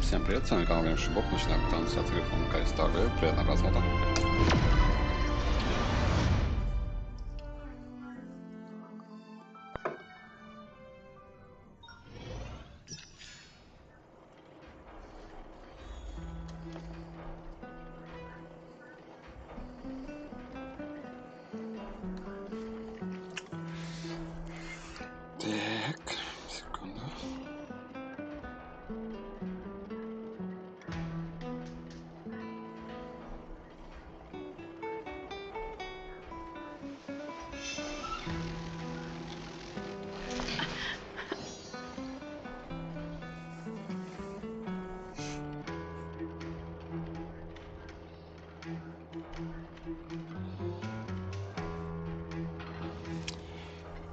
Всем привет, с вами канал Решил, начинаем трансляцию Honkai ставлю. Приятного просмотра. Так, секунду.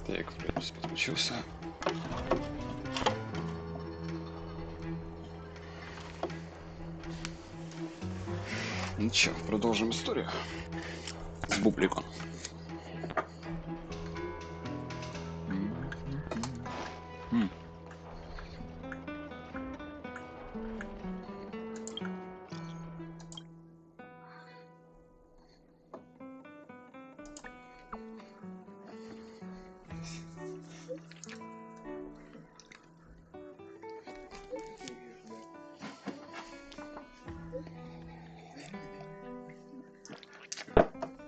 Так, в принципе, подключился. Ну чё, продолжим историю с бубликом.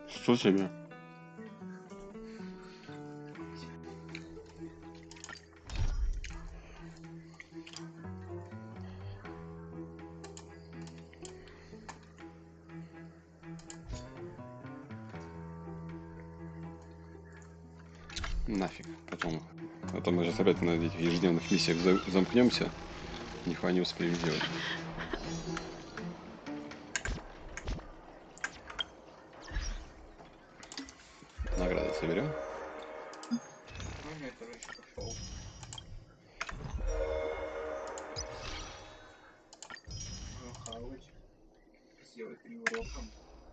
Что тебе? Нафиг, потом. А то мы же опять на этих ежедневных миссиях замкнемся. Нихуя не успеем делать. Награды соберем.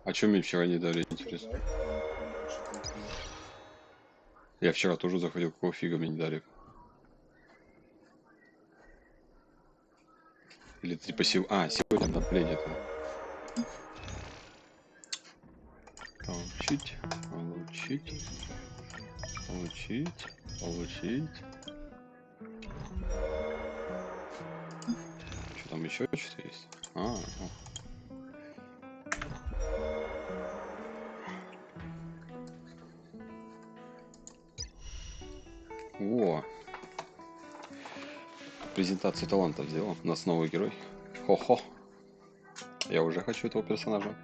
А чё мне вчера не дали, интересно? Я вчера тоже заходил, какого фига мне не дали? Или типа сегодня обновление это. Получить, получить, получить, получить. Что там еще что-то есть? О! Презентацию талантов сделал. У нас новый герой. Хо-хо. Я уже хочу этого персонажа.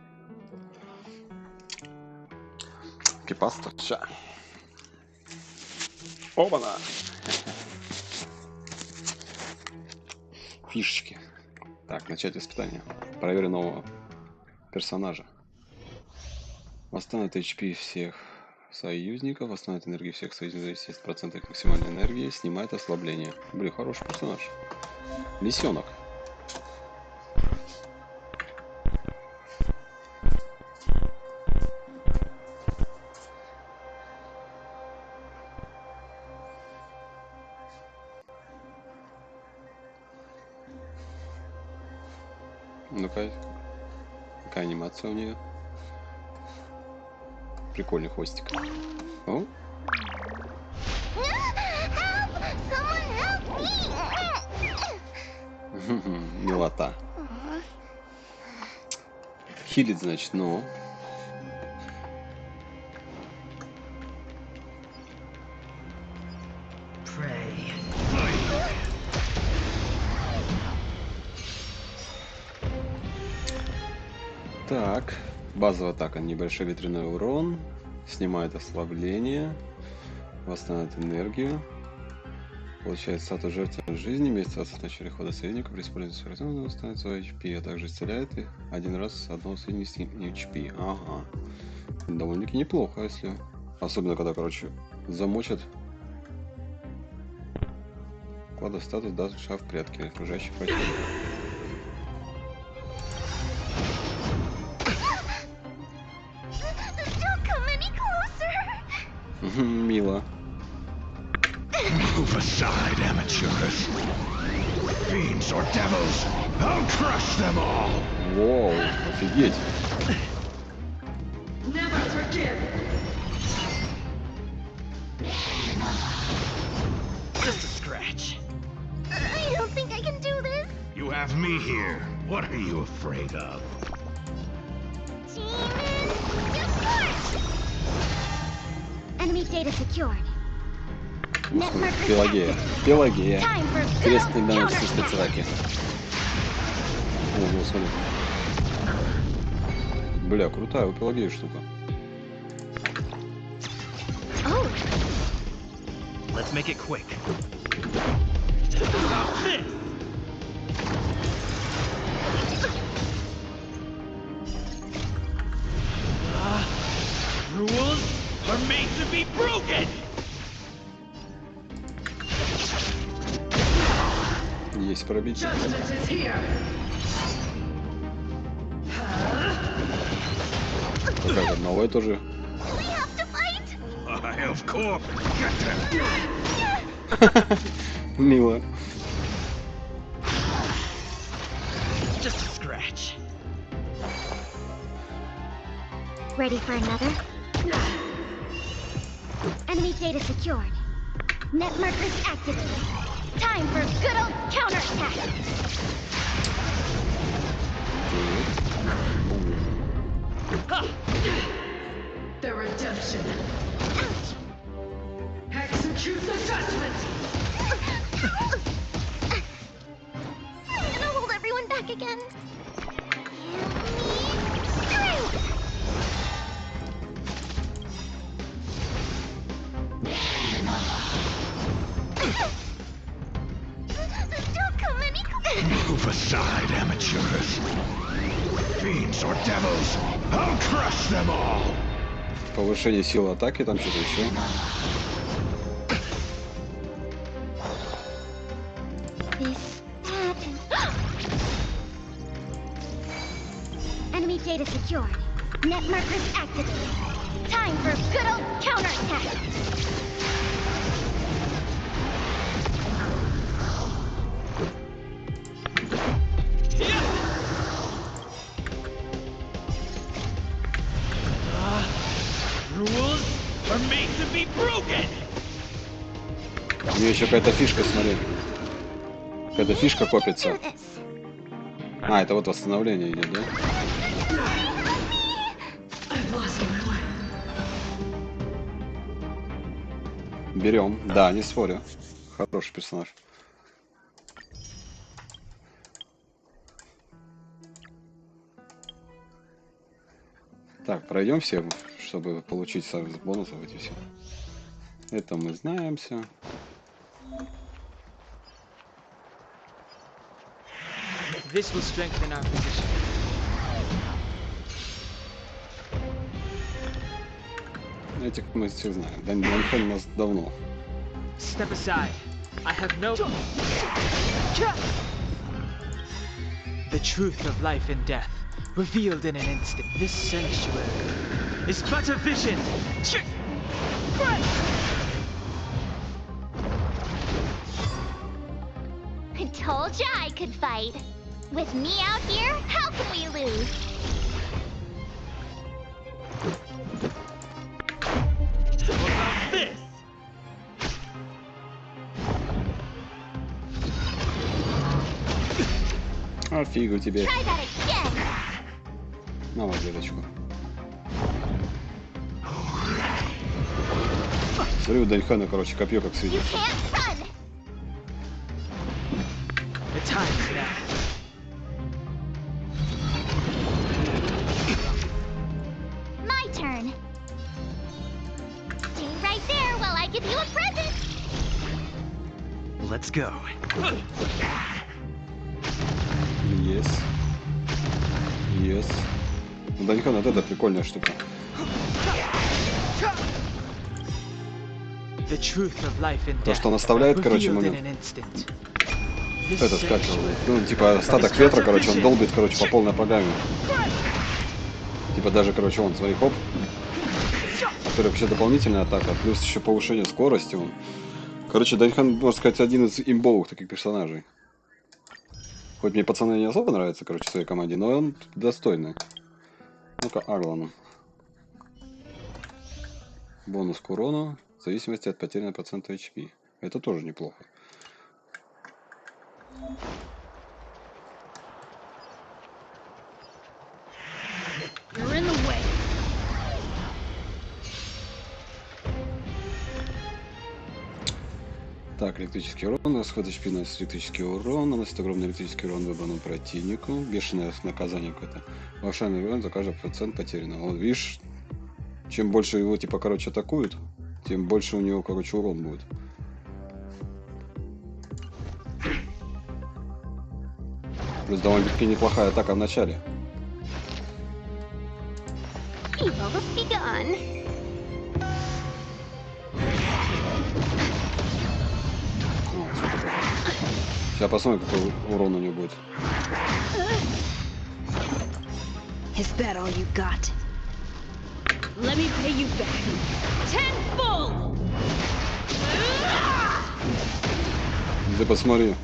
Кипаста. Ща. Оба-на! Фишечки. Так, начать испытание. Проверю нового персонажа. Восстановит HP всех союзников, восстановит энергию всех союзников, 70% максимальной энергии, снимает ослабление. Блин, хороший персонаж. Лисенок. Ну-ка, какая анимация у нее? Прикольный хвостик. О? Милота. Хилит, значит, ну. Так, базовая атака, небольшой ветряной урон, снимает ослабление, восстанавливает энергию, получает статус жертвы жизни, месяц в начале хода союзника, при использовании сверхзона восстанавливает свой HP, а также исцеляет и один раз одного союзника с HP. Ага, довольно-таки неплохо, если, особенно когда, короче, замочат. Кладов статус даст шаг в прятки окружающих противников. Мило. Move aside, amateurs. Воу, офигеть. Just a scratch. I don't think I can do this. You have me here. What are you afraid of? Demon, depart! Enemy data secured. Net marker Пелагея. active. Пелагея. Time for good Крестный old донос counterattack. спецатаки. О, ну смотри. Бля, крутая у Пелагеи штука. Oh, Let's make it quick. Rules are made to be broken. Есть пробитие. Какая-то новая тоже. we have to fight. Of course. Мило. Just a scratch. Ready for another? Enemy data secured. Net markers activated. Time for good old counterattack. The redemption. Ouch! Execute the judgment. I'm gonna hold everyone back again. Give me strength. Don't come any closer. Move aside, amateurs. Fiends or devils, I'll crush them all. Повышение силы атаки, там что-то еще. This happened. Enemy data secured. Net markers activated. Time for good old counterattack. Rules are made to be broken. У нее еще какая-то фишка, смотри. Какая-то фишка копится. Do this. А, это вот восстановление идет, да? I've lost my way. Берем. Да, не спорю. Хороший персонаж. Так, пройдем все, чтобы получить с бонусов эти все. Это мы знаем все. This will strengthen our position. Этих мы все знаем. Даньхон у нас давно. Step aside. I have no... The truth of life and death, revealed in an instant. This sanctuary is but a vision. I told ya I could fight. With me out here, how can we lose? What about this? А фигу тебе. Try that again. На вот веточку. Смотри, у Даньхана, короче, копье как You светится. can't run. The time is now. My turn. Stay right there while I give you a present. Let's go. Yes. Yes. У Даньхана вот это прикольная штука. The truth of life and То, death, что он оставляет, короче, revealed in момент. an instant. This Этот, как его, sanctuary ну, типа, остаток ветра, короче, он долбит, короче, по полной программе. Типа, даже, короче, он, смотри, хоп. Теперь вообще дополнительная атака, плюс еще повышение скорости. Он. Короче, Даньхан, можно сказать, один из имбовых таких персонажей. Хоть мне пацаны не особо нравятся, короче, в своей команде, но он достойный. Ну-ка, Арлан. Бонус к урону в зависимости от потерянного процента HP. Это тоже неплохо. You're in the way. Так, электрический урон, расход HP на электрический урон, наносит огромный электрический урон выбранному противнику, бешеное наказание какое-то, повышаемый урон за каждый процент потерянного. Вот видишь, чем больше его типа, короче, атакуют, тем больше у него, короче, урон будет. Плюс довольно-таки неплохая атака в начале. Evil has begun. Сейчас посмотрим, какой урон у него будет. Is that all you got? Let me pay you back. Tenfold! Ты посмотри.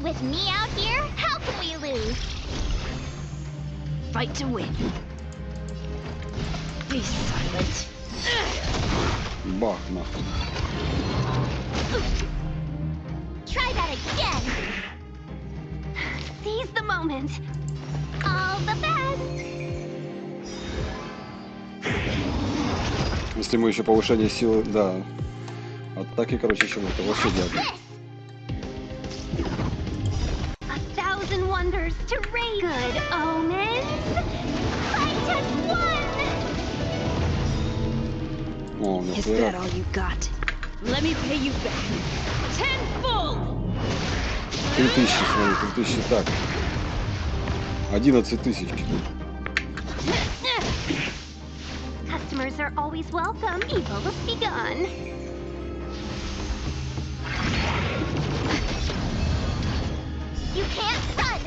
With me out here, how can we lose? Fight to win. Be silent. Бах, нахуй. Try that again. Seize the moment. All the best. Если мы еще повышение силы, да. Атаки, короче, еще это вообще диагональ. A thousand wonders to raise. Good omens. Fight as one. О, у меня Is that флера. all you got? Let me pay you back. Tenfold. 3000, смотри, 3000, так. 11 тысяч. Customers are always welcome. Evil has begun. You can't run.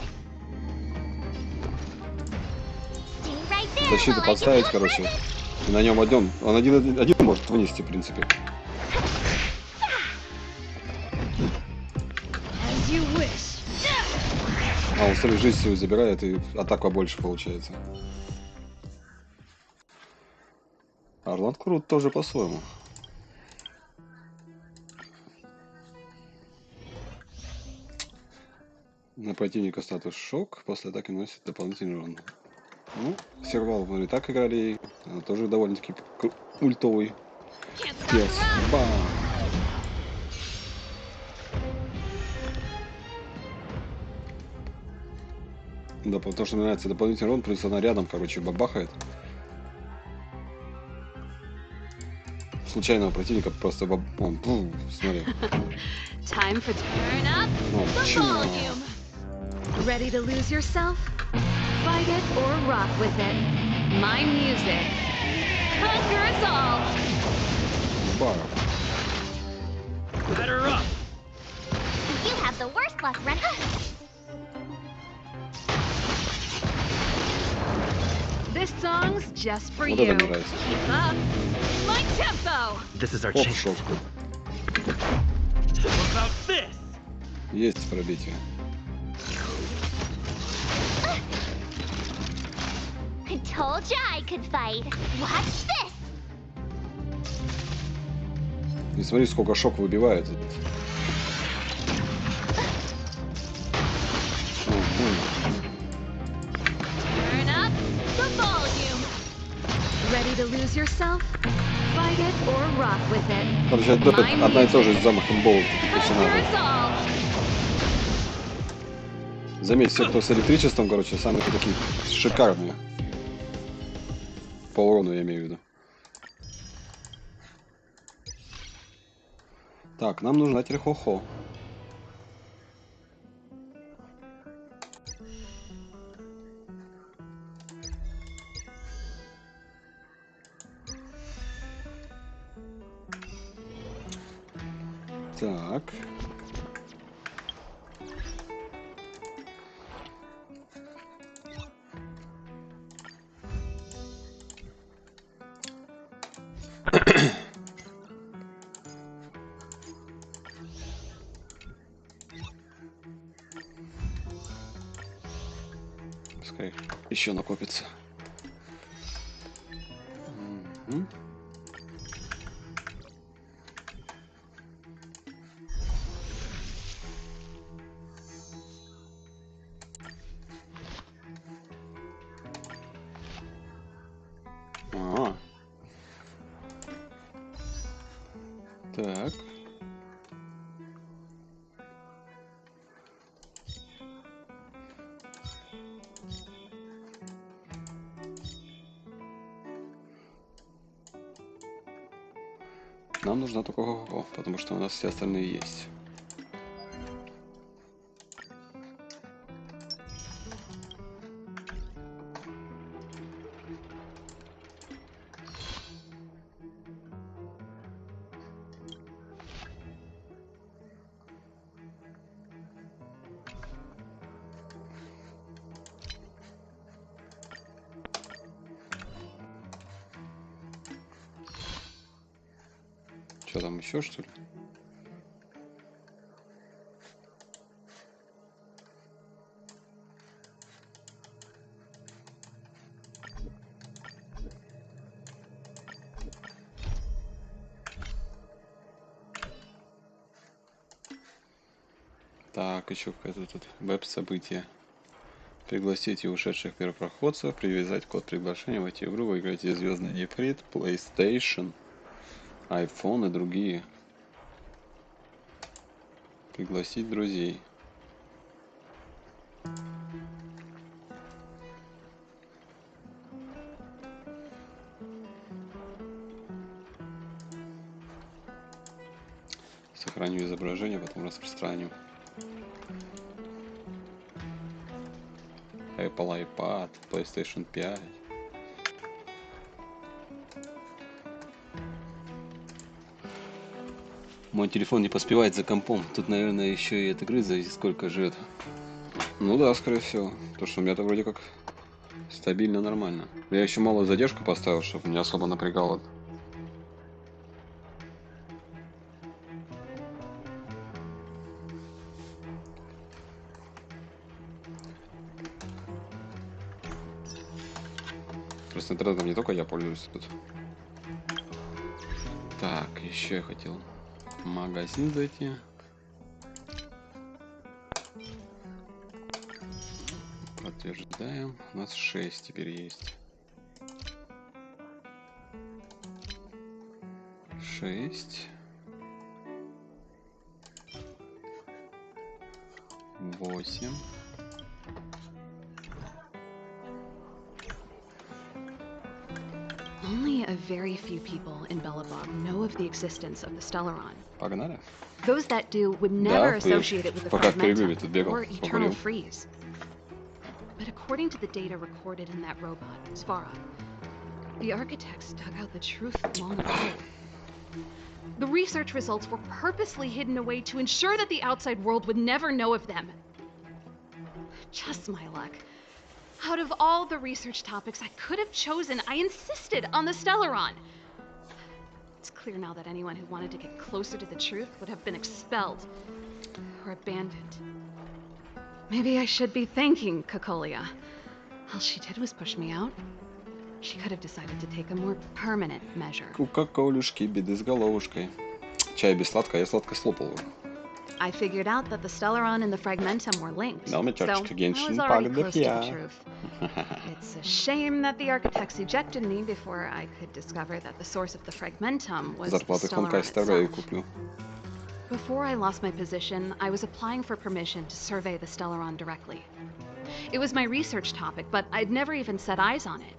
Stay right there. Защиту while I поставить, give you a короче. present. И на нем один. Он один может вынести, в принципе. As you wish. А он смотри, жизнь свою забирает, и атака больше получается. Орланд крут тоже по-своему. На противника статус шок, после атаки наносит дополнительный урон. Ну, сервал мы и так играли, она тоже довольно-таки ультовый. Can't stop Пес. the run. Бам! Да, потому что мне нравится дополнительный урон, плюс она рядом, короче, бабахает. Случайного противника просто он, смотри. Time for turn up Ну, the чё? volume. Ready to lose yourself? Fight it or rock with it. My music. Conquer us all. Бах! Batter up! You have the worst luck, Renka. This song's just for Вот you. это мне нравится. Keep up. My tempo. This is our Оп, chance. шок. What about this? Есть пробитие. I told you I could fight. Watch this. И смотри, сколько шок выбивает. Turn up the volume. Ready to lose yourself? Fight it or rock with it. Короче, это одна и та же с замахом болт Conquer персонажей. us all. Заметь, все, кто с электричеством, короче, самые такие шикарные. По урону я имею в виду. Так, нам нужна терхохо. Так. Пускай еще накопится. Мгм. А. Так. Нам нужна только Коко, потому что у нас все остальные есть. Что там еще, что ли? Так, еще какое-то тут веб-событие. Пригласите ушедших первопроходцев, привязать код приглашения, войти в игру, выиграйте звездный нефрит, PlayStation, iPhone и другие. Пригласить друзей. Сохраню изображение, потом распространю. Apple iPad, PlayStation 5. Мой телефон не поспевает за компом. Тут, наверное, еще и от игры зависит, сколько жрет. Ну да, скорее всего. Потому что у меня-то вроде как стабильно, нормально. Я еще малую задержку поставил, чтобы не особо напрягало. Просто интернетом не только я пользуюсь тут. Так, еще я хотел в магазин зайти. Подтверждаем. У нас 6 теперь есть. 6. 8. Only a very few people in Belobog know of the existence of the Stellaron. Pognали. Those that do would never Да, associate it with the пока в перерыве fragmentum тут бегал, or сколько eternal лет. freeze. But according to the data recorded in that robot, Svara, the architects dug out the truth long ago. The research results were purposely hidden away to ensure that the outside world would never know of them. Just my luck. Out of all the research topics I could have chosen, I insisted on the Stellaron. It's clear now that anyone who wanted to get closer to the truth would have been expelled or abandoned. Maybe I should be thanking Kokolia. All she did was push me out. She could have decided to take a more permanent measure. Коколюшки, беды с головушкой. Чай без сладкого, я сладко слопал. I figured out that the Stellaron and the Fragmentum were linked, No, my so I church against was already Pagda, close to the yeah. truth. It's a shame that the architects ejected me before I could discover that the source of the Fragmentum was the Зарплаты Honkai Stellaron старые itself. куплю. Before I lost my position, I was applying for permission to survey the Stellaron directly. It was my research topic, but I'd never even set eyes on it.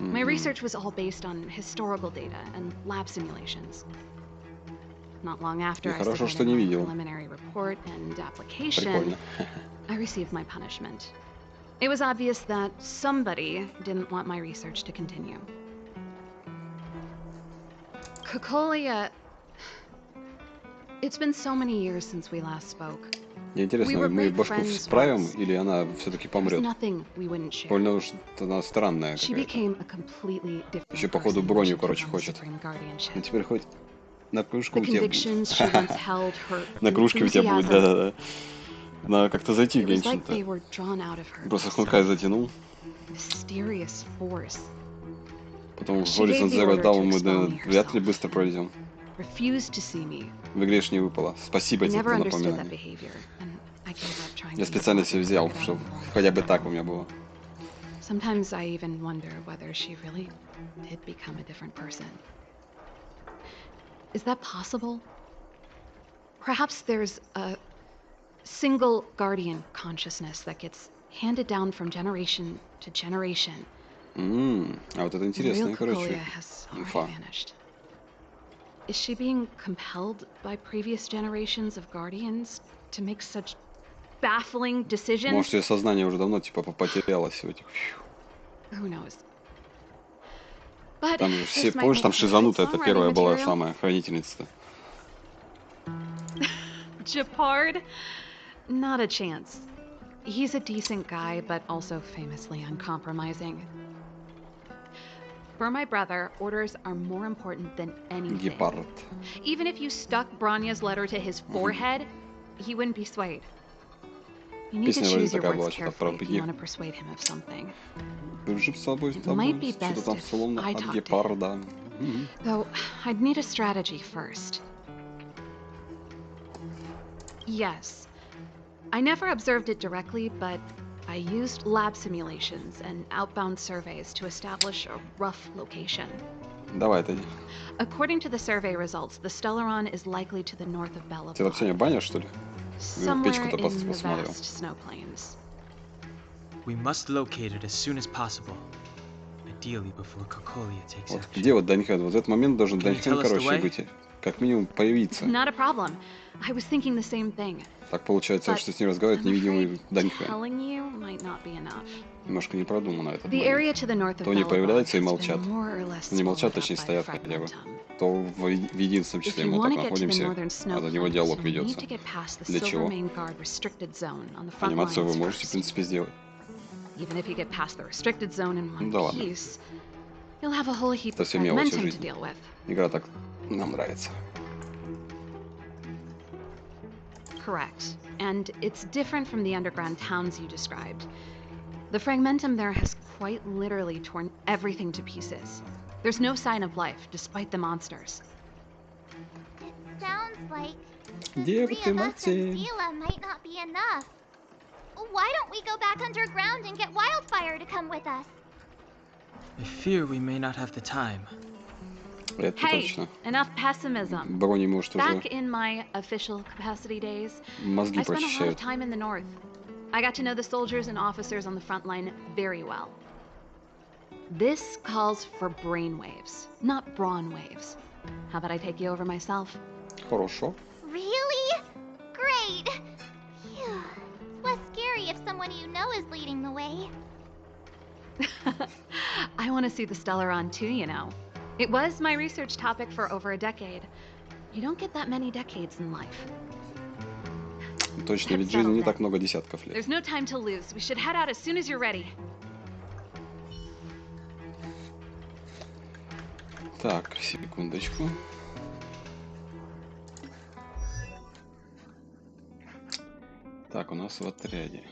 My research was all based on historical data and lab simulations. Not long after I хорошо, что submitted не my видел. preliminary report and application, Прикольно. I received my punishment. It was obvious that somebody didn't want my research to continue. Kokolia... It's been so many years since we last spoke. Мне интересно, We were мы great башку friends справим, once. или она все-таки There's помрет? nothing we wouldn't share. Больно уж она странная She какая-то. became a completely different Еще походу person when броню, she took короче, on the хочет. Supreme Guardianship. Ну теперь хоть на кружку The у тебя convictions she будет. once held, her На кружке у тебя будет, enthusiasm, да-да-да. Надо как-то зайти в It was like they Геншин-то. were drawn out of her. Просто by Honkai some затянул. mysterious force. Потом She Horizon gave the Zero order Dawn to мы expel me вряд ли herself быстро and пройдем. refused to see me. В игре ж не выпало. Спасибо I тебе never за understood that напоминание. behavior, and I gave up trying Я to специально move on себе and взял, figure it out чтобы on my own. хотя бы так у меня было. Sometimes I even wonder whether she really did become a different person. Is that possible? Perhaps there's a single guardian consciousness that gets handed down from generation to generation. А вот это Real интересная, Cocolia короче, has инфа. already vanished. Is she being compelled by previous generations of guardians to make such baffling decisions? Может, ее сознание уже давно типа потерялось в этих. Who knows? But Там же все, this might помнишь, make там for шизанутая, great это songwriting первая была material. самая хранительница. Japard? Not a chance. He's a decent guy, but also famously uncompromising. For my brother, orders are more important than anything. Гепард. Even if you stuck Branya's letter to his forehead, he wouldn't be swayed. You need to Песня вроде choose your такая words была, что-то про carefully if you беги. want to persuade him of something. Дружим с собой, с Might be тобой, что-то best там if словно I от talk to гепарда. Though, I'd need a strategy first. Yes. I never observed it directly, but I used lab simulations and outbound surveys to establish a rough location. Давай, это... According to the survey results, the Stellaron is likely to the north of Bella Ты так сегодня баня, что ли? somewhere печку-то in the посмотрел. vast snow plains. We must locate it as soon as possible. Ideally before Cocolia takes Вот action. где вот Даньхан? Вот в этот момент должен Can you Даньхан, tell us the короче, way? быть, как минимум появиться. Not a problem. I was thinking the same thing. Так получается, But что с ним разговаривает I'm невидимый afraid Даньхан. telling you might not be enough. Немножко не продумано этот The area момент. to the north of То они Bella появляются и has молчат. been more or less Не молчат, swallowed up точнее by the стоят хотя бы. fragmentum. То в единственном If числе you мы want так to get to the находимся, northern snow а до него plains, диалог you'll ведется. need to get past the Для чего? Silver Main Guard restricted zone on the front Анимацию вы lines можете, в first. принципе, сделать. Even if you get past the restricted zone in one Да ладно. piece, you'll have a whole heap Это of все мелочи fragmentum to жизни. deal with. Игра так нам нравится. Correct. And it's different from the underground towns you described. The fragmentum there has quite literally torn everything to pieces. There's no sign of life, despite the monsters. It sounds like the Где three ты, of us and Максим? Zila might not be enough. Why don't we go back underground and get Wildfire to come with us? I fear we may not have the time. Это Hey, точно. enough pessimism. Брони, может, Back уже in my official capacity days, мозги I spent a lot of прочищают. time in the north. I got to know the soldiers and officers on the front line very well. This calls for brainwaves, not brawn waves. How about I take you over myself? Хорошо. Really? Great! Phew. It's less scary if someone you know is leading the way. I want to see the Stellaron too, you know. It was my research topic for over a decade. You don't get that many decades in life. Точно, ведь жизни не так много десятков лет. There's no time to lose. We should head out as soon as you're ready. Так, секундочку. Так, у нас в отряде.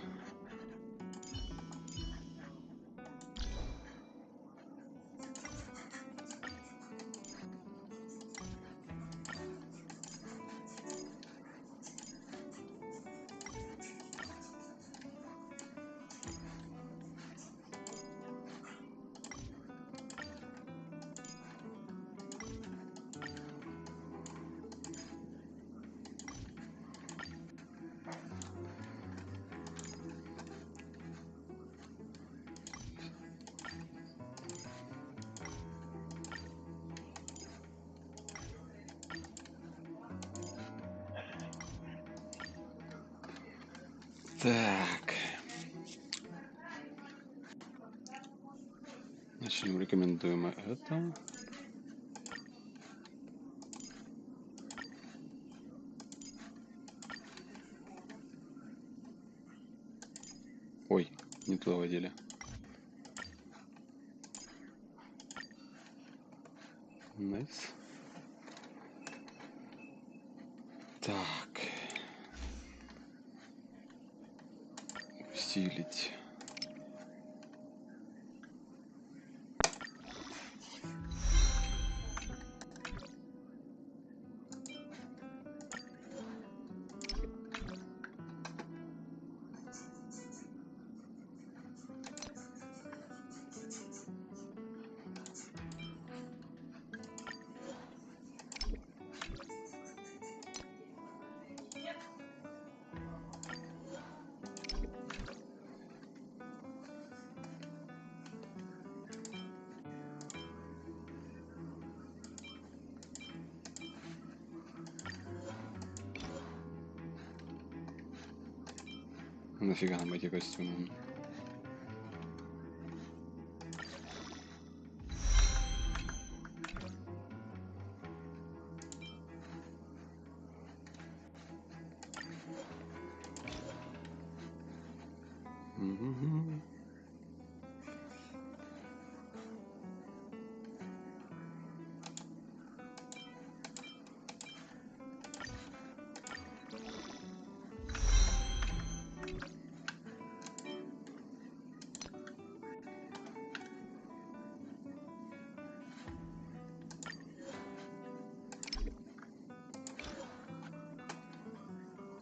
Так. Начнем рекомендуемо это. Ой, не туда водили. Найс. Так. Усилить. Нафига нам эти костюмы?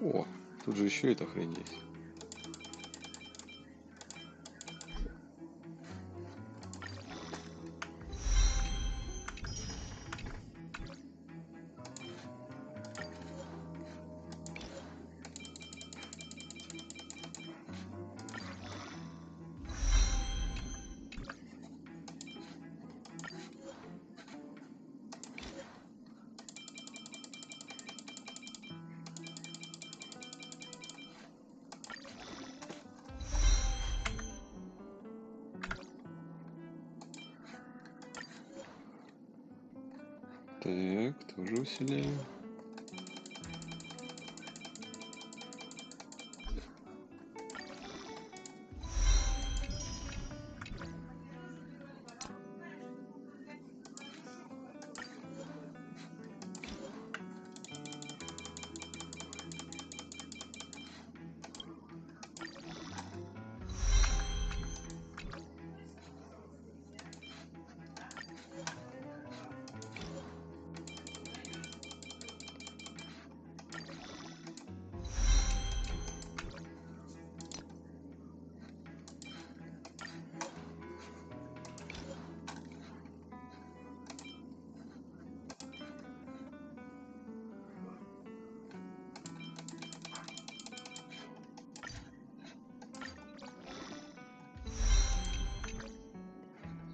О, тут же еще эта хрень есть. Так, тоже усиляем.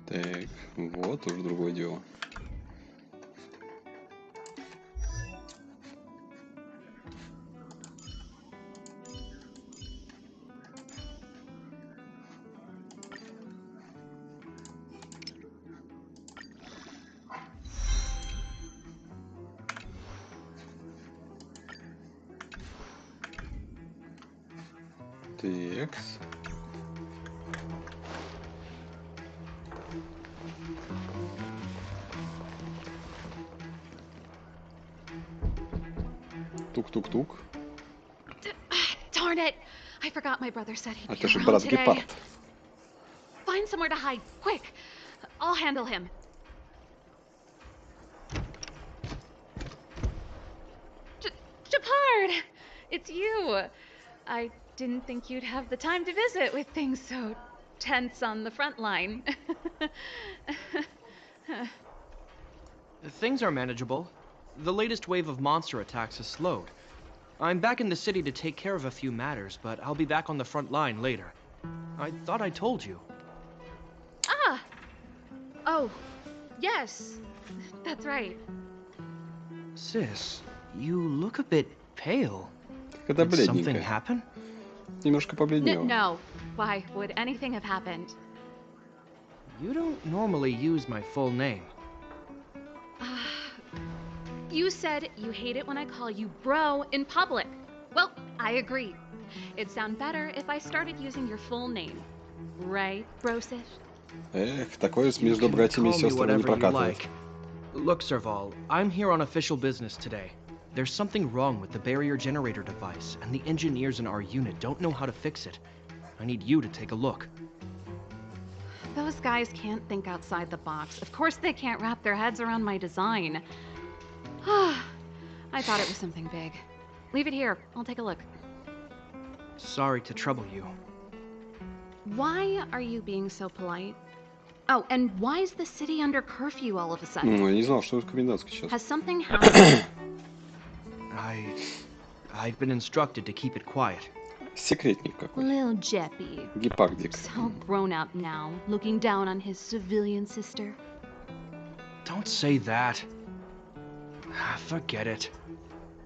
Так, вот уже другое дело. Такс. Тук-тук-тук. Darn it! I forgot my brother said he'd be Это же around брат today. Гепард. Find somewhere to hide, quick! I'll handle him. Gepard! It's you! I didn't think you'd have the time to visit with things so tense on the front line. Things are manageable. The latest wave of monster attacks has slowed. I'm back in the city to take care of a few matters, but I'll be back on the front line later. I thought I told you. Ah! Oh, yes. That's right. Sis, you look a bit pale. Это Did something бледненькая. happen? Немножко побледнела. No. Why would anything have happened? You don't normally use my full name. You said you hate it when I call you bro in public. Well, I agree. It'd sound better if I started using your full name. Right, brosish? Эх, такое You между can братьями и call me сестрами не whatever you прокатывает. like. Look, Serval, I'm here on official business today. There's something wrong with the barrier generator device, and the engineers in our unit don't know how to fix it. I need you to take a look. Those guys can't think outside the box. Of course they can't wrap their heads around my design. I thought it was something big. Leave it here. I'll take a look. Sorry to trouble you. Why are you being so polite? Oh, and why is the city under curfew all of a sudden? Ну, я не знал, что комендантский час. Has something happened? I've been instructed to keep it quiet. Секретник какой. Lil Jeppy. Гепардик. So grown up now, looking down on his civilian sister. Don't say that. Forget it.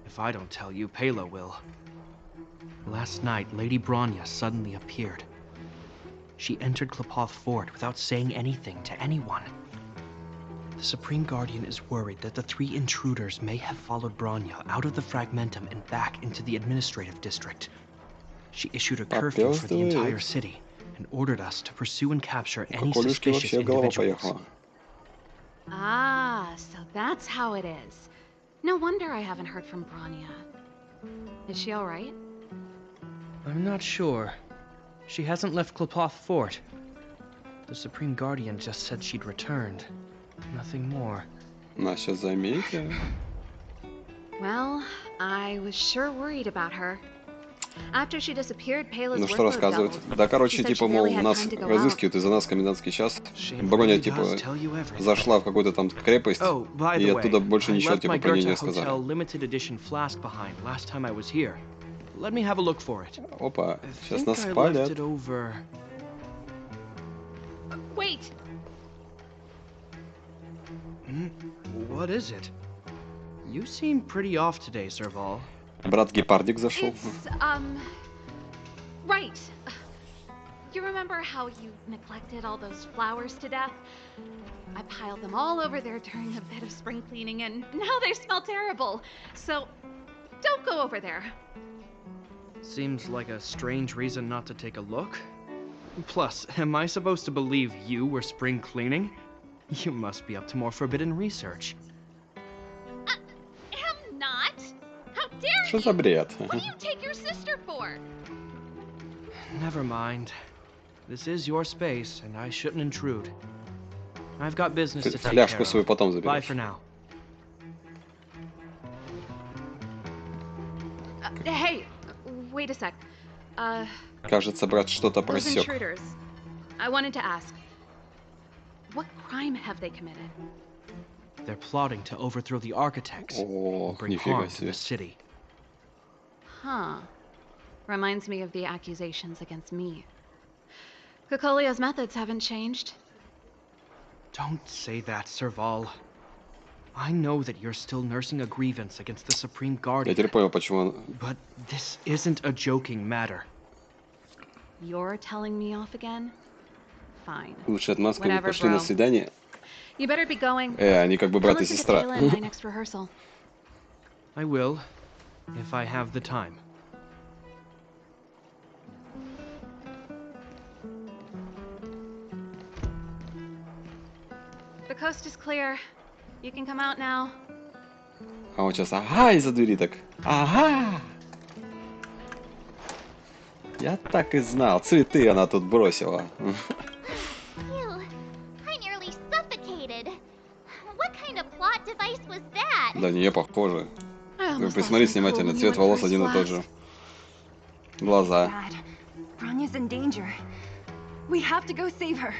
If I don't tell you, Pela will. Last night, Lady Bronya suddenly appeared. She entered Klepoth Fort without saying anything to anyone. The Supreme Guardian is worried that the 3 intruders may have followed Bronya out of the Fragmentum and back into the administrative district. She issued a curfew for the entire city and ordered us to pursue and capture any suspicious individuals. Ah, so that's how it is. No wonder I haven't heard from Bronya. Is she all right? I'm not sure. She hasn't left Klepoth Fort. The Supreme Guardian just said she'd returned. Nothing more. Нас сейчас заметили. Well, I was sure worried about her. After she disappeared, Pela's Ну что рассказывают? Да, короче, типа, мол, нас разыскивают из-за нас комендантский час. Броня, типа, зашла в какую-то там крепость, и оттуда больше ничего, типа, про нее не сказали. Опа, сейчас нас спалят. What is it? You seem pretty off today, Serval. Брат Гепардик зашел. Right. You remember how you neglected all those flowers to death? I piled them all over there during a bit of spring cleaning, and now they smell terrible. So, don't go over there. Seems like a strange reason not to take a look. Plus, am I supposed to believe you were spring cleaning? You must be up to more forbidden research. Am not. How dare Что за бред? What do you take your sister for? Never mind. This is your space, and I shouldn't intrude. I've got business to take care Фляжку свою потом of. Bye for заберешь. now. Hey, wait a sec. Кажется, брат что-то Those просек. intruders. I wanted to ask, what crime have they committed? They're plotting to overthrow the architects and Ох, bring нифига harm to себе. the city. Huh. Reminds me of the accusations against me. Kokolia's methods haven't changed. Don't say that, Serval. I know that you're still nursing a grievance against the Supreme Я Guardian, теперь понял, почему он... but this isn't a joking matter. You're telling me off again? Fine. Лучше отмазка, мы Whatever, пошли на bro. свидание. You better be going. Они как бы брат и I'll listen to сестра. Kayla in my next rehearsal. I will, if I have the time. The coast is clear. You can come out now. А он сейчас, ага, из-за двери так. Ага! Я так и знал. Цветы она тут бросила. Phew, I nearly suffocated. What kind of plot device was that? Да не, похоже. I Вы almost посмотри lost my cool внимательно. when you Цвет went волос first один и тот last. же. Глаза. Dad, Bronya's in danger. We have to go save her.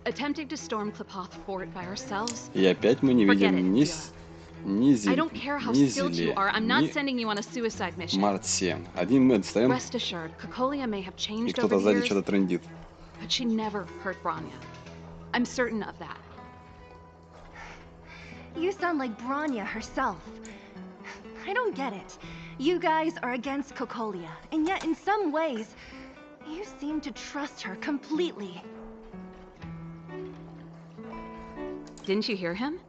Attempting to storm Klepoth Fort by ourselves? И опять мы не Forget видим it, ни I don't care how skilled you are. I'm not sending you on a suicide mission. Март 7. Один мы отстаем, Rest assured, Kokolia may have и changed кто-то over the сзади years, что-то трындит. but she never hurt Bronya. I'm certain of that. You sound like Bronya herself. I don't get it. You guys are against Kokolia, and yet in some ways, you seem to trust her completely. Didn't you hear him?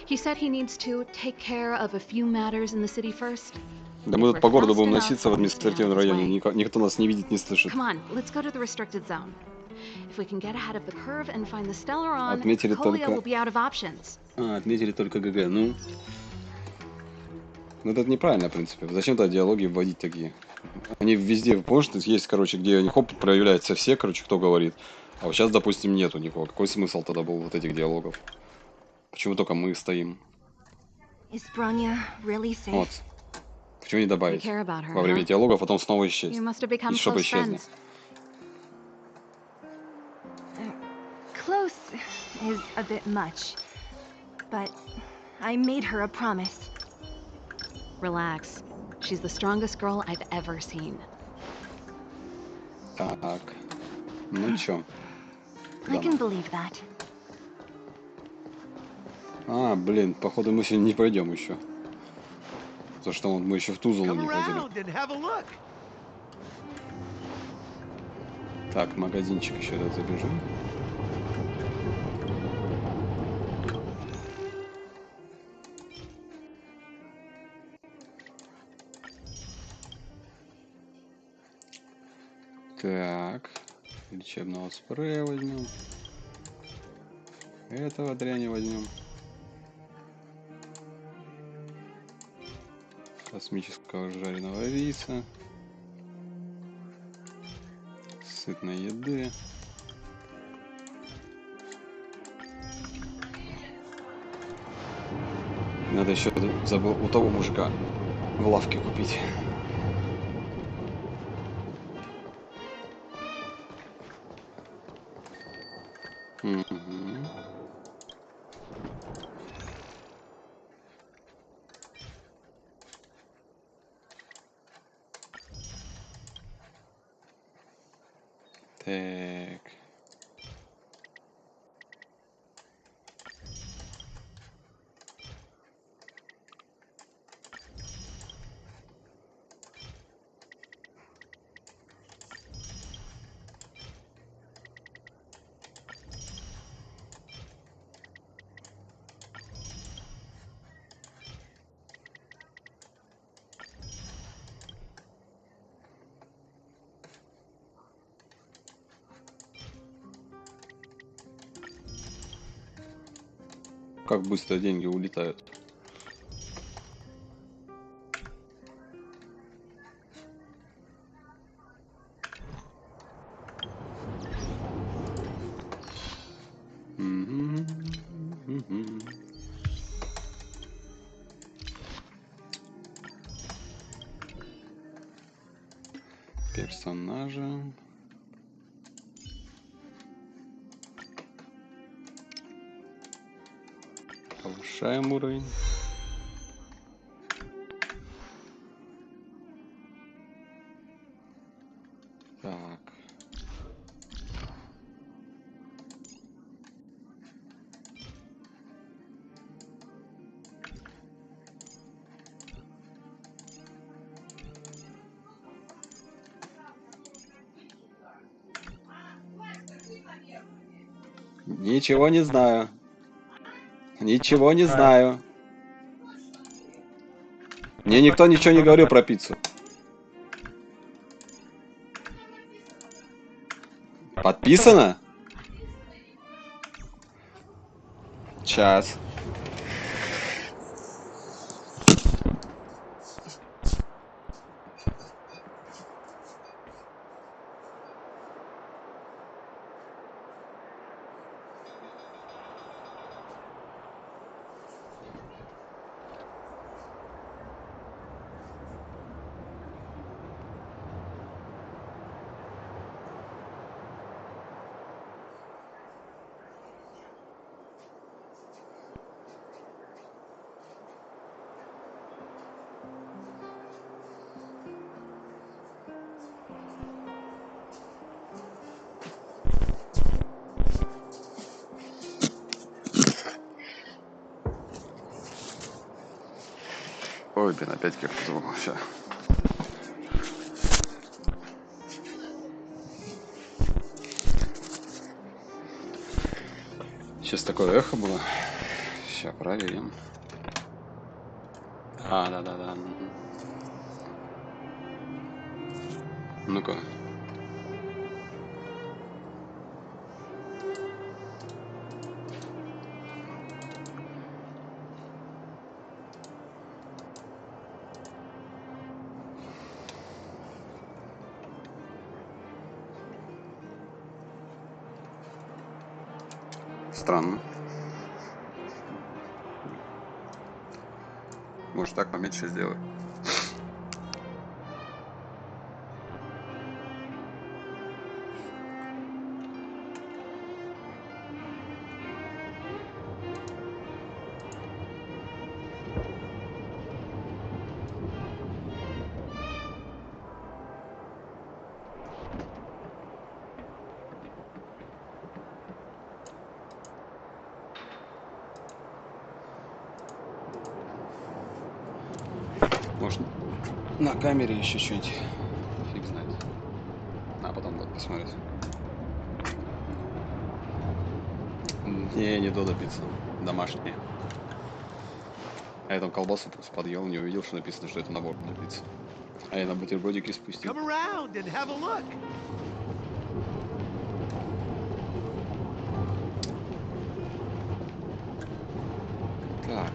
He said he needs to take care of a few matters in the city first. Да мы тут по городу будем носиться в административном районе. Никто нас не видит, не слышит. Come on, let's go to the restricted zone. If we can get ahead of the curve and find the Stellaron, Отметили Kokolia только- will be out of options. Отметили только ГГ. Ну, это неправильно, в принципе. Зачем-то диалоги вводить такие? Они везде, помнишь, есть, короче, где они хоп, проявляются все, короче, кто говорит. А вот сейчас, допустим, нету никого. Какой смысл тогда был вот этих диалогов? Почему только мы стоим? Is Bronya really safe? Вот. Почему не добавить? You care about her, Во время huh? диалога потом снова исчезнет. You must have become И чтобы close исчезли. friends. Close is a bit much, but I made her a promise. Relax. She's the strongest girl I've ever seen. Так. Ну чё? I can believe that. А, блин, походу мы сегодня не пойдем еще. Потому что мы еще в Тузулу Come не ходили. around and have a look. Так, магазинчик еще раз забежим. Так, лечебного спрея возьмем. Этого дряни возьмем. Космического жареного риса. Сытной еды. Надо еще забыл у того мужика в лавке купить. Так. Как быстро деньги улетают. Персонажа. Повышаем уровень. Так. Ничего не знаю. Ничего не знаю. Мне никто ничего не говорил про пиццу. Подписано? Сейчас. Ой, блин, опять кепку забыл. Сейчас. Сейчас такое эхо было. Сейчас проверим. А, да. Ну-ка. Странно. Может, так поменьше сделать. Может, на камере еще что-нибудь. Фиг знает. А потом вот посмотреть. Не Додо пицца. Домашняя. А я там колбасу просто подъел, не увидел, что написано, что это набор для пиццы. А я на бутербродики спустил. Так,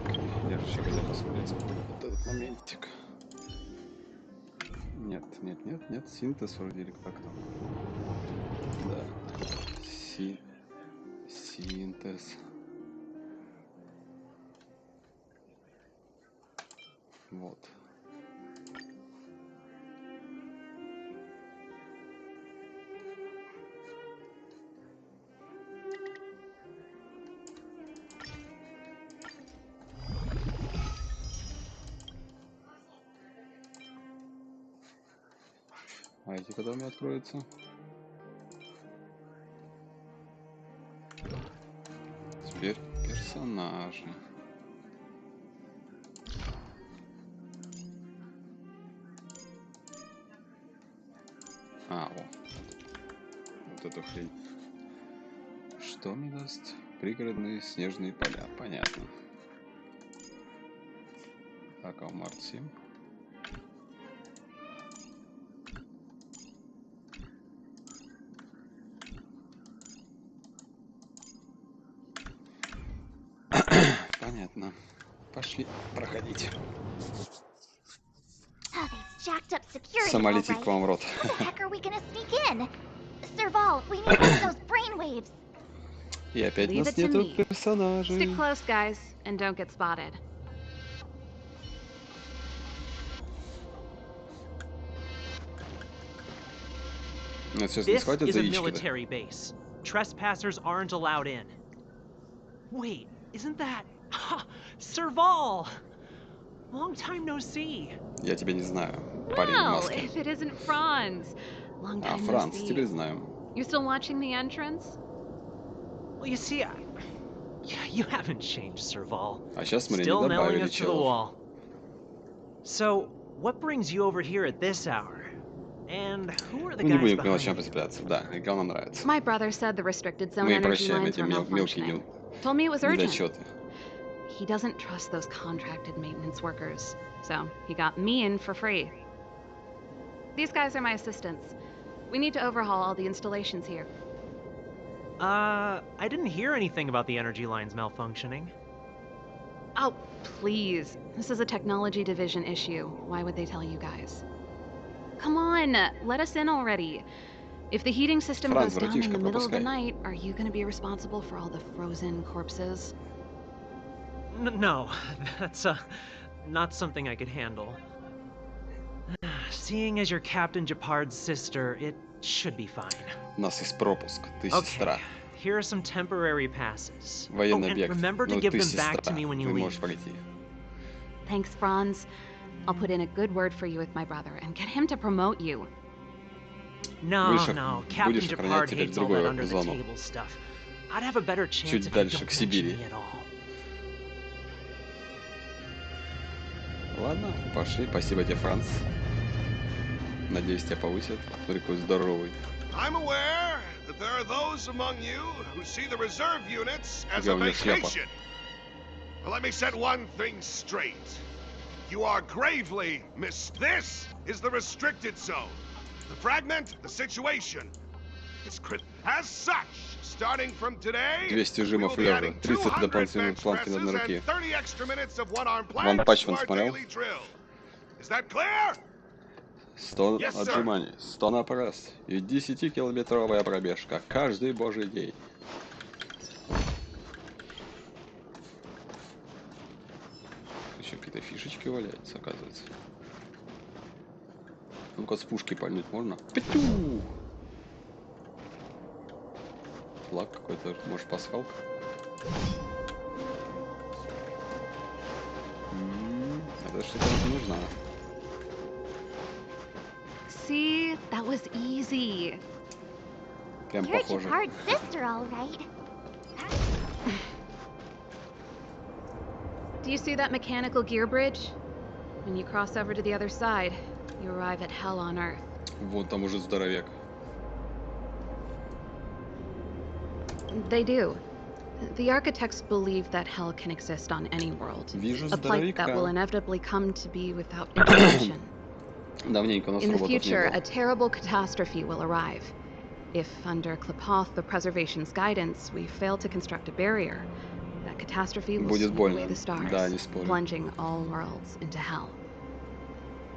я же еще хотел посмотреть вот этот моментик. Нет, синтез вроде или как там. Да. Синтез. Вот. А эти когда у меня откроются? Теперь персонажи. А, вот эту хрень. Что мне даст? Пригородные снежные поля. Понятно. Так, а у Марти? Понятно. Пошли проходить. Самолетик к вам в рот. И опять Leave нас it to нету me. персонажей. Stick close, guys, and don't get spotted. Нас сейчас не This схватят is за a яички, да? military base. Trespassers aren't allowed in. Wait, isn't that... Serval! Long time no see. Я тебя не знаю, парень в Well, маске. if it isn't Franz. Long А, time no Франц, see. теперь знаем. You still watching the entrance? Well, you see, you haven't changed, Serval. А сейчас, смотри, Still не nailing добавили us to the челов. wall. So, what brings you over here at this hour? And who are the Ну, не guys будем к behind мелочам you? прицепляться. Да, игра нам нравится. My brother said the restricted zone Мы energy прощаем lines эти were мелкие malfunctioning. Told me it was urgent. недочеты. He doesn't trust those contracted maintenance workers, so he got me in for free. These guys are my assistants. We need to overhaul all the installations here. I didn't hear anything about the energy lines malfunctioning. Oh, please. This is a technology division issue. Why would they tell you guys? Come on, let us in already. If the heating system Franz, goes down in братишка, the middle of the пропускай. night, are you going to be responsible for all the frozen corpses? No, that's not something I could handle. Seeing as you're Captain Japard's sister, it should be fine. У нас есть пропуск. Ты Okay, сестра. here are some temporary passes. Военный and объект. remember to Ну, give ты them back to сестра. me when you Ты leave. можешь пройти. Thanks, Franz. I'll put in a good word for you with my brother and get him to promote you. No, Будешь Captain охранять Japard теперь hates all другой that under the звонок. table stuff. I'd have a better chance Чуть if you дальше, don't к mention Сибири. me at all. Ладно, пошли. Спасибо тебе, Франц. Надеюсь, тебя повысят. Смотри, какой здоровый. I'm aware that there are those among you who see the reserve units as a Говнюк шляпа. vacation. But let me set one thing straight. You are gravely This is the restricted zone. The fragment, the situation. It's as such, starting from today, 200 we will жимов be лежа, adding 30 200 дополнительных bench планки на presses одной руке. and 30 extra minutes of one-arm Ван planks to Пачмен our смотрел? daily drill. Is that clear? 100 Yes, sir. отжиманий, 100 на пресс и 10-километровая пробежка каждый божий день. фишечки валяются, оказывается. Ну-ка, с пушки пальнуть можно? Пятю! Флаг какой-то, может, пасхалка? Это что-то нужно. See, that was easy. Прям You're похоже. Jahard's sister, all right. Do you see that mechanical gear bridge? When you cross over to the other side, you arrive at hell on Earth. Вон там уже здоровяк. They do. The architects believe that hell can exist on any world. Вижу A plight that will здоровяка. inevitably come to be without intervention. Давненько у нас In the роботов не future, было. a terrible catastrophe will arrive. If, under Klapoth, the Preservation's guidance, we fail to construct a barrier, that catastrophe will Будет sweep больно. away the stars, Да, не спорю. plunging all worlds into hell.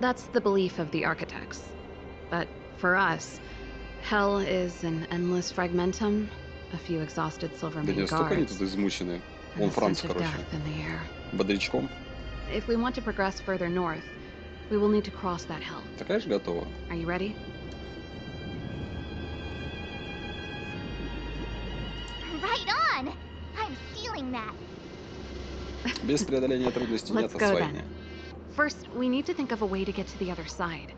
That's the belief of the architects. But for us, hell is an endless fragmentum, a few exhausted Да Silvermane не столько они guards, тут измучены. and Вон a Франц, sense of короче. death in the air. Бодрячком. If we want to progress further north, we will need to cross that hell. Такая же готова. Are you ready? Right on! I'm stealing that. Без преодоления трудностей нет Let's go освоения. then. First, we need to think of a way to get to the other side.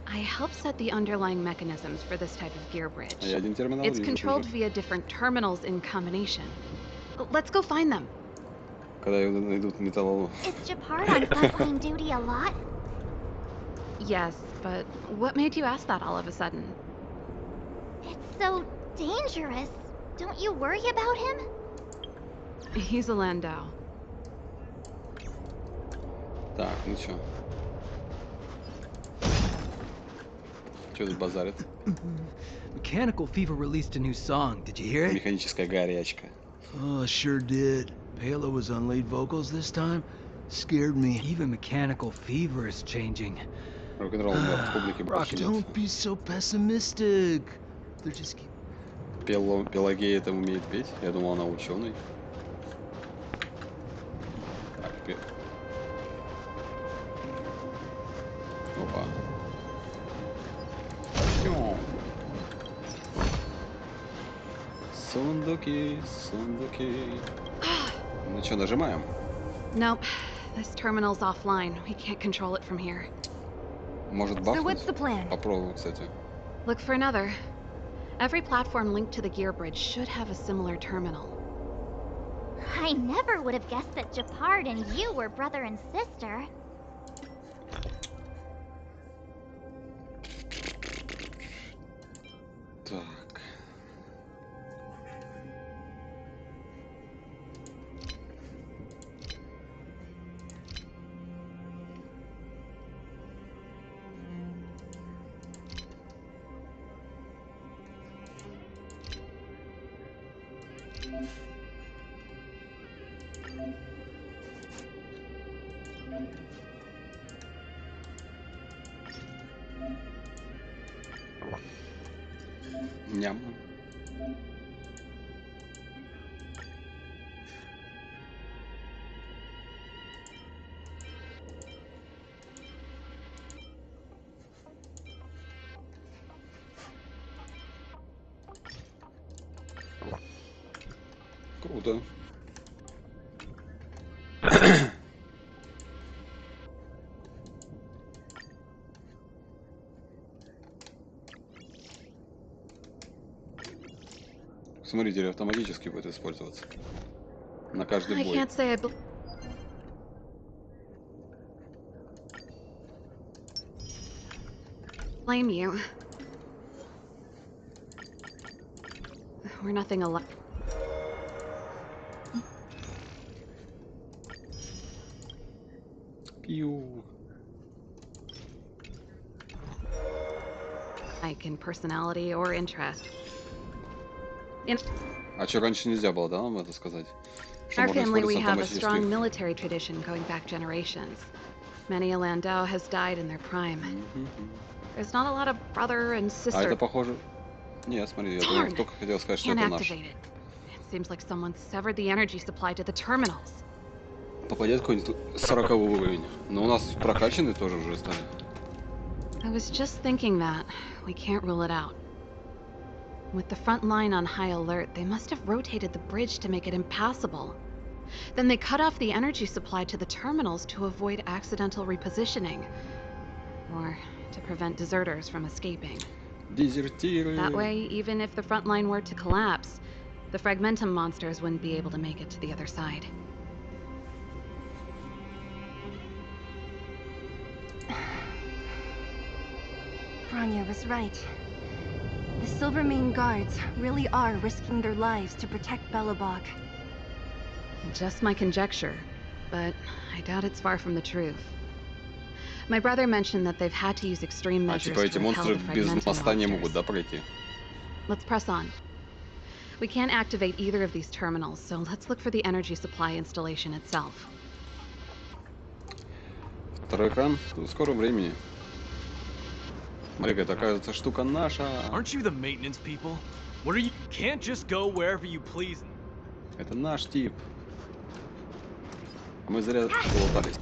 I helped set the underlying mechanisms for this type of gear bridge. А я один терминал It's вижу controlled уже. via different terminals in combination. Let's go find them. Когда найдут металлолом. Is Jahard on frontline duty a lot? Yes, but what made you ask that all of a sudden? It's so dangerous. Don't you worry about him? He's a Landau. Так, ну чё? Чё тут базарит? Mechanical Fever released a new song. Did you hear it? Механическая горячка. Oh, sure did. Palo was on lead vocals this time. Scared me. Even Mechanical Fever is changing. Рок-н-ролл в публике Rock, больше нет. don't be so pessimistic. They're just keep... Пелагея это умеет петь. Я думал, она ученый. Так, опа. Тём. Сундуки, сундуки. Ну что, нажимаем? Nope. This terminal's offline. We can't control it from here. Может So бахнуть? what's the plan? Попробуем, кстати. Look for another. Every platform linked to the gear bridge should have a similar terminal. I never would have guessed that Jahard and you were brother and sister. Так. Ням. Круто. Смотрите, автоматически будет использоваться. На каждый I бой. can't say I blame you. We're nothing alike. Пью. Like in personality or interest. А что, раньше нельзя было, да, нам это сказать? Что Our можно family, we использовать have a автоматически? strong military tradition going back generations. Many a Landau has died in their prime. Мгм. There's not a lot of brother and А sister. это похоже... Нет, смотри, я Darn. только хотел сказать, что Can't это наш. activate it. It seems like someone severed the energy supply to the terminals. попадет какой-нибудь 40 уровень. Но у нас прокачанные тоже уже стали. I was just thinking that. We can't rule it out. With the front line on high alert, they must have rotated the bridge to make it impassable. Then they cut off the energy supply to the terminals to avoid accidental repositioning. Or to prevent deserters from escaping. Дезертиры. That way, even if the front line were to collapse, the Fragmentum monsters wouldn't be able to make it to the other side. Bronya was right. The Silvermane guards really are risking their lives to protect Belobog. Just my conjecture, but I doubt it's far from the truth. My brother mentioned that they've had to use extreme А measures типа эти to repel монстры the без Fragmentum моста не могут, monsters. да, пройти? Let's press on. We can't activate either of these terminals, so let's look for the energy supply installation itself. Второй экран в скором времени. Смотри, такая штука наша. Aren't you the maintenance people? What are you? Can't just go wherever you please. Это наш тип. Мы зря залутались.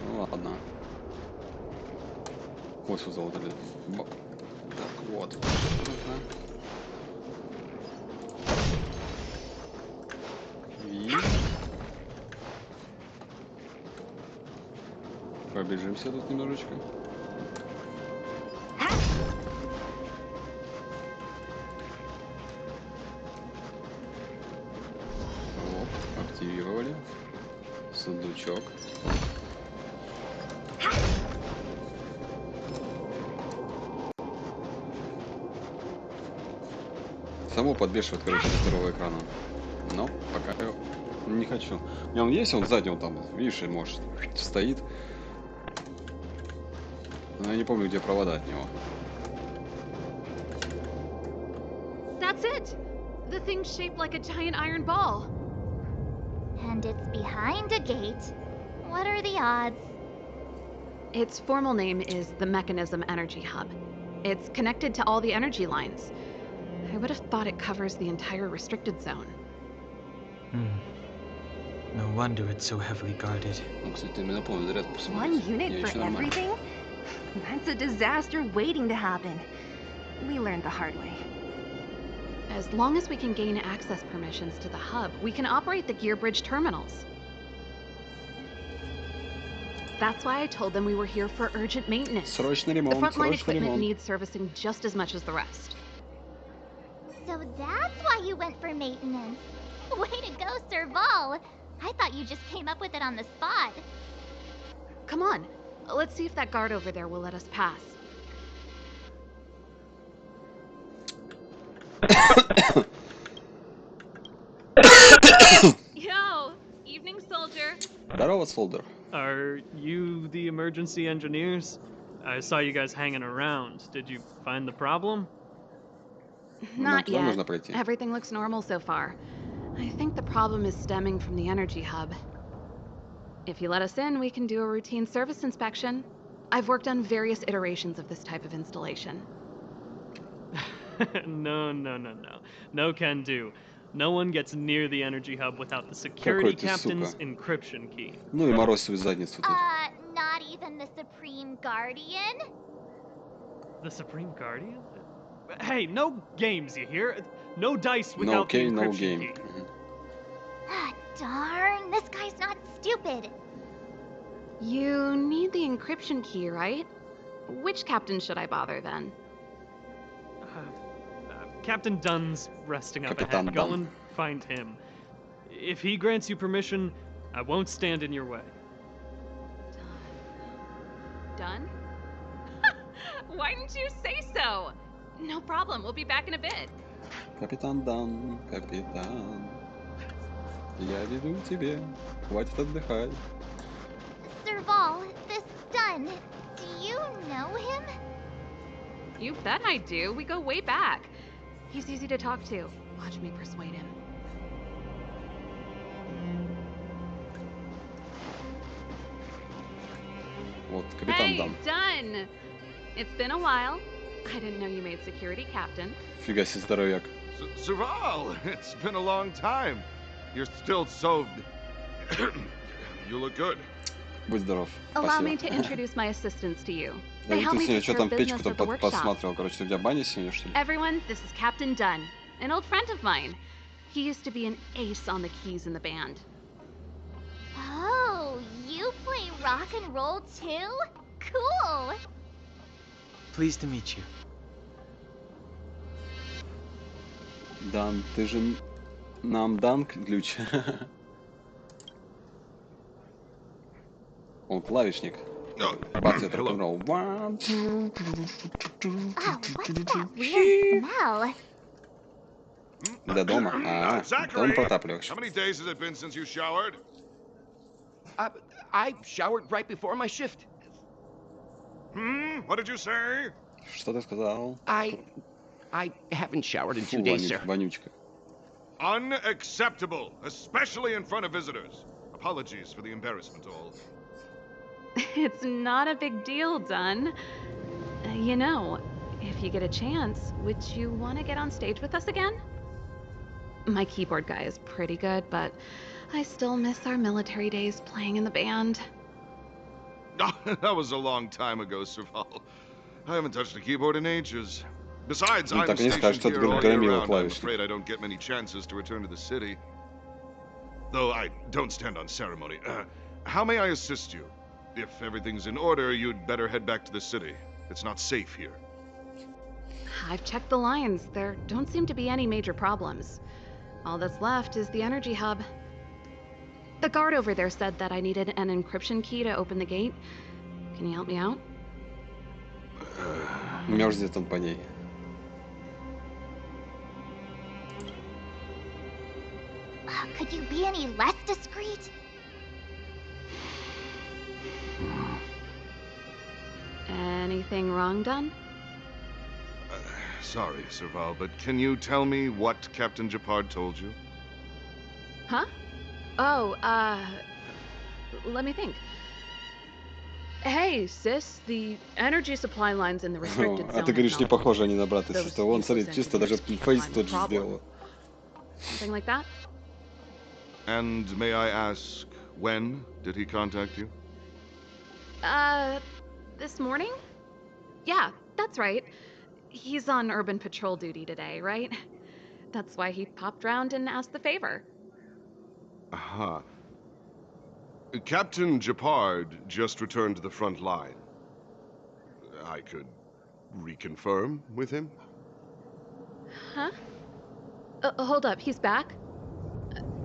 Ну ладно. Вот что залутали. Так, вот. И... Побежимся тут немножечко. Оп, активировали. Сундучок. Само подбешивает, короче, до второго экрана. Но пока я не хочу. У меня он есть, он сзади, он там, видишь, может, стоит. Но я не помню, где провода от него. That's it! The thing's shaped like a giant iron ball. And it's behind a gate. What are the odds? Its formal name is the Mechanism Energy Hub. It's connected to all the energy lines. I would have thought it covers the entire restricted zone. No wonder it's so heavily guarded. Ну, кстати, ты мне напомнил, зря посмотреть. One Я unit еще for нормально. everything? That's a disaster waiting to happen. We learned the hard way. As long as we can gain access permissions to the hub, we can operate the gear bridge terminals. That's why I told them we were here for urgent maintenance. Срочный The ремонт, frontline срочный equipment ремонт. needs servicing just as much as the rest. So that's why you went for maintenance. Way to go, Serval. I thought you just came up with it on the spot. Come on, let's see if that guard over there will let us pass. Yo, evening soldier. Здорово, Солдер. Are you the emergency engineers? I saw you guys hanging around. Did you find the problem? Not туда yet. нужно пройти. Everything looks normal so far. I think the problem is stemming from the energy hub. If you let us in, we can do a routine service inspection. I've worked on various iterations of this type of installation. No. No can do. No one gets near the energy hub without the security Какой ты captain's сука. encryption key. Ну и морозь свою задницу тут. Not even the Supreme Guardian? The Supreme Guardian? Hey, no games, you hear? No dice No without the game, no encryption game. key. Ah, darn, this guy's not stupid. You need the encryption key, right? Which captain should I bother then? Captain Dunn's resting up Captain ahead. Go Dunn. and find him. If he grants you permission, I won't stand in your way. Done? Why didn't you say so? No problem, we'll be back in a bit. Капитан Дан, капитан. Я веду тебе. Хватит отдыхать. Serval, this Dunn, do you know him? You bet I do. We go way back. He's easy to talk to. Watch me persuade him. Вот, капитан Hey, Дан. done. It's been a while. I didn't know you made security captain. Фига себе здоровяк. Serval, it's been a long time. You're still so You look good. Будь здоров. Allow me Спасибо. to introduce my assistants to you. Я They видел help me сегодня, take что care там of печку business там at the workshop. подсматривал. Короче, ты у тебя баня сегодня, что ли? Everyone, this is Captain Dunn, an old friend of mine. He used to be an ace on the keys in the band. Oh, you play rock and roll too? Cool. Pleased to meet you. Дан, ты же нам дан ключ. Он клавишник. Бац, я рок-н-ролл. Oh, what's that weird smell? До дома. А, дом протапливаешь. How many days has it been since you showered? I showered right before my shift. What did you say? Что ты сказал? I haven't showered in 2 Фу, days, sir. вонючка. Unacceptable, especially in front of visitors. Apologies for the embarrassment, all. It's not a big deal, Dunn. You know, if you get a chance, would you want to get on stage with us again? My keyboard guy is pretty good, but I still miss our military days playing in the band. That was a long time ago, Serval. I haven't touched a keyboard in ages. Besides, Ну, I'm так и не скажешь, stationed что here ты all year громила round. I'm клавишник. afraid I don't get many chances to return to the city. Though I don't stand on ceremony. How may I assist you? If everything's in order, you'd better head back to the city. It's not safe here. I've checked the lines. There don't seem to be any major problems. All that's left is the energy hub. The guard over there said that I needed an encryption key to open the gate. Can you help me out? Мерзнет он по ней. Could you be any less discreet? Anything wrong, Dunn? Sorry, Serval, but can you tell me what Captain Japard told you? Huh? Oh, let me think. Hey, sis, the energy supply lines in the restricted zone. А ты говоришь, не have похожи они на брата и Those сестру. Вон, смотри, useless чисто даже engineers keep фейс finding тот же problems. сделала. Something like that? And may I ask, when did he contact you? This morning? Yeah, that's right. He's on urban patrol duty today, right? That's why he popped round and asked the favor. Aha. Captain Japard just returned to the front line. I could reconfirm with him? Huh? Hold up, he's back?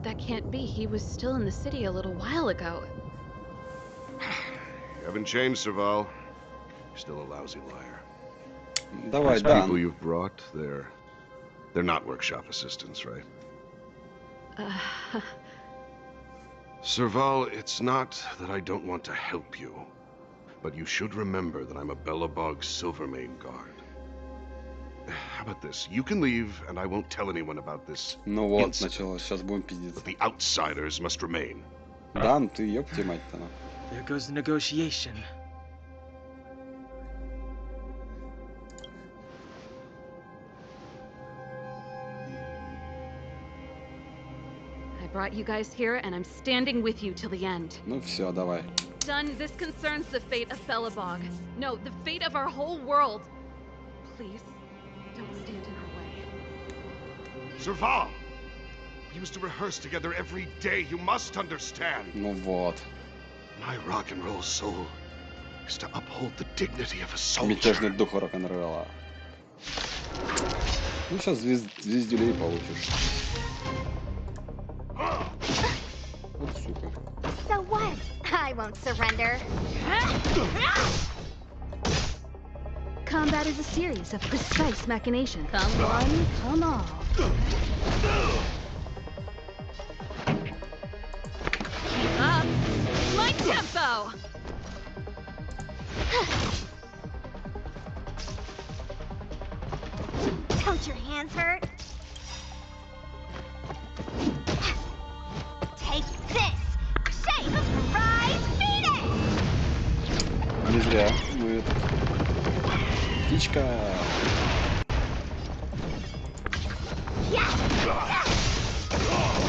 That can't be. He was still in the city a little while ago. You haven't changed, Serval. You're still a lousy liar. Давай, These да. people you've brought, they're not workshop assistants, right? Serval, it's not that I don't want to help you, but you should remember that I'm a Belobog Silvermane guard. How about this? You can leave, and I won't tell anyone about this. Ну вот, incident. началось. Сейчас будем пиздиться. But the outsiders must remain. Дан, ты ёпти мать-то. There goes the negotiation. I brought you guys here, and I'm standing with you till the end. Ну все, давай. Done. This concerns the fate of Belobog. No, the fate of our whole world. Please, don't stand in our way. Serval! We used to rehearse together every day. You must understand. Ну вот. My rock and roll soul is to uphold the dignity of a soldier. Мятежный дух рок-н-ролла. Ну сейчас звездюлей получишь. Вот сука. So what? I won't surrender. Combat is a series of precise machinations. Come one, come all. Keep up. My tempo. Don't your hands hurt? Take this! Shape of Rise Phoenix! Не зря. Мы это... Птичка.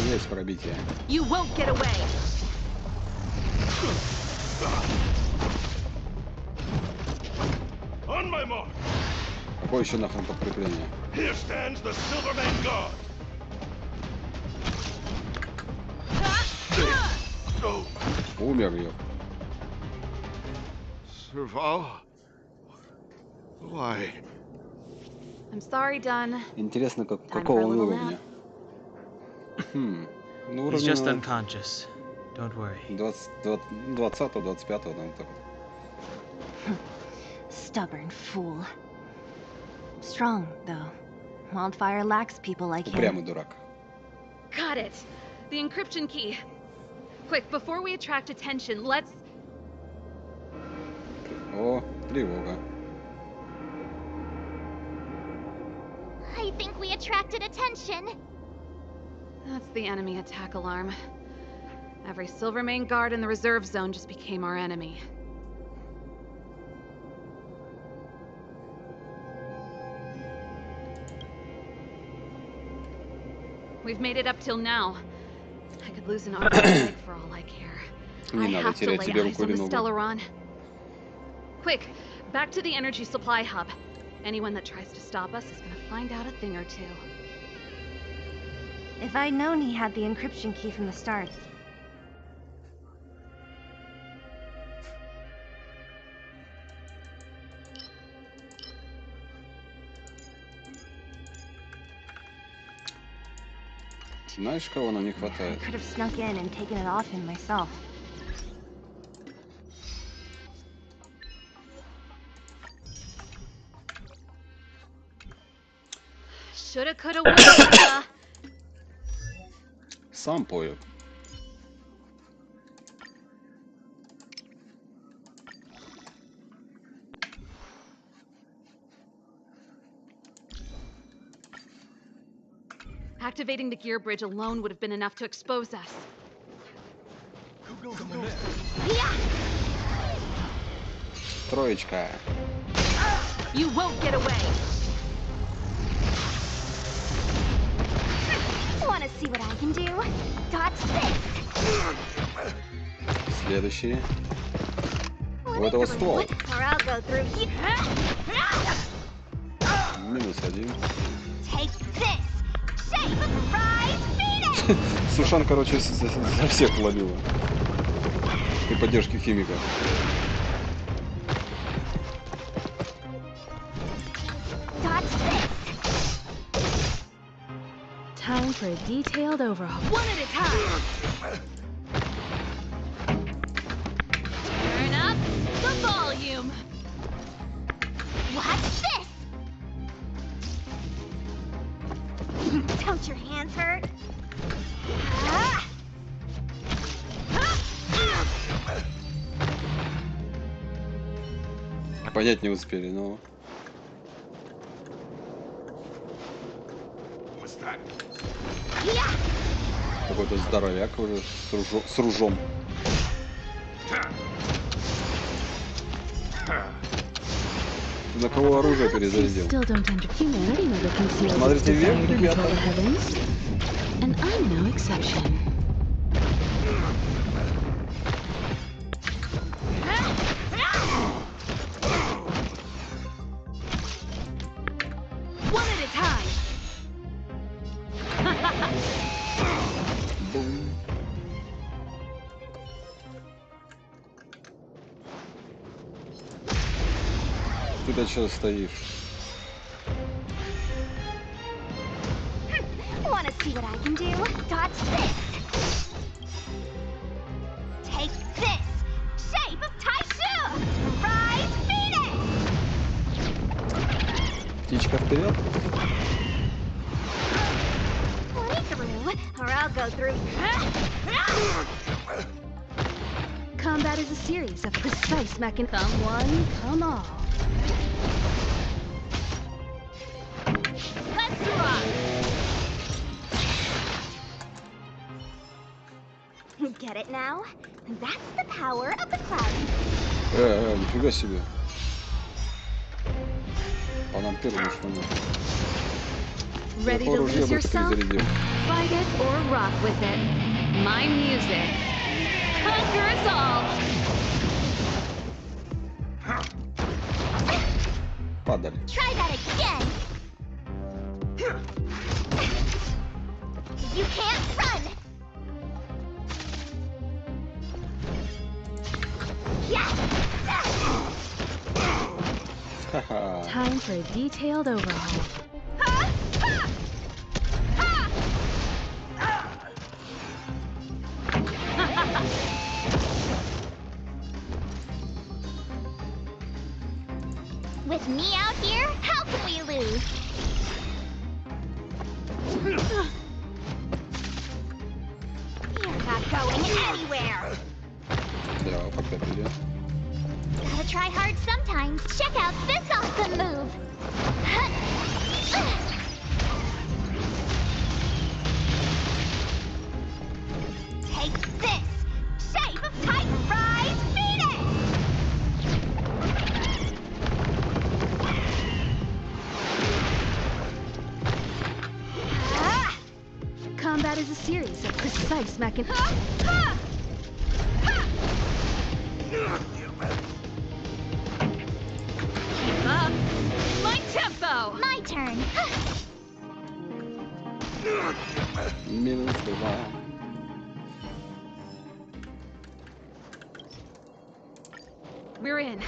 Есть пробитие. You won't get away. On my mark. Какое еще нахрен подкрепление? Here stands the Silverman Guard. Умер я. Serval? Why? I'm sorry, Dunn. Интересно, Time какого for a он little уровня? Ну, He's just уровня unconscious. Don't worry. 20-25, там так. Stubborn fool. Strong, though. Wildfire lacks people like him. Упрямый дурак. Got it. The encryption key. Quick, before we attract attention, let's... О, тревога. I think we attracted attention. That's the enemy attack alarm. Every Silvermane guard in the reserve zone just became our enemy. We've made it up till now. I could lose an arm or a leg for all I care. I have to lay eyes on the Stellaron. Quick, back to the energy supply hub. Anyone that tries to stop us is gonna find out a thing or two. If I'd known he had the encryption key from the start. Знаешь, кого нам не I хватает? could have snuck in and taken it off him myself. Shoulda, coulda, woulda. Сам пою. Activating the gear bridge alone would have been enough to expose us. Троечка. You won't get away. Wanna see what I can do? Dodge this. Следующий. У этого ствол. Or I'll go through you. Минус один. Take this. Shape of rise, beat it. Сушан, короче, за всех ловила. При поддержке химика. Dodge this. Time for a detailed overhaul. One at a time. Turn up the volume. Watch this. Don't your hands hurt? Ah. Понять не успели, но... What's that? Какой-то здоровяк уже с ружом. На кого оружие перезарядил? Still don't enter humanity never conceals its Смотрите вверх, desire to control ребята. the heavens. And I'm no exception. One at a time. Бум. Ты-то что стоишь? Wanna see what I can do? Dodge this. Take this. Shape of Taishu. Rise, beat it. Птичка вперед. Pull me through, or I'll go through. Combat is a series of precise mechanisms. Come one, come all. Let's rock. Get it now? That's the power of the cloud. Нифига себе. По нам первому шпану. Ready to Оружие lose бы yourself? перезарядил. Fight it or rock with it. My music. conquer us all. Падали. Try that again. You can't run. Yeah. Time for a detailed overhaul. With me out here, how can we lose? You're not going anywhere. Да, пока придет. Gotta try hard sometimes. Check out this awesome move. Take this. Shape of Titan Rise. Beat it. Combat is a series of precise mechanisms. Keep up. My tempo. My turn. Минус 2. We're in.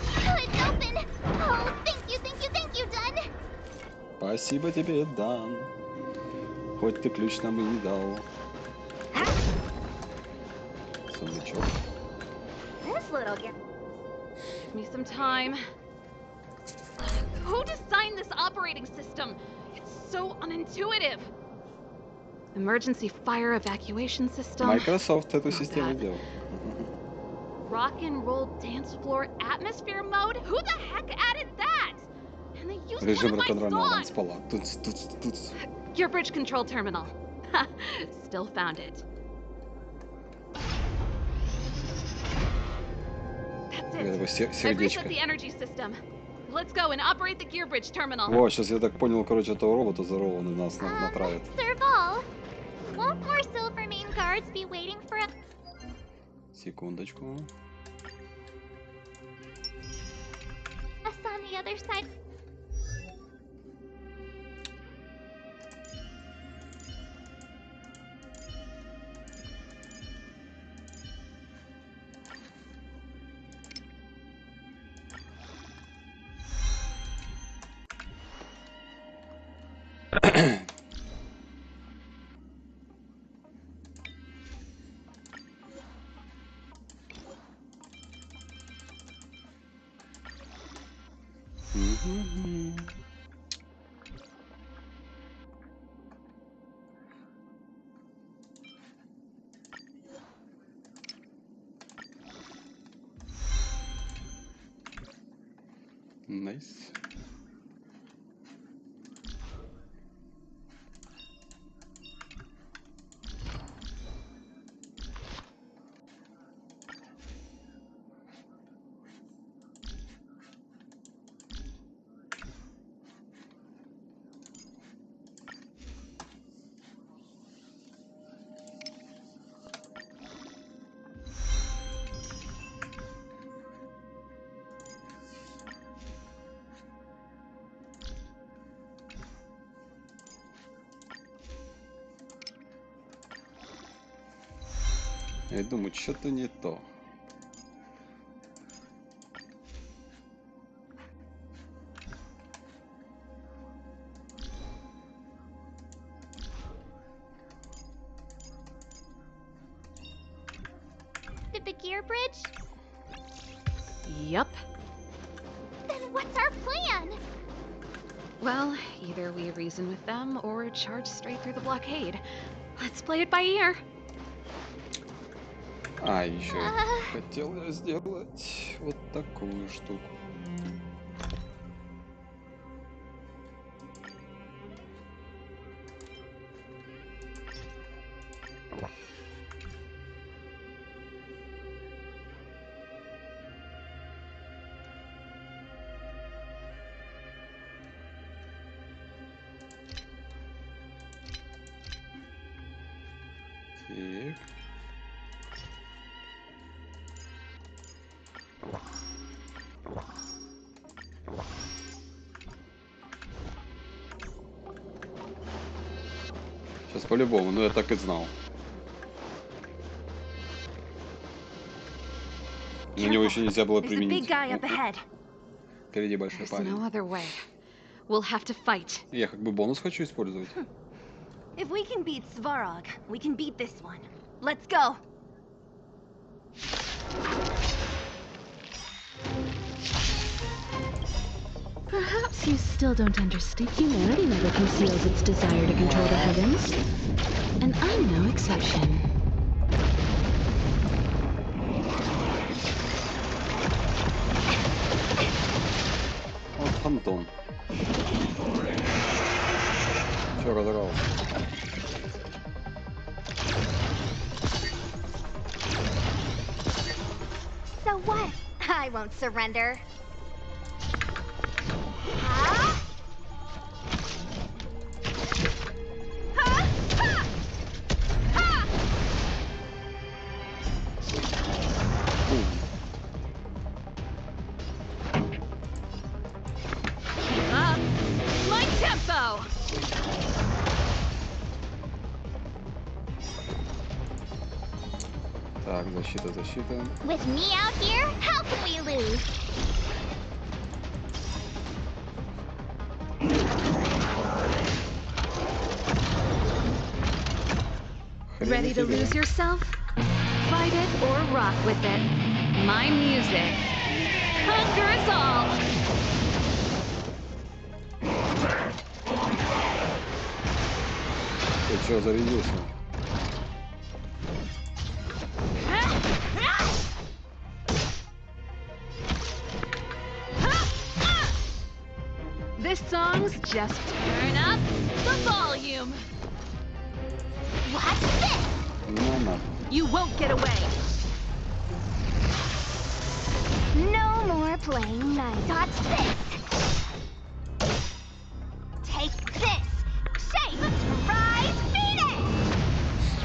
It's open. Oh, thank you, Dun. Спасибо тебе, Дан. Хоть ты ключ нам и не дал. Сундучок. This little guy. Give me some time. Who designed this operating system? It's so unintuitive. Emergency fire evacuation system. Microsoft эту Oh, систему God. сделал. Rock and roll dance floor atmosphere mode? Who the heck added that? And they used Режим one of my рок-н-ролльного songs. танцпола. Туц. Gear bridge control terminal. Ha, still found it. That's Я такой it. I've сердечко. reset the energy system. Let's go and operate the gear bridge terminal. О, сейчас я так понял, короче, этого робота зарованный нас натравит. Serval, won't more Silvermane guards be waiting for us? Секундочку. On the other side. Nice. Я думаю, что-то не то. The gear bridge? Yep. Then what's our plan? Well, either we reason with them or charge straight through the blockade. Let's play it by ear. А, еще хотел я сделать вот такую штуку. Так. Сейчас по-любому, но я так и знал. На него еще нельзя было применить. Впереди большой парень. Я как бы бонус хочу использовать. If we can beat Svarog, we can beat this one. Let's go. Perhaps you still don't understand. Humanity never conceals its desire to control the heavens. And I'm no exception. Вот Антон. Чё разорвался? So what? I won't surrender. Huh? Huh? Ha! Ha! Keep up. My tempo. Так, защита, защита. With me out here, how can we lose? Ready to lose yourself? Fight it or rock with it. My music conquers all. Ты чё зарядился? This song's just turn up the volume. Watch this! Ну, на. You won't get away. No more playing nice. Watch this! Take this! Shape! Rise! Phoenix!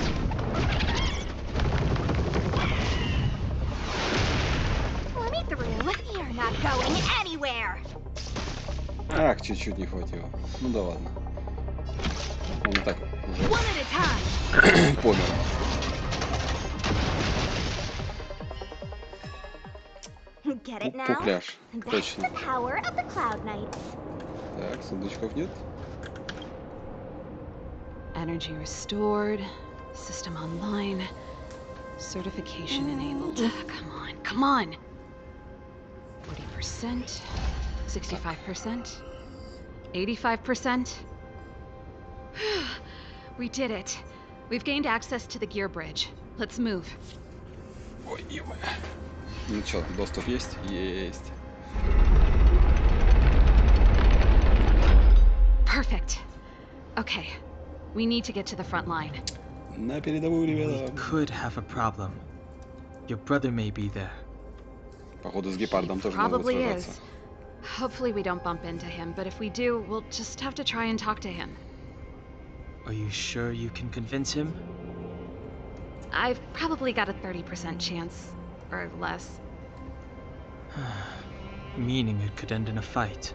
Let me through. You're not going anywhere! Ах, чуть-чуть не хватило. Ну да ладно. Он и так уже One at a time. помер. Get it now? Пухляж. That's Точно. the power of the Cloud Knights. Так, сундучков нет. Energy restored. System online. Certification enabled. Come on, come on. 40%. 65%. 85%. We did it. We've gained access to the gear bridge. Let's move. Ой, ё-моё. Ну чё, доступ есть? Есть. Perfect. Okay. We need to get to the front line. На передовую, We ребята. could have a problem. Your brother may be there. Походу с гепардом тоже надо Probably сражаться. is. Hopefully we don't bump into him, but if we do, we'll just have to try and talk to him. Are you sure you can convince him? I've probably got a 30% chance, or less. Meaning it could end in a fight.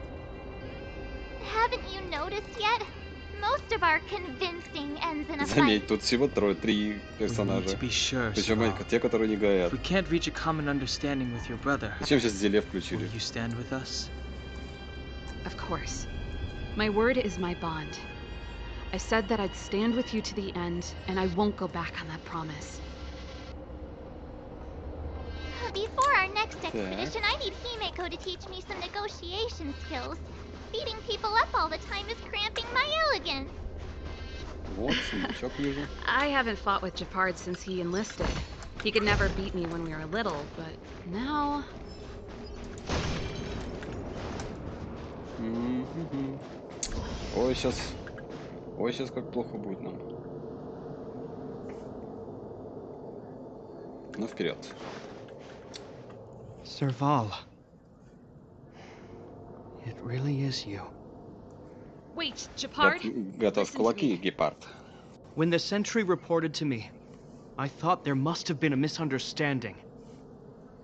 Haven't you noticed yet? Most of our convincing ends in a Заметь, fight. тут всего три We need персонажа. to be sure, Причем Svarog. те, которые не горят. If we can't reach a common understanding with your brother, Зачем сейчас Зеле will включили? you stand with us? Of course. My word is my bond. I said that I'd stand with you to the end, and I won't go back on that promise. Before our next expedition, I need Himeko to teach me some negotiation skills. Beating people up all the time is cramping my elegance. Вот, сундучок вижу. I haven't fought with Japard since he enlisted. He could never beat me when we were little, but now... Мгм. Ой, сейчас как плохо будет нам. Ну, вперед. Serval. It really is you. Wait, Japard? Готовь Listen to кулаки, me. гепард. When the sentry reported to me, I thought there must have been a misunderstanding.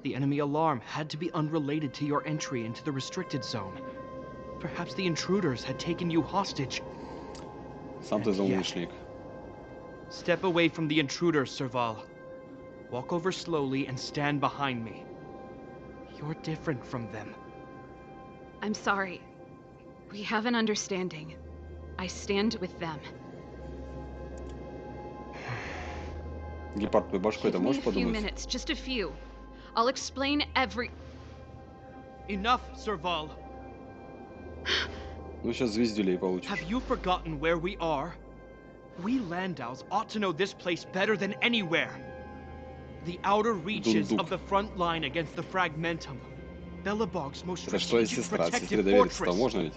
The enemy alarm had to be unrelated to your entry into the restricted zone. Perhaps the intruders had taken you hostage. Сам ты And yet, злоумышленник. Step away from the intruders, Serval. Walk over slowly and stand behind me. You're different from them. I'm sorry. We have an understanding. I stand with them. Гепард, ты башкой это можешь Give me a few подумать? minutes, just a few. I'll explain every... Enough, Serval. Ну сейчас звездюлей получишь. Have you forgotten where we are? We Landaus ought to know this place better than anywhere. The outer reaches of the front line against the Fragmentum. Belobog's most Это что, strategic сестра? Сестре protective довериться-то fortress. можно ведь?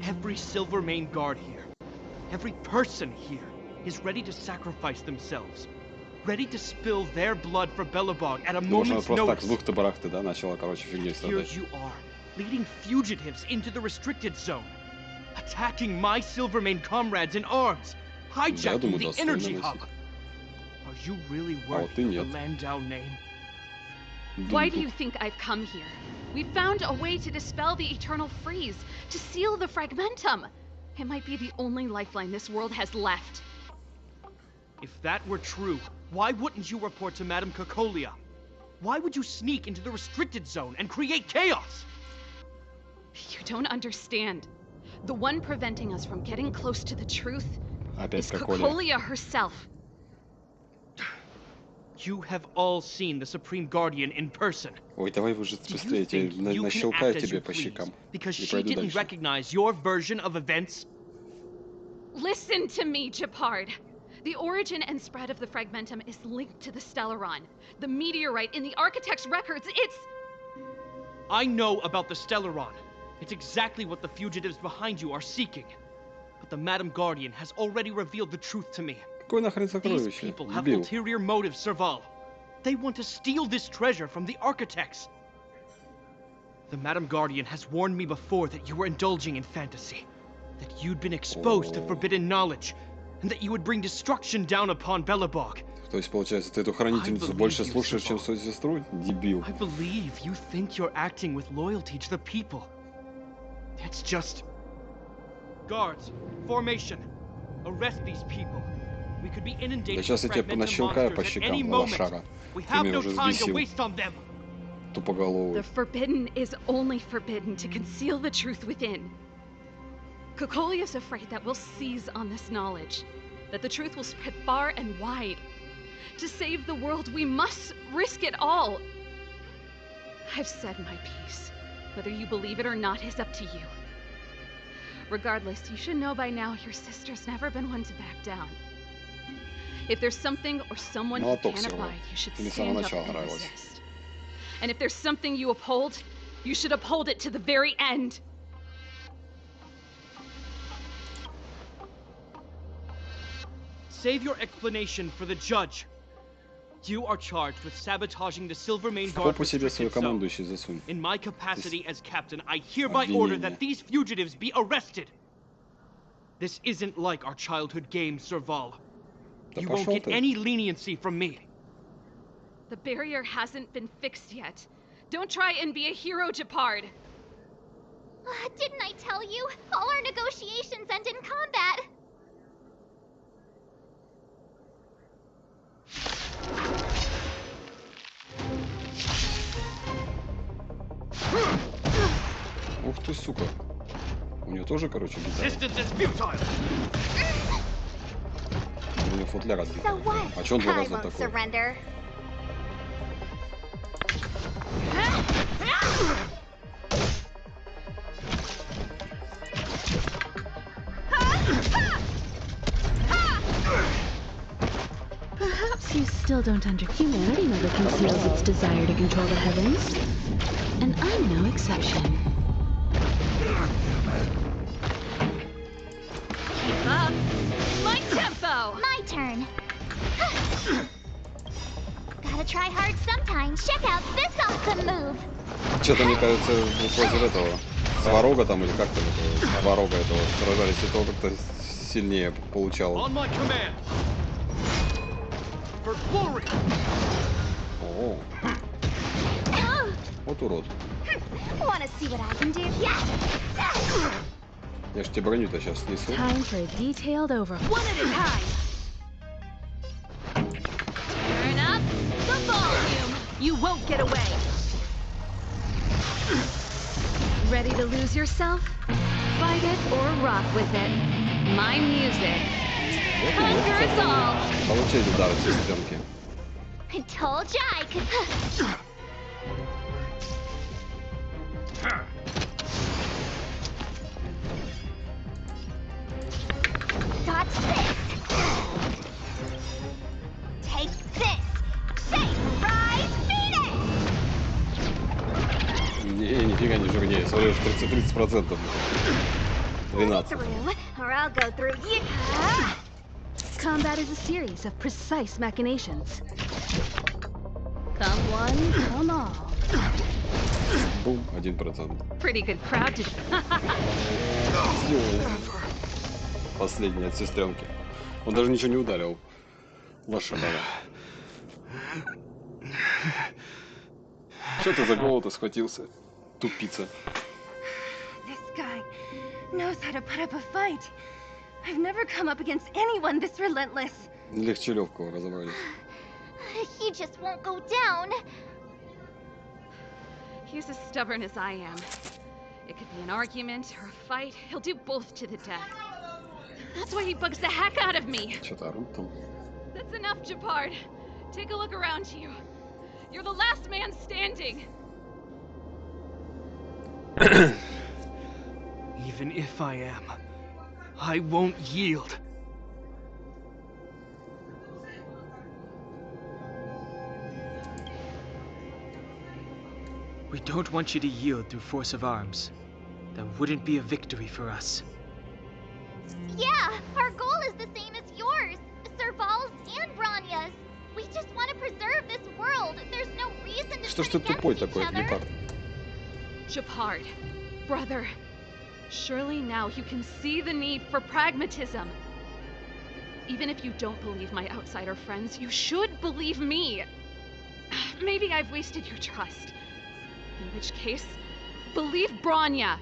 Every Silvermane guard here, every person here, is ready to sacrifice themselves. Ready to spill their blood for Belobog at a Можно moment's просто так, с notice. бухты-барахты, да, начала, короче, фигней Here страдать. you are, leading fugitives into the restricted zone, attacking my Silvermane comrades in arms, hijacking думаю, the достойно energy носить. hub. Are you really А вот ты worthy of нет. the Landau name? Why do you think I've come here? We found a way to dispel the eternal freeze, to seal the Fragmentum. It might be the only lifeline this world has left. If that were true, why wouldn't you report to Madame Cocolia? Why would you sneak into the restricted zone and create chaos? You don't understand. The one preventing us from getting close to the truth Опять is Коколя. Cocolia herself. You have all seen the Supreme Guardian in person. Ой, давай уже Do быстрее, you think я you can нащелкаю act as тебе you по please щекам. because И she пойду didn't дальше. recognize your version of events? Listen to me, Japard. The origin and spread of the Fragmentum is linked to the Stellaron. The meteorite in the Architect's records, it's... I know about the Stellaron. It's exactly what the fugitives behind you are seeking. But the Madam Guardian has already revealed the truth to me. Какое нахрен These сокровище? people have Дебил. ulterior motives, Serval. They want to steal this treasure from the Architects. The Madam Guardian has warned me before that you were indulging in fantasy. That you'd been exposed to forbidden knowledge. And that you would bring destruction down upon Belobog. То есть, получается, ты эту хранительницу больше слушаешь, чем свою сестру? Дебил. I believe you think you're acting with loyalty to the people. That's just... Guards, formation. Arrest these people. We could be Да inundated сейчас я with тебя fragmentum понащелкаю по monsters at any щекам, moment. лошара. We Ты have меня no уже time to взбесил. waste on them. Тупоголовый. The forbidden is only forbidden to conceal the truth within. Cocolia's afraid that we'll seize on this knowledge. That the truth will spread far and wide. To save the world, we must risk it all. I've said my piece. Whether you believe it or not is up to you. Regardless, you should know by now your sister's never been one to back down. If there's something or someone you Молоток can't всего. abide, you should Ты мне с самого stand up начала and нравилась. resist. And if there's something you uphold, you should uphold it to the very end. Save your explanation for the judge. You are charged with sabotaging the Silvermane В Guard попу себе свою restricted zone. команду еще засунь. In my capacity as captain, I hereby order that these fugitives be arrested. This isn't like our childhood game, Serval. Да You won't пошел get ты. any leniency from me. The barrier hasn't been fixed yet. Don't try and be a hero, Japard. Didn't I tell you? All our negotiations end in combat. Ух ты, сука. У нее тоже, короче, гитара. Resistance is futile. У нее футляр отбит. So what? А че он два I раза won't такой? surrender. Perhaps you still don't understand. Humanity never conceals its desire to control the heavens. And I'm no exception. Keep up. My tempo! My turn. Gotta try hard sometimes. Check out this awesome move. Что-то, мне кажется, против этого сварога там, или как там это, сварога этого сражались, и то как-то сильнее получало. On my command. For glory. О, вот урод. Wanna see what I can do? Yeah. Я ж тебе броню-то сейчас снесу. Time for a detailed overhaul. One at a time! get away. Ready to lose yourself? Fight it or rock with it. My music. Conquer us all. Получили удары сестренки. I told ya I could. Got this. Take this. Shake, rise, beat it. Не, нифига не жирнее. Смотри, 30%. 12. Through, or I'll go through you. Combat is a series of precise machinations. Come one, come all. Бум, 1%. Pretty good crowd to... Последний от сестренки. Он даже ничего не ударил. Лошадава. Что ты за голову-то схватился? Тупица. This guy knows how to put up a fight. I've never come up against anyone this relentless. Легче легкого разобрались. He just won't go down. He's as stubborn as I am. It could be an argument or a fight. He'll do both to the death. That's why he bugs the heck out of me. Что-то орут там. That's enough, Japard. Take a look around you. You're the last man standing. Even if I am, I won't yield. We don't want you to yield through force of arms. That wouldn't be a victory for us. Yeah, our goal is the same as yours. Serval's and Bronya's. We just want to preserve this world. There's no reason to Что ж turn ты тупой against each такой, other. Гепард? Japard, brother, surely now you can see the need for pragmatism. Even if you don't believe my outsider friends, you should believe me. Maybe I've wasted your trust. In which case, believe Bronya.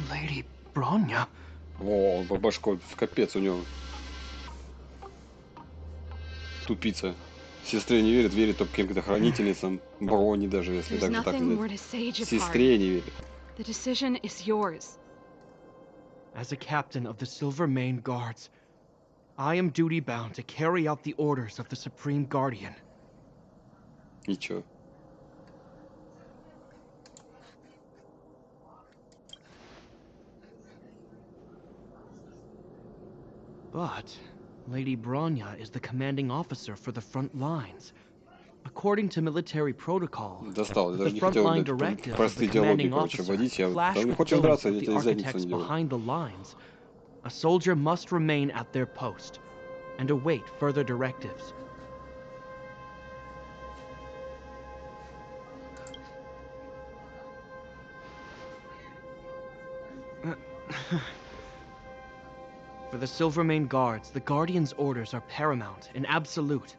Lady Bronya? О, бабашко, в капец у него. Тупица. Сестре не верит, верит только каким-то хранительницам. Брони даже, если There's так же так nothing more сказать. to say, Japard. Сестре не верит. The decision is yours. As a captain of the Silver Mane Guards, I am duty-bound to carry out the orders of the Supreme Guardian. Ничего. But Lady Bronya is the commanding officer for the front lines. According to military protocol, Достал, я the даже не хотел frontline дать directive of the простые диалоги, commanding короче, officer вводить. Я flash там не with хочешь those драться, of я the тебе задницу architects не делаю. behind the lines. A soldier must remain at their post and await further directives. For the Silvermane Guards, the Guardian's orders are paramount and absolute.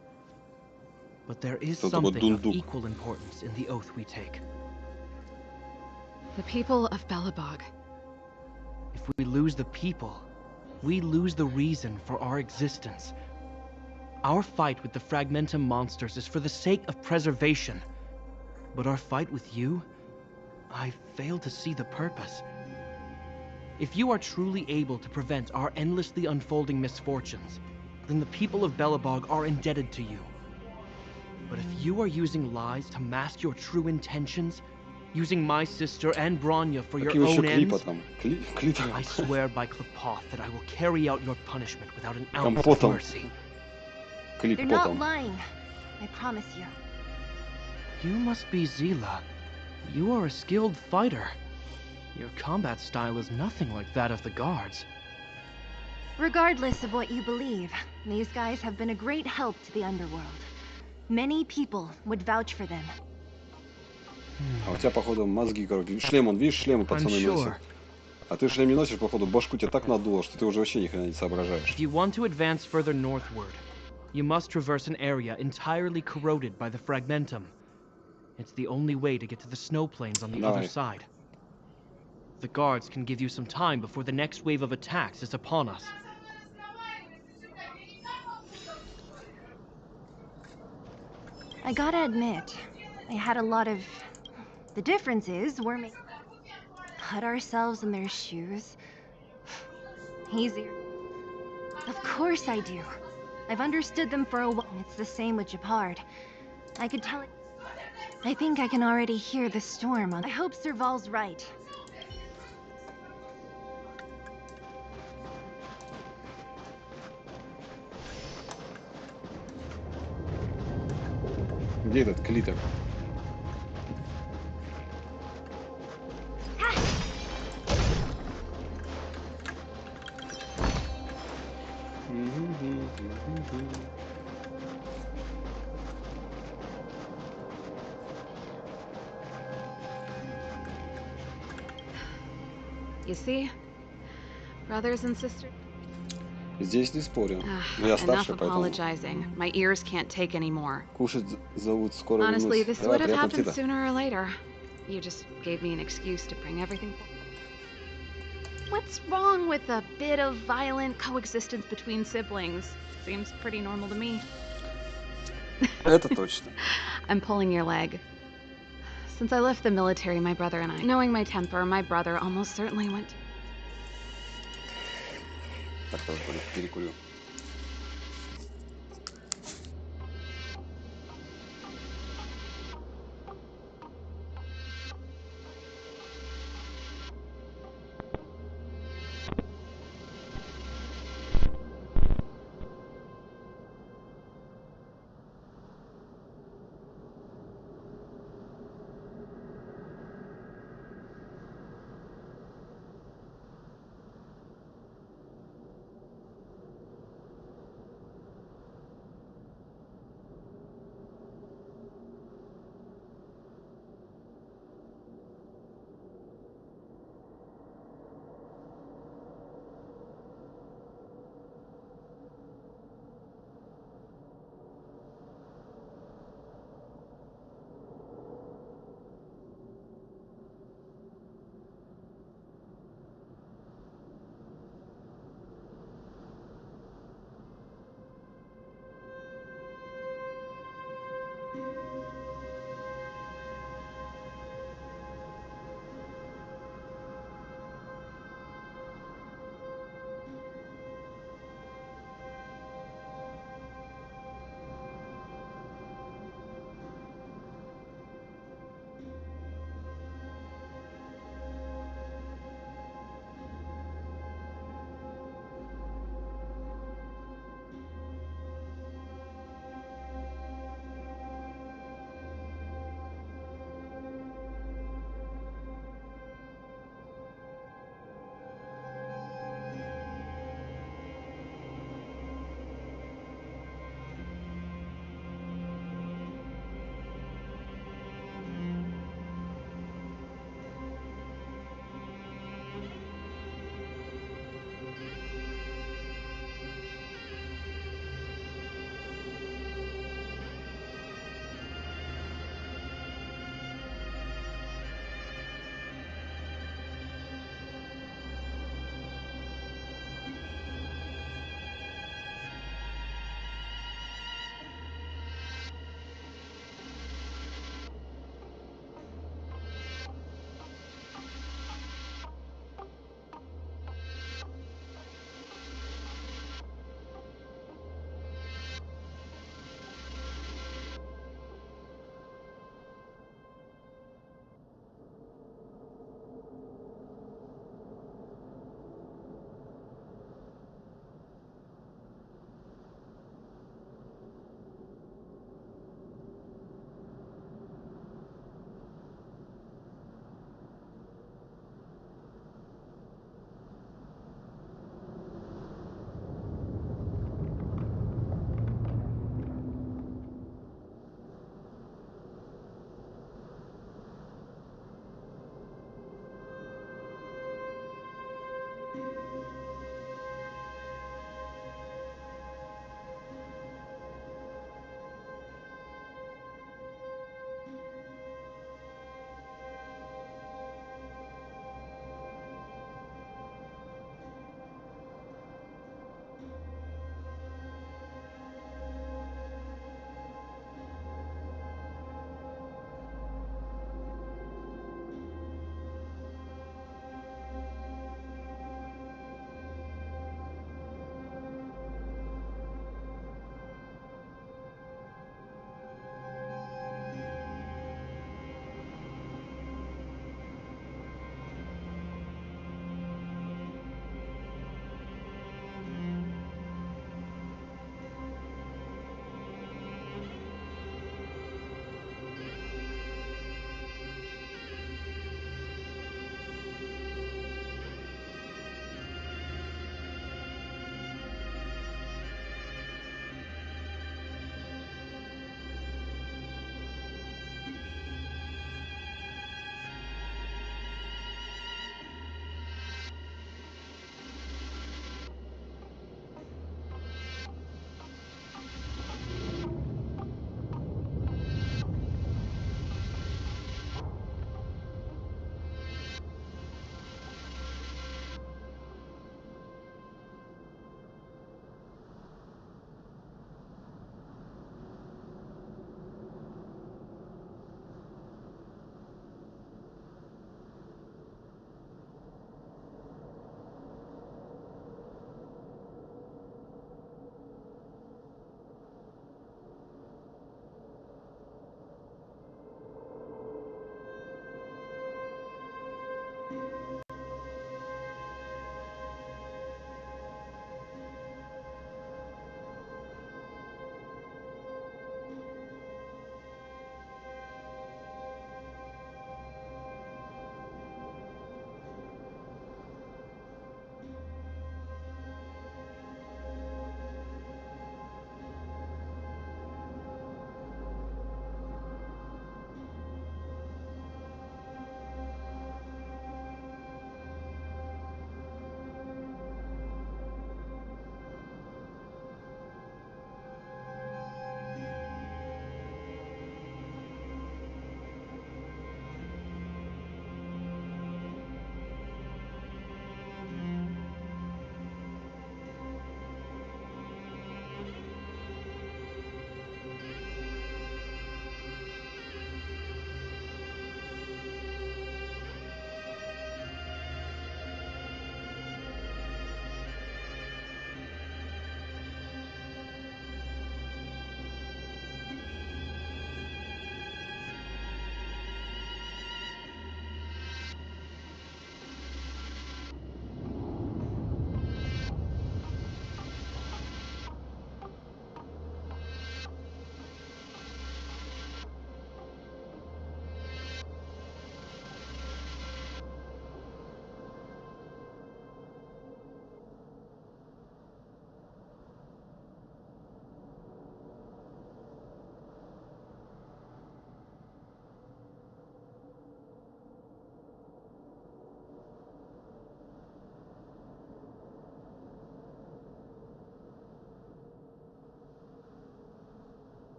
But there is Что такое something of дундук? equal importance in the oath we take. The people of Belobog. If we lose the people, we lose the reason for our existence. Our fight with the Fragmentum monsters is for the sake of preservation. But our fight with you? I fail to see the purpose. If you are truly able to prevent our endlessly unfolding misfortunes, then the people of Belobog are indebted to you. But if you are using lies to mask your true intentions, using my sister and Bronya for your Какие еще own клипа ends, там? Клипа. I swear by Klipoth that I will carry out your punishment without an ounce of Компотом. mercy. Клип They're not потом. lying. I promise you. You must be Zila. You are a skilled fighter. Your combat style is nothing like that of the guards. Regardless of what you believe, these guys have been a great help to the underworld. Many people would vouch for them. А у тебя, походу, мозги, короче. Шлем, он, видишь, шлемы пацаны sure. носят. А ты шлем не носишь, походу, башку тебе так надуло, что ты уже вообще ни хрена не соображаешь. If you want to advance further northward, you must traverse an area entirely corroded by the Fragmentum. It's the only way to get to the snow plains on the other Давай. side. The guards can give you some time before the next wave of attacks is upon us. I gotta admit, I had a lot of... The difference is, we're put ourselves in their shoes. Easier. Of course I do. I've understood them for a while. It's the same with Japard. I could tell it... I think I can already hear the storm on... I hope Serval's right. Где этот клитор? You see? Brothers and sisters. Здесь не спорю. Но я Enough старше, поэтому... apologizing. My ears can't take anymore. Кушать зовут скоро Honestly, вернусь. this Давай, would have приятного happened аппетита. sooner or later. You just gave me an excuse to bring everything forward. What's wrong with a bit of violent coexistence between siblings? Seems pretty normal to me. Это точно. I'm pulling your leg. Since I left the military, my brother and I, knowing my temper, my brother almost certainly went to... Так, тоже перекурю.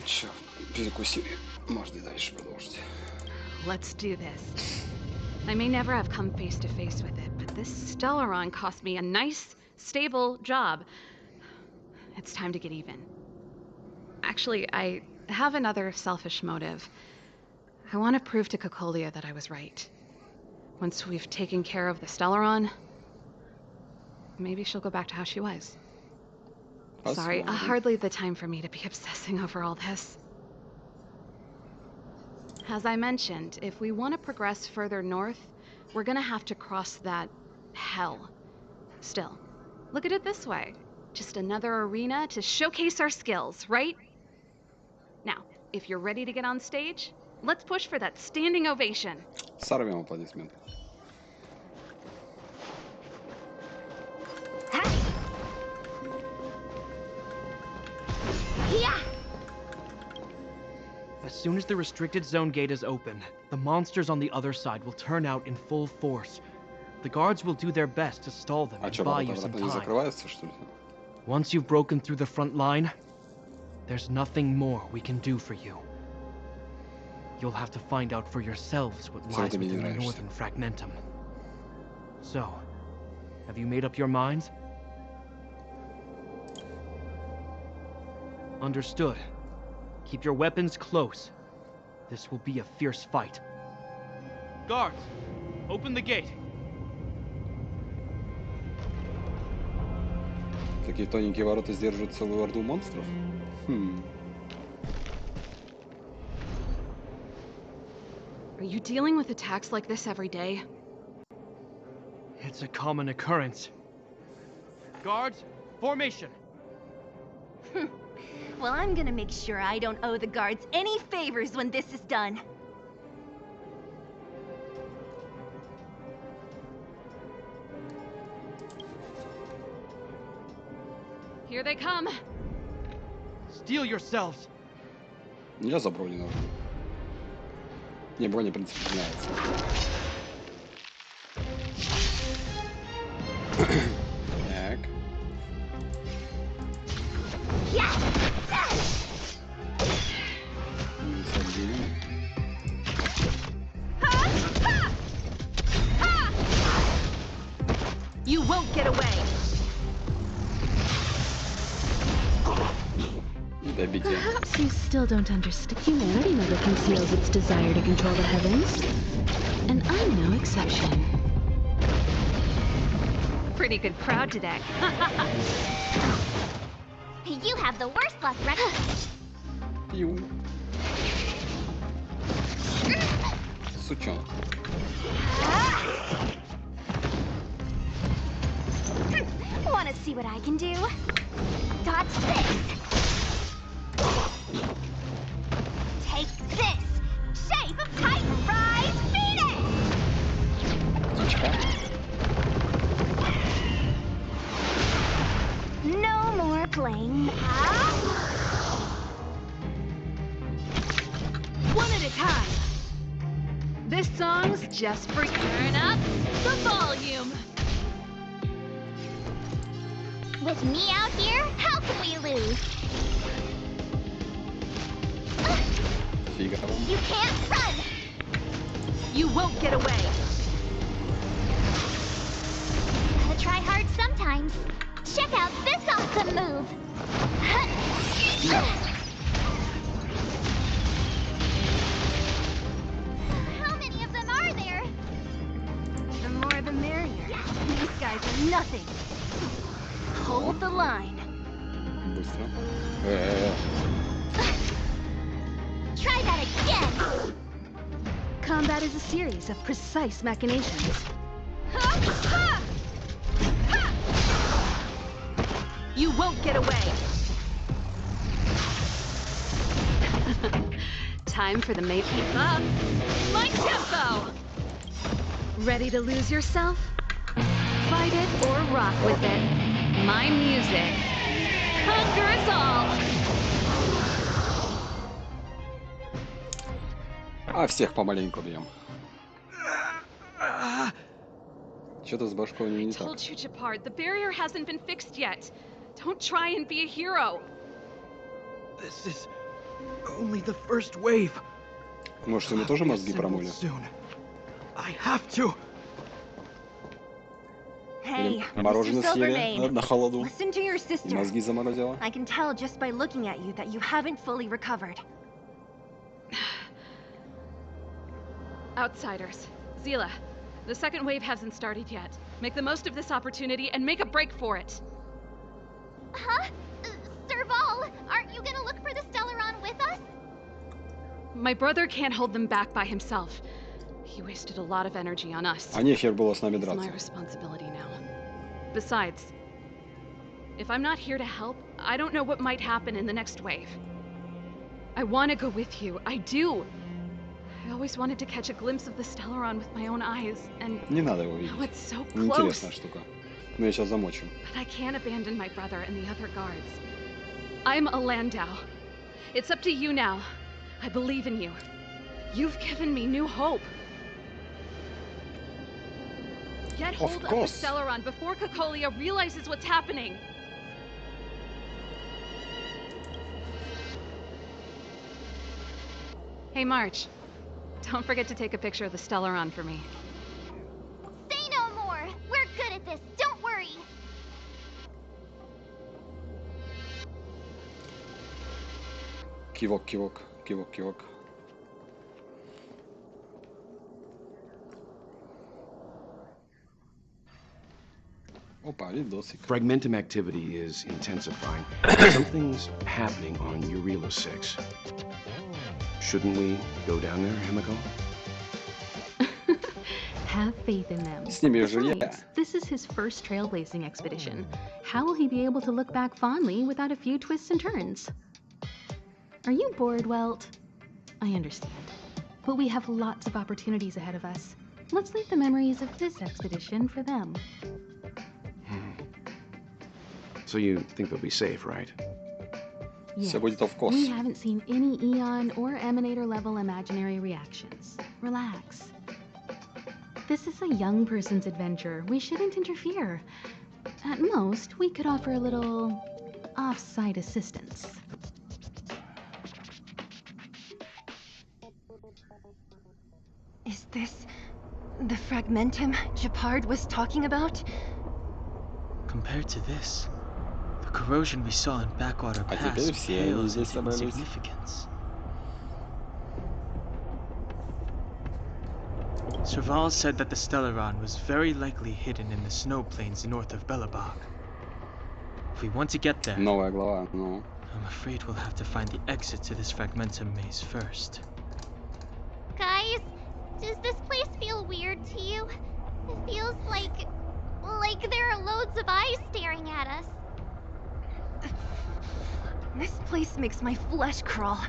Чё, перекусили. Можно и дальше продолжить. Let's do this. I may never have come face to face with it, but this Stellaron cost me a nice, stable job. It's time to get even. Actually, I have another selfish motive. I want to prove to Cocolia that I was right. Once we've taken care of the Stellaron, maybe she'll go back to how she was. Sorry, hardly the time for me to be obsessing over all this. As I mentioned, if we want to progress further north, we're gonna have to cross that hell. Still, look at it this way. Just another arena to showcase our skills, right? Now, if you're ready to get on stage, let's push for that standing ovation. Сорвем аплодисменты. As soon as the restricted zone gate is open, the monsters on the other side will turn out in full force. The guards will do their best to stall them and buy you some time. Once you've broken through the front line, there's nothing more we can do for you. You'll have to find out for yourselves what lies within the northern fragmentum. So, have you made up your minds? Understood. Keep your weapons close. This will be a fierce fight. Guards, open the gate. Такие тоненькие ворота сдерживают целую орду монстров? Are you dealing with attacks like this every day? It's a common occurrence. Guards, formation. Well, I'm gonna make sure I don't owe the guards any favors when this is done. Here they come. Steel yourselves. Я за броню нужен. Не, броня, в принципе, меняется. Так. You won't get away. Perhaps you still don't understand. Humanity never conceals its desire to control the heavens. And I'm no exception. Pretty good crowd today. You have the worst luck, Rex. Сучонок. Wanna see what I can do? Dodge this. Take this. Shape of Titan Rise Phoenix. No more playing now. One at a time. This song's just for you. Turn up the volume. With me out here, how can we lose? You can't run! You won't get away. Gotta try hard sometimes. Check out this awesome move! How many of them are there? The more the merrier. These guys are nothing. Hold the line. Try that again! Combat is a series of precise machinations. You won't get away. Time for the make keep up. My tempo! Ready to lose yourself? Fight it or rock with it. My music conquers all. А всех помаленьку бьем. Что-то с башкой не так. I told you, Japard, the barrier hasn't been fixed yet. Don't try and be a hero. This is Only the first wave. Может, ему тоже мозги промыли? I have to. Hey, Мороженое Mr. съели Silvermane, на холоду. listen to your sister. Мозги заморозило. I can tell just by looking at you that you haven't fully recovered. Outsiders. Zila, the second wave hasn't started yet. Make the most of this opportunity and make a break for it. Huh? Serval, aren't you gonna look for the Stellaron with us? My brother can't hold them back by himself. He wasted a lot of energy on us. А нехер было с нами It's my драться. responsibility now. Besides, if I'm not here to help, I don't know what might happen in the next wave. I want to go with you. I do. I always wanted to catch a glimpse of the Stellaron with my own eyes, and Не надо его now видеть. it's so close. Неинтересная штука. Мы ее сейчас замочим. But I can't abandon my brother and the other guards. I'm a Landau. It's up to you now. I believe in you. You've given me new hope. Get hold of the course. Stellaron before Cocolia realizes what's happening. Hey, March. Don't forget to take a picture of the Stellaron for me. Say no more! We're good at this, don't worry! Кивок, кивок, кивок, кивок. Опа, видосик. Fragmentum activity is intensifying. Something's happening on Urela 6. Shouldn't we go down there, Himiko? Have faith in them. С ними же я. Besides, this is his first trailblazing expedition. How will he be able to look back fondly without a few twists and turns? Are you bored, Welt? I understand. But we have lots of opportunities ahead of us. Let's leave the memories of this expedition for them. So you think they'll be safe, right? Yes. Все будет of course. We haven't seen any Eon or Emanator level imaginary reactions. Relax. This is a young person's adventure. We shouldn't interfere. At most, we could offer a little off-site assistance. Is this the Fragmentum Gepard was talking about? Compared to this, the corrosion we saw in Backwater А Pass теперь все они pales здесь into собрались. insignificance. Serval said that the Stellaron was very likely hidden in the snow plains north of Belobog. If we want to get there, Новая глава, ну. I'm afraid we'll have to find the exit to this Fragmentum maze first. Guys, does this place feel weird to you? It feels like there are loads of eyes staring at us. This place makes my flesh crawl.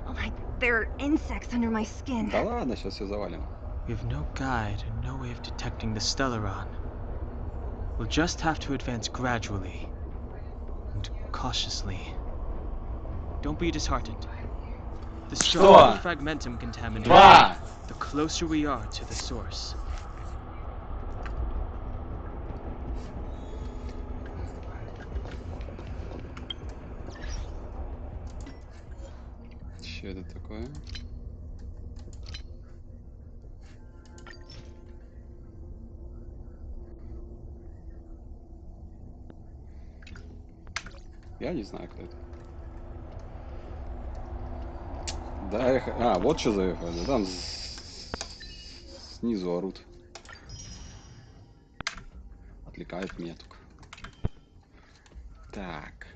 Like there are insects under my skin. Да ладно, сейчас все завалим. We have no guide and no way of detecting the Stellaron. We'll just have to advance gradually and cautiously. Don't be disheartened. The stronger the Fragmentum contamination, the closer we are to the source. Что это такое? Я не знаю, кто это. Да, эхо. А, вот что за эхо. Да, там снизу орут. Отвлекает меня только. Так.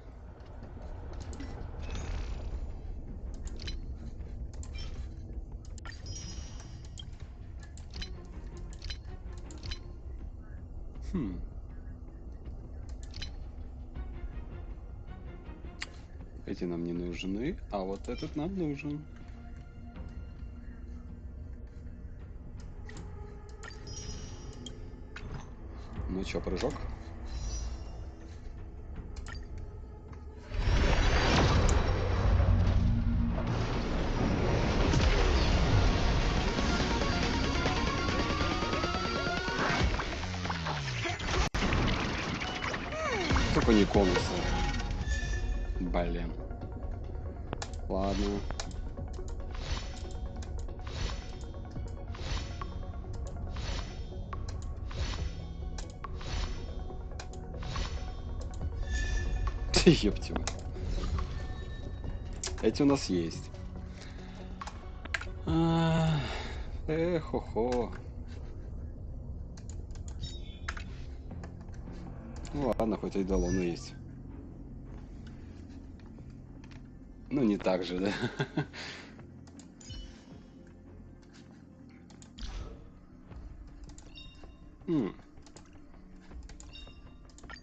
Эти нам не нужны, а вот этот нам нужен. Ну чё, прыжок? Только не конусы. Блин. Ладно. Ёптю. Эти у нас есть. Хо-хо. Ну ладно, хоть айдолоны есть. Ну не так же, да?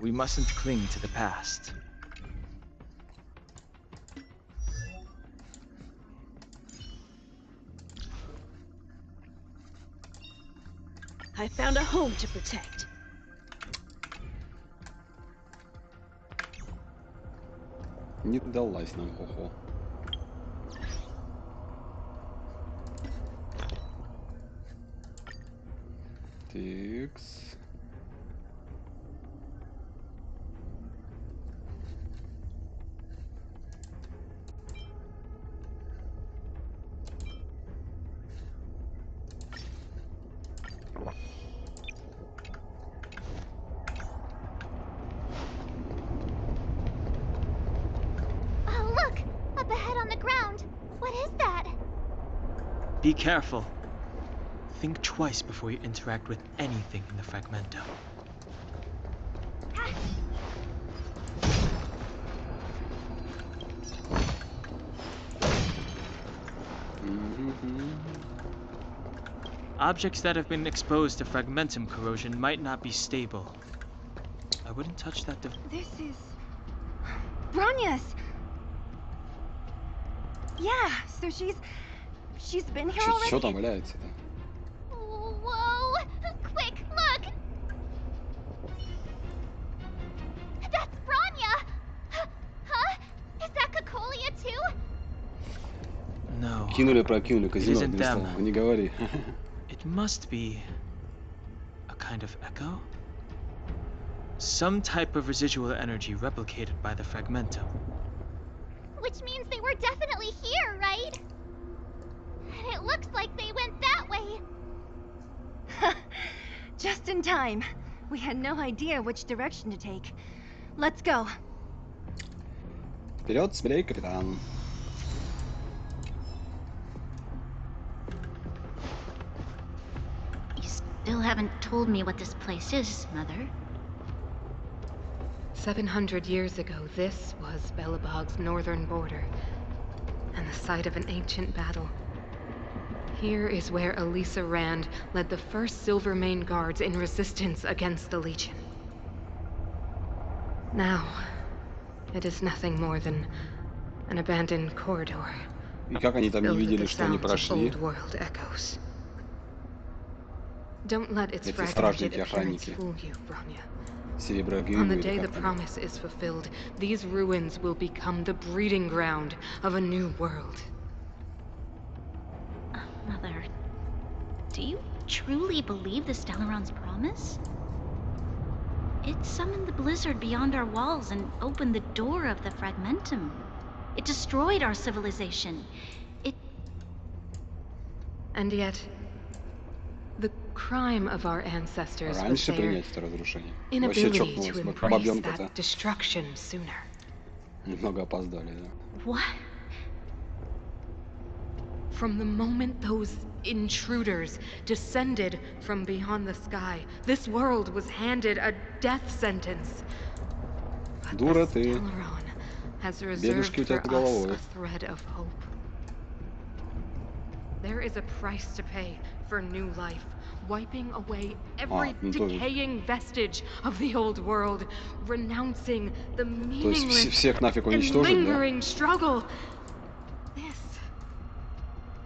We mustn't cling to the past. I found a home to protect. Не далась нам, хо-хо. Тикс. Be careful. Think twice before you interact with anything in the Fragmento. Objects that have been exposed to fragmentum corrosion might not be stable. I wouldn't touch that This is... Bronya's! Yeah, so she's been here already? Что там валяется? Whoa! Quick, look! That's Bronya! Huh? Is that Cocolia too? No. Кинули, прокинули, казино, It isn't одним them. словом, не говори. It must be a kind of echo? Some type of residual energy replicated by the Fragmentum. Which means they were definitely here, right? And it looks like they went that way. Just in time. We had no idea which direction to take. Let's go. Вперед, смелей, капитан. You still haven't told me what this place is, Mother. 700 years ago, this was Belobog's northern border, and the site of an ancient battle. Here is where Elisa Rand led the first Silvermane Guards in resistance against the Legion. Now, it is nothing more than an abandoned corridor. И как они там не видели, что они прошли? Old world echoes. Don't let its Эти fragmented стражники, appearance охранники. fool you, Bronya. Сереброгривые On the или day the как там? promise is fulfilled, these ruins will become the breeding ground of a new world. Mother, do you truly believe the Stellaron's promise? It summoned the blizzard beyond our walls and opened the door of the Fragmentum. It destroyed our civilization. And yet, the crime of our ancestors was Раньше their принять это разрушение. Вообще inability чокнулось. to Мы embrace бабёнка-то. that destruction sooner. Немного опоздали, да. What? From the moment those intruders descended from beyond the sky, this world was handed a death sentence. But Дура the ты. Stellaron has Бедушки у reserved тебя for с us головой. a thread of hope. There is a price to pay for new life, wiping away every ну то есть- decaying vestige of the old world, renouncing the То есть meaningless всех нафиг and уничтожить, да? lingering struggle. This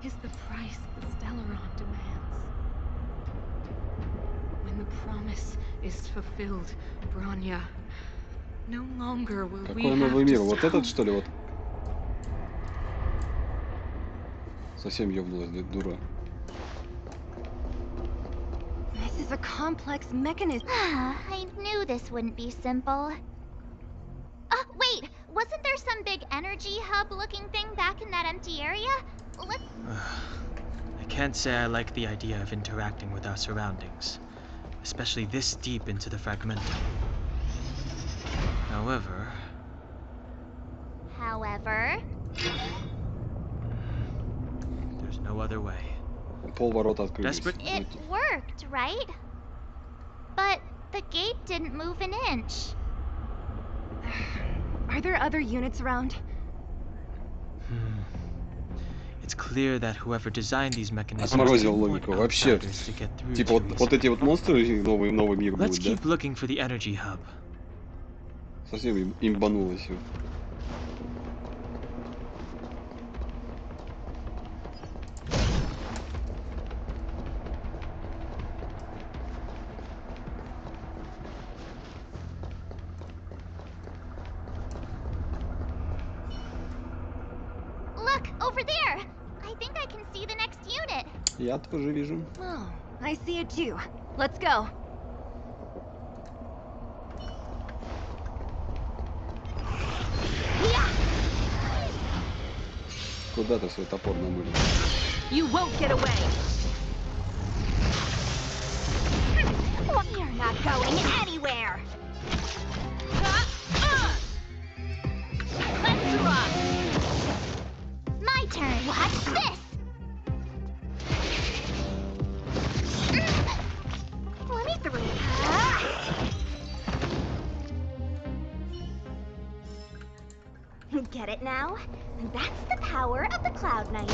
is the price the Stellaron demands. When the promise is fulfilled, Bronya, no longer will we Какой have новый мир? to Вот stop. этот, что ли, вот? Совсем ёбнулась, дура. This is a complex mechanism. I knew this wouldn't be simple. Wait! Wasn't there some big energy hub-looking thing back in that empty area? Let's... I can't say I like the idea of interacting with our surroundings, especially this deep into the fragmentum. However... There's no other way. Полворота открылись. It worked, right? But the gate didn't move an inch. Are there other units around? It's clear that whoever designed these mechanisms Отморозил логику. Вообще, to get through типа to вот эти вот монстры новый мир Let's будет, keep да? looking for the energy hub. Совсем имбанулось всё. Look, over there! I think I can see the next unit. Я тоже вижу. Oh, I see it too. Let's go. Куда ты свой топор намылил? You won't get away. You're not going anywhere. Let's rock. My turn. Watch this. Let me through. Get it now? That's the power of the Cloud Knight.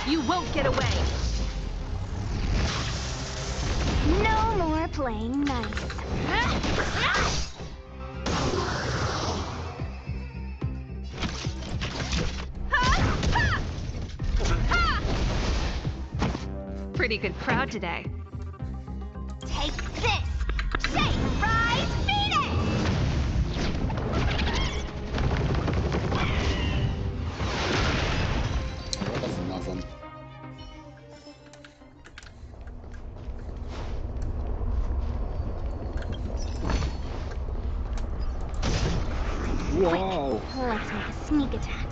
You won't get away. No more playing nice. Pretty good crowd today. Take this. Shake, rise, beat it. Размазан. Вау! Let's make a sneak attack.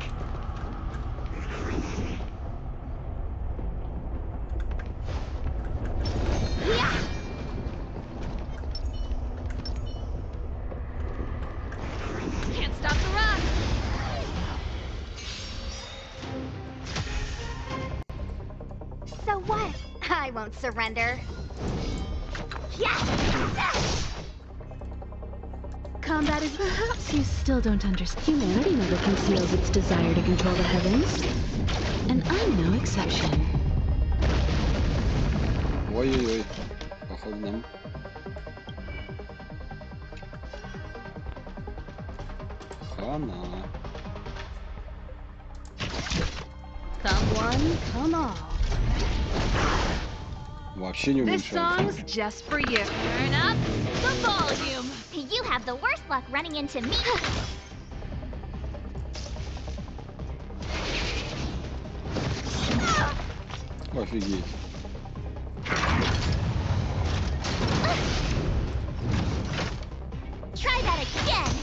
Can't stop the run. So what? I won't surrender. Combat is perhaps you still don't understand. Humanity never conceals its desire to control the heavens. And I'm no exception. Ой-ой-ой. Походу нам. Хана. Come one, come all. Вообще не This уменьшается. song's just for you. Turn up the volume. You have the worst luck running into me. Офигеть. Try that again.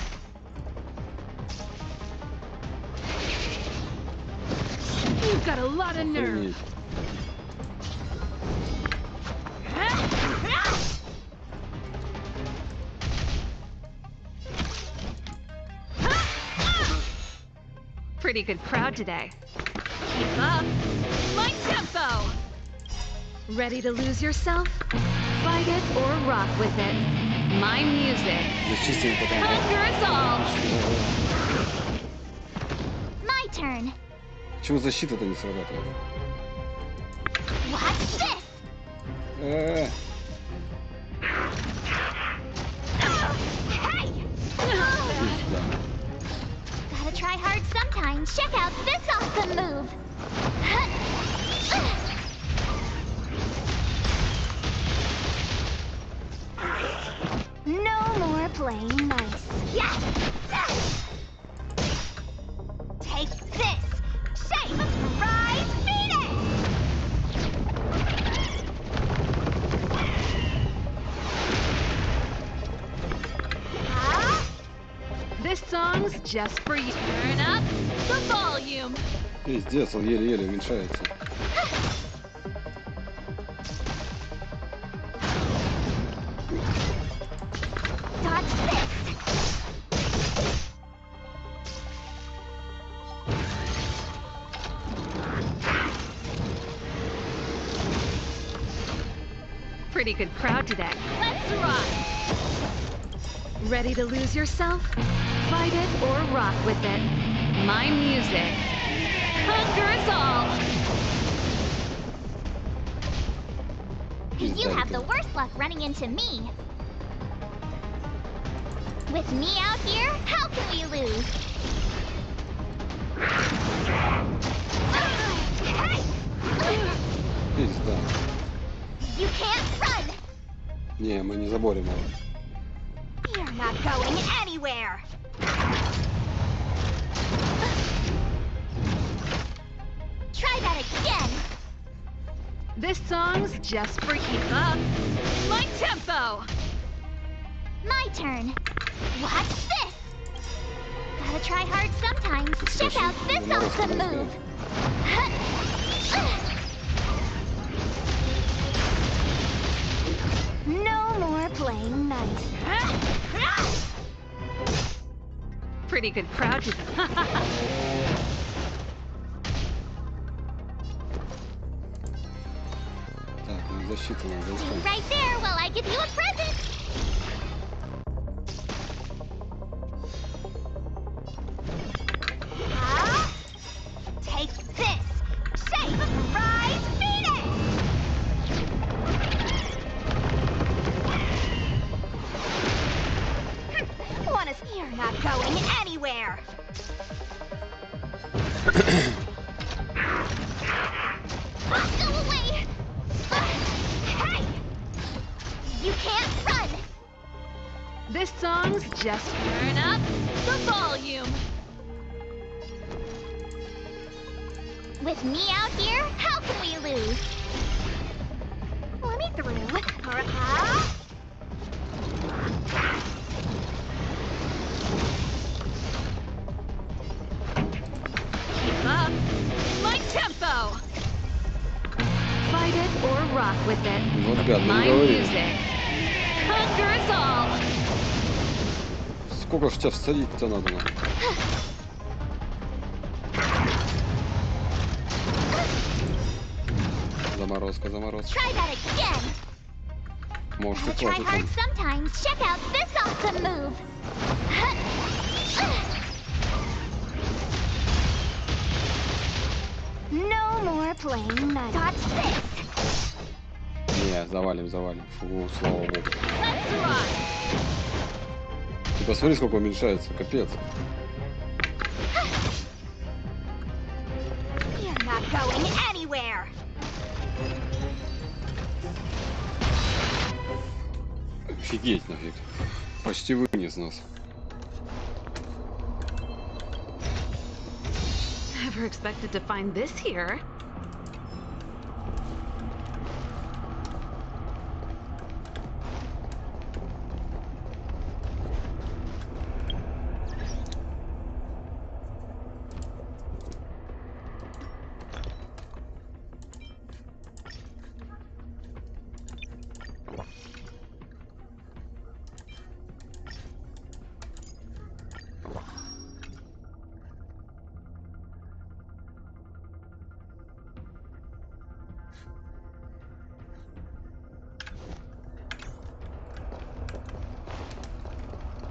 You've got a lot of nerve. Охренеть. Pretty good crowd today. Keep up. My tempo. Ready to lose yourself? Fight it or rock with it. My music. Зачистим потом. Conquer us all. My turn. Почему защита-то не срабатывает? Watch this. Э-э-э. Hey! Пизда. Gotta try hard sometimes. Check out this awesome move. No more playing nice. Yeah. Take this. Shake, rise, This song's just for you. Turn up the volume. Пиздец, он еле-еле уменьшается. Pretty good crowd today. Let's rock! Ready to lose yourself? Fight it or rock with it. My music conquers all! You have the worst luck running into me. With me out here, how can we lose? Пизда. You can't run! Не, мы не заборем его. You're not going anywhere! Try that again! This song's just for keep up. My tempo! My turn. Watch this! Gotta try hard sometimes. Check out this awesome move! No more playing nice. Pretty good crowd today. Так, ну защита надо Stay искать. right there while I give you a present! Take this! Shake, rise, beat it! You're not going anywhere! Go away! Hey! You can't run! This song's just turn up the volume. With me out here, how can we lose? Let me through. Keep up. My tempo. Fight it or rock with it. Вот гад, ну My не говори. music conquers all. Сколько ж тебя всадить-то надо? Заморозка, заморозка. Try that again. Может и Gotta try хватит hard там. sometimes. Check out this awesome move. No more playing nice. Watch this. Не, завалим, завалим. Фу, слава богу. Let's rock. Ты посмотри, сколько уменьшается, капец. You're not going anywhere. Офигеть нафиг. Почти вынес нас. Never expected to find this here.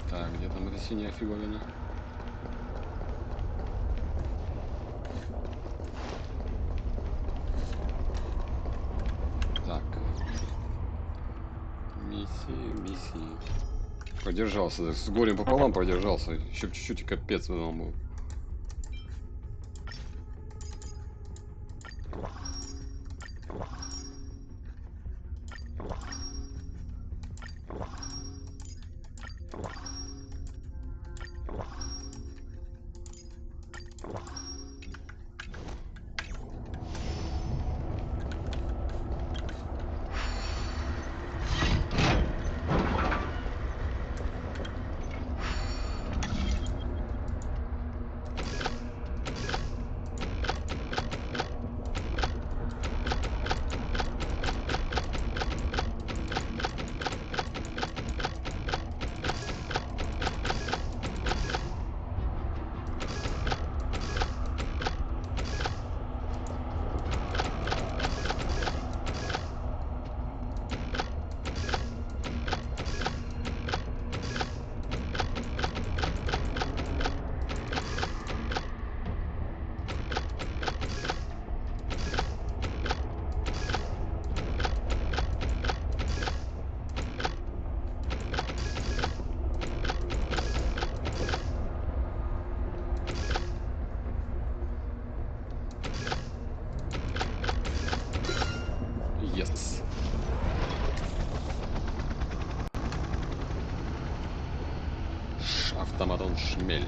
Так, где там эта синяя фиговина? Так. Миссии. Продержался, с горем пополам продержался. Еще чуть-чуть и капец нам был. Автоматон шмель.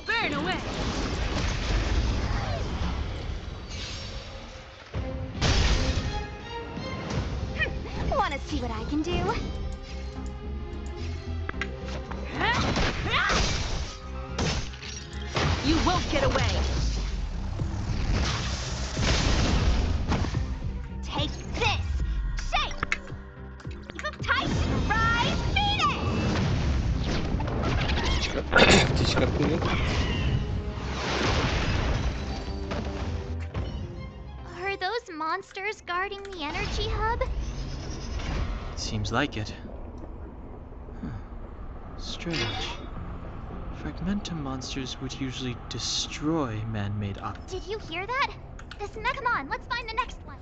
Burn away! Wanna see what I can do? You won't get away! Take this! Shake! Keep 'em tight! Rise! Beat it! Птичка, привет. Are those monsters guarding the energy hub? Seems like it. Huh. Strange. Fragmentum monsters would usually destroy man-made objects. Did you hear that? Now come on, let's find the next one.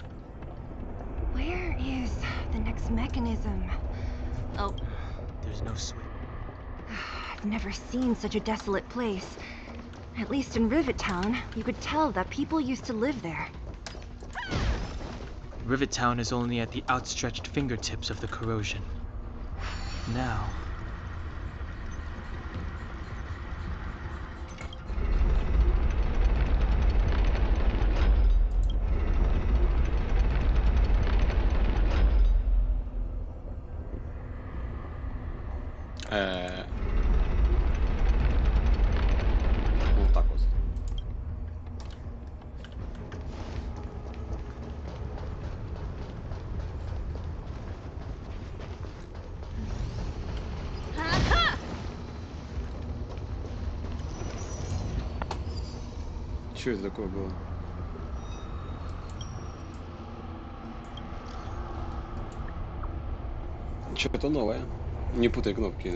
Where is the next mechanism? Oh, There's no switch. I've never seen such a desolate place. At least in Rivet Town, you could tell that people used to live there. Rivet Town is only at the outstretched fingertips of the corrosion. Now, вот так вот. Что это такое было? Что-то новое. Не путай кнопки.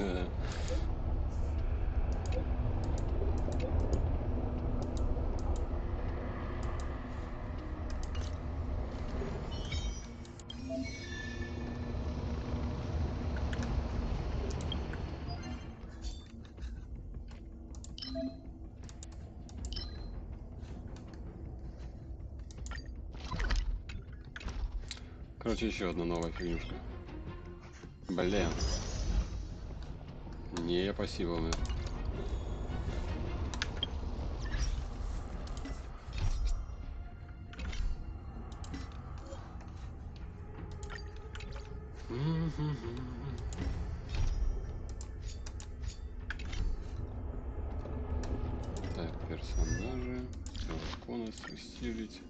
Короче, еще одна новая фигнюшка. Блин. Не, спасибо, блин. Так, персонажи. Конус усилить.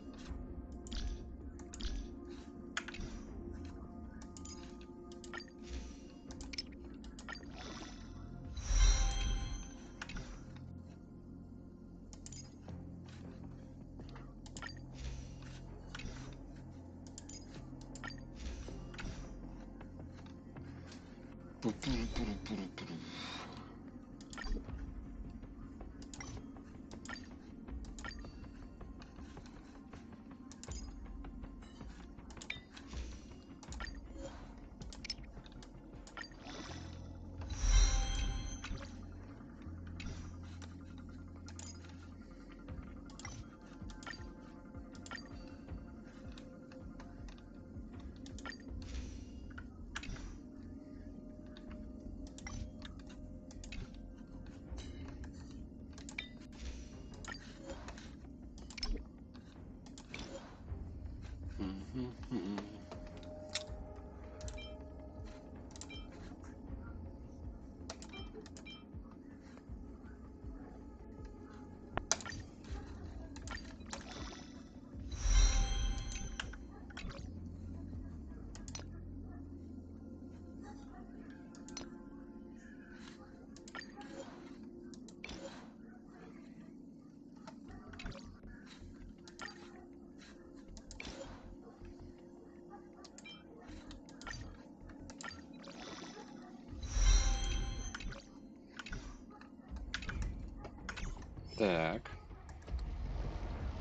Так.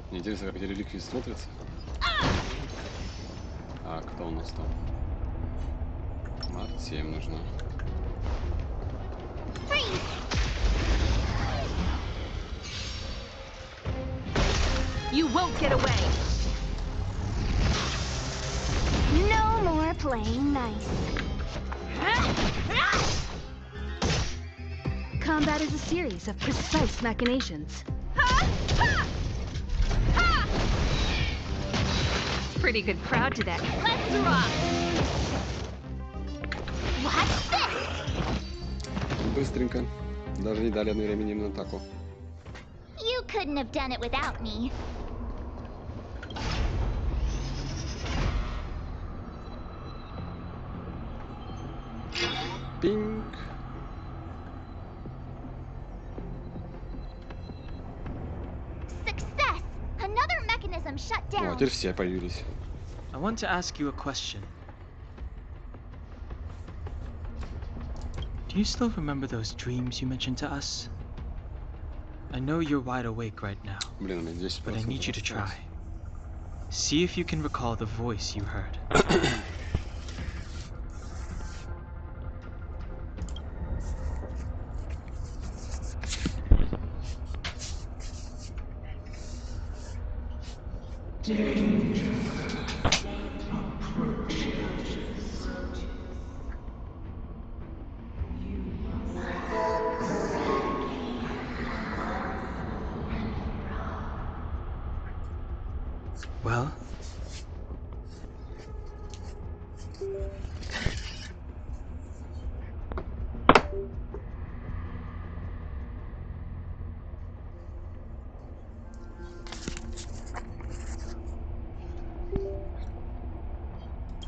Мне интересно, как эти реликвии смотрятся. А, кто у нас там? Марти им нужна. You won't get away. No more playing nice. Combat is a series of precise machinations. Pretty good crowd today. Let's rock! What's this? Быстренько. Даже не дали времени на атаку. You couldn't have done it without me. Пинг. Success! Another mechanism shut О, down. теперь все появились. I want to ask you a question. Do you still remember those dreams you mentioned to us? I know you're wide awake right now, Блин, у меня 10%. but I need you to try. See if you can recall the voice you heard. Well?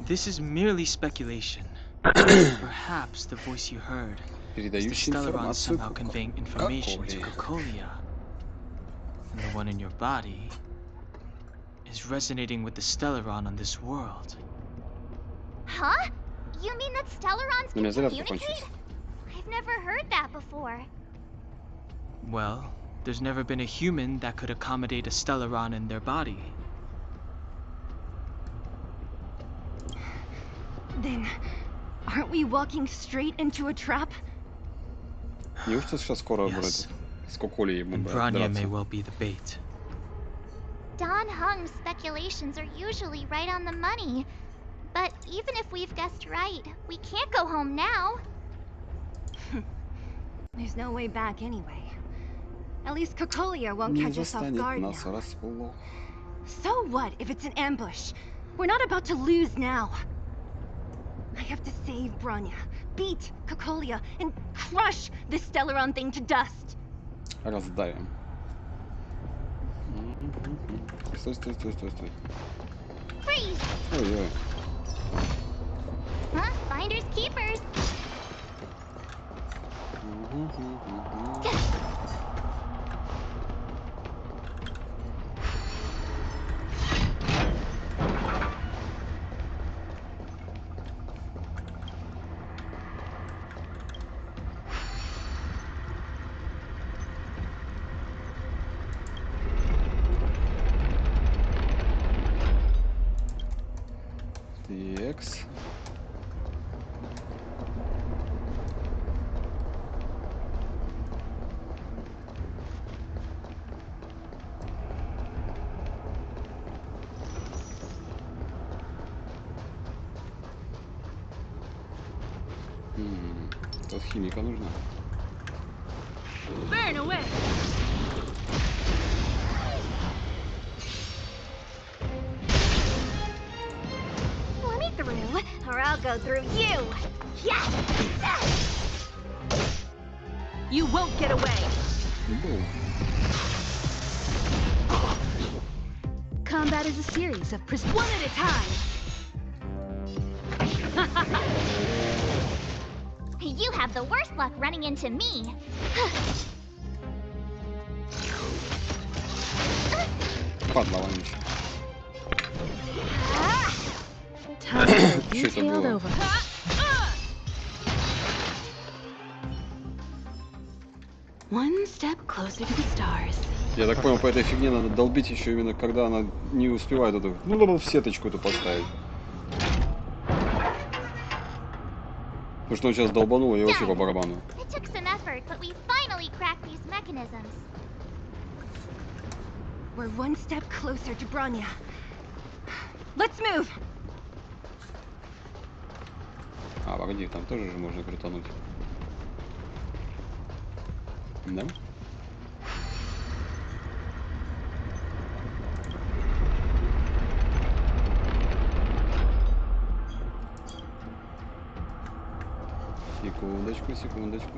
This is merely speculation. Perhaps the voice you heard is the Передающий Stellaron информацию somehow conveying information to Cocolia. And the one in your body is resonating with the Stellaron on this world. Huh? You mean that Stellarons У can меня зарядка communicate? кончится. I've never heard that before. Well, there's never been a human that could accommodate a Stellaron in their body. Then, aren't we walking straight into a trap? Неужто сейчас скоро будет Yes. с Коколей And будем Branya may драться? well be the bait. Don Hung's speculations are usually right on the money. But even if we've guessed right, we can't go home now. There's no way back anyway. At least Cocolia won't Не catch us off застанет guard нас now. врасплох. So what if it's an ambush? We're not about to lose now. I have to save Branya, beat Cocolia, and crush this Stellaron thing to dust. Раздавим. Стой, стой, стой, стой, стой. Freeze! Ой-ой. Huh? Finders keepers. Текс. Тут химика нужна. Burn away. Let me through, or I'll go through you. Yes! You won't get away. Бум. Combat is a series of One at a time. You have the worst luck running into me. Падла вонючая. time for a Что это detailed было? over. One step closer to the stars. Я так понял, по этой фигне надо долбить еще именно когда она не успевает эту, в сеточку эту поставить. Потому что он сейчас долбанул, и вообще по барабану. It took some effort, but we finally cracked these mechanisms. We're one step closer to Bronya. Let's move. А, погоди, там тоже же можно крутануть. Да? Секундочку, секундочку.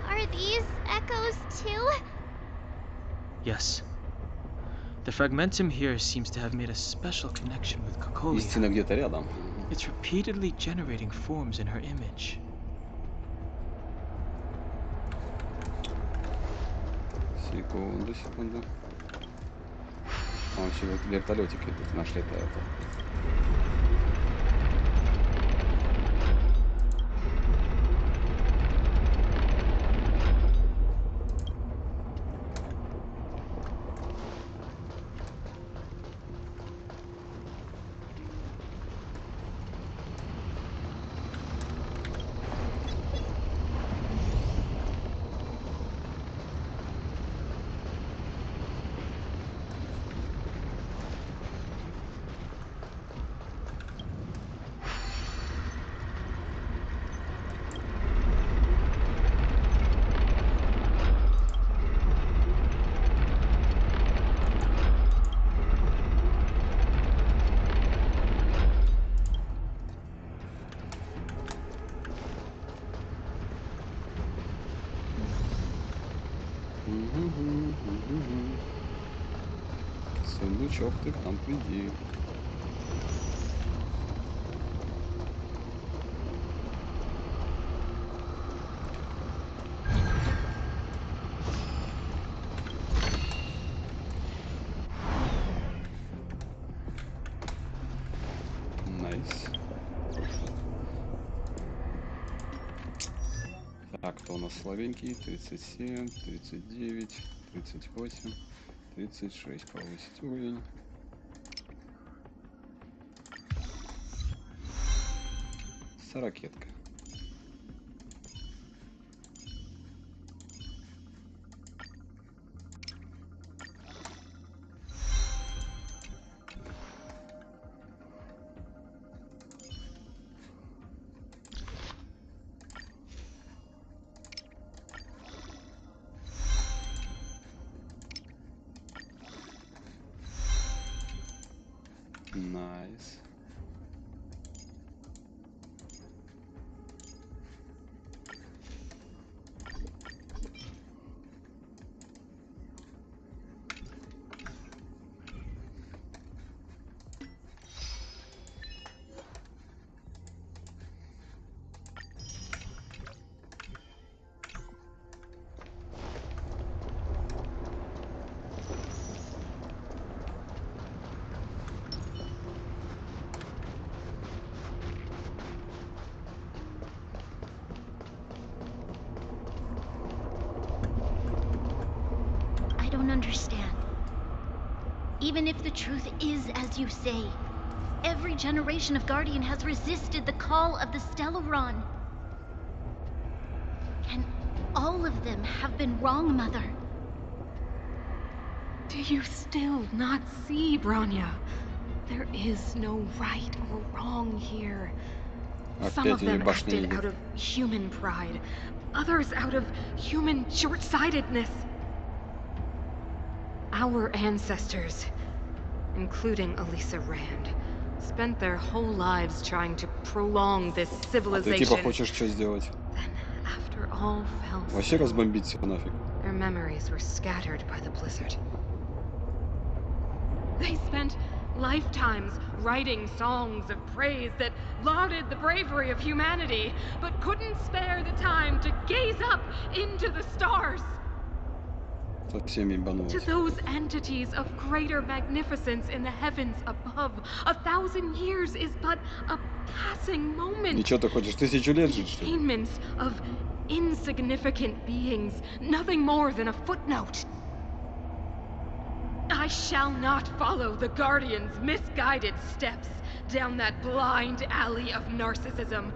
Are these echoes too? Yes. The fragmentum here seems to have made a special connection with Kokolюшки. Истина где-то рядом. It's repeatedly generating forms in her image. Секунду, секунду. Там вообще вертолетики тут нашли это. Сундучок, ты к нам приди. Найс. Так, кто у нас слабенький? 37, 39, 38, 36. Повысить уровень. Ракетка. Найс. I don't understand. Even if the truth is as you say, every generation of Guardian has resisted the call of the Stellaron. Can all of them have been wrong, Mother? Do you still not see, Bronya? There is no right or wrong here. Some of them acted out of human pride, others out of human short-sightedness. Our ancestors, including Elisa Rand, spent their whole lives trying to prolong this civilization. Ты типа хочешь что сделать? Then, after all fell Вообще разбомбить все нафиг. their memories were scattered by the blizzard. They spent lifetimes writing songs of praise that lauded the bravery of humanity, but couldn't spare the time to gaze up into the stars. Совсем To ебанулась. those entities of greater magnificence in the heavens above, 1,000 years is but a passing moment. И что ты хочешь 1000 лет The жить, что ли? attainments of insignificant beings, nothing more than a footnote. I shall not follow the Guardian's misguided steps down that blind alley of narcissism.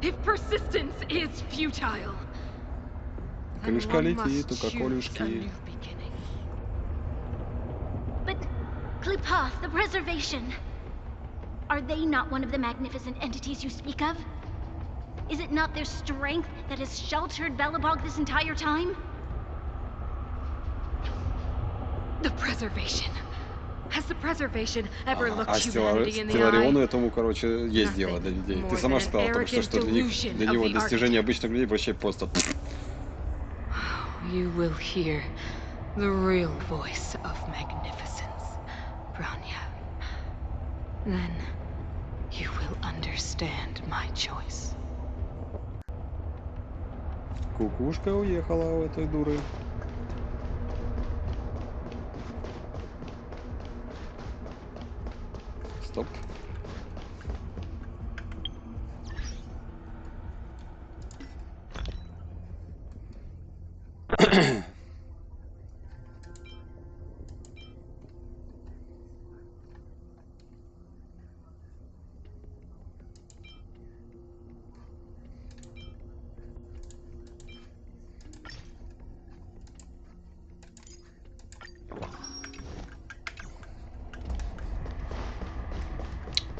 If persistence is futile, then Коколюшка one летит, у must choose a коколюшки. new beginning. But Klipoth, the preservation. Are they not one of the magnificent entities you speak of? Is it not their strength that has sheltered Belobog this entire time? The preservation. Has the preservation ever А looked humanity in the eye? Стеллариону этому, короче, есть дело до людей. Ты сама же сказала только что для него достижение обычных людей вообще просто... You will hear the real voice of magnificence, Bronya. Then you will understand my choice. Кукушка уехала у этой дуры. Стоп.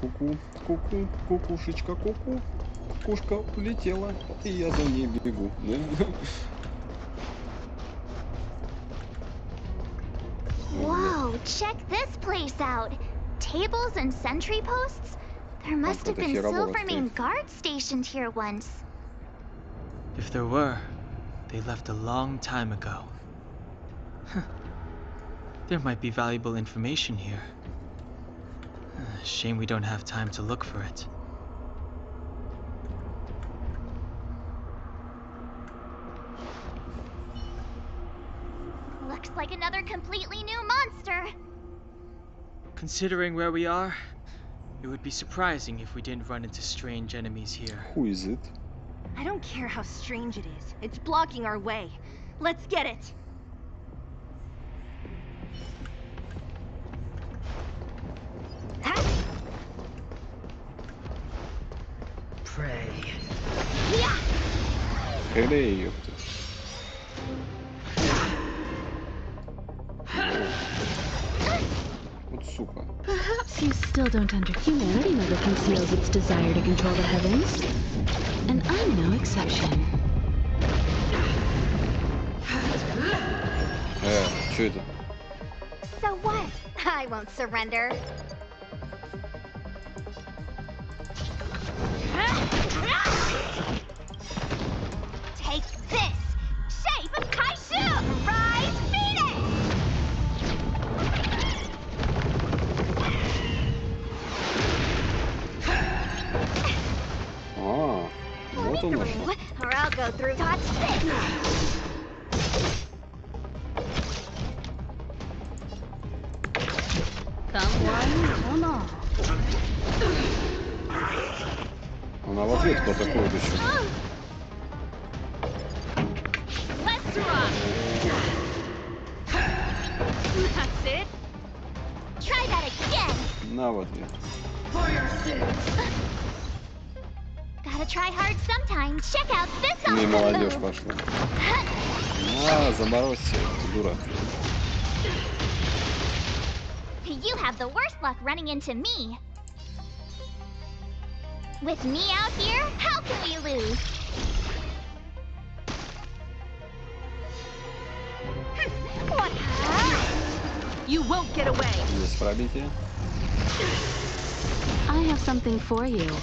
Ку-ку, ку-ку, кукушечка, ку-ку. Кукушка улетела, и я за ней бегу. Whoa, check this place out. Tables and sentry posts? There must have been Silvermane guards stationed here once. If there were, they left a long time ago. There might be valuable information here. Shame we don't have time to look for it. Looks like another completely new monster. Considering where we are, it would be surprising if we didn't run into strange enemies here. Who is it? I don't care how strange it is. It's blocking our way. Let's get it. Pray. Эй, ёпта. Вот сука. Perhaps you still don't understand. Humanity never conceals its desire to control the heavens. And I'm no exception. Что это? So what? I won't surrender. Take this! Shape of Kaishu! Rise Phoenix! Вот он наш. Or I'll go through God's six. Come one, come all. Она в ответ атакует еще. Let's rock! That's it. Try that again. На в ответ. Gotta try hard sometime. Check out this Ну и awesome молодежь move. пошла. На, заморозься, дурак. You have the worst luck running into me. With me out here, how can we lose? What? You won't get away. Есть пробитие. I have something for you.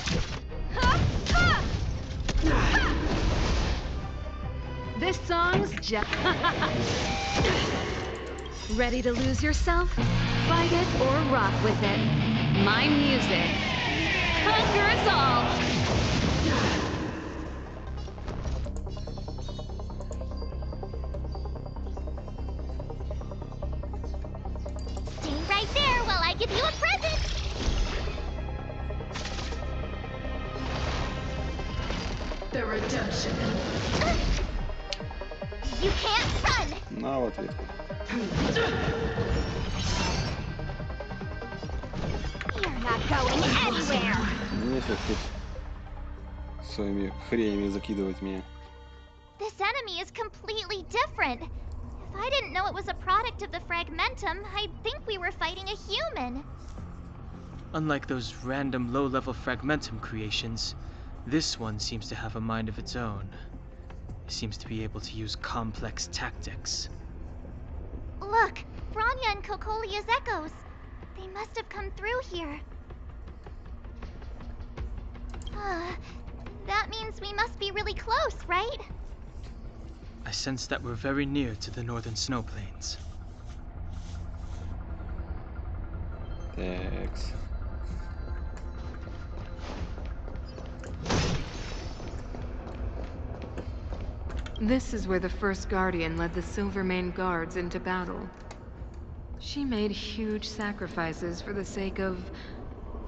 This song's just... Ready to lose yourself? Fight it or rock with it. My music. Conquer us all! you a present! The redemption. You can't run! На в ответку. You're not going anywhere! Нефиг тут своими хренями закидывать меня. This enemy is completely different. If I didn't know it was a product of the fragmentum, I'd think we were fighting a human. Unlike those random low-level fragmentum creations, this one seems to have a mind of its own. It seems to be able to use complex tactics. Look, Bronya and Kokolia's echoes. They must have come through here. That means we must be really close, right? I sense that we're very near to the northern snow plains. Thanks. This is where the first Guardian led the Silvermane Guards into battle. She made huge sacrifices for the sake of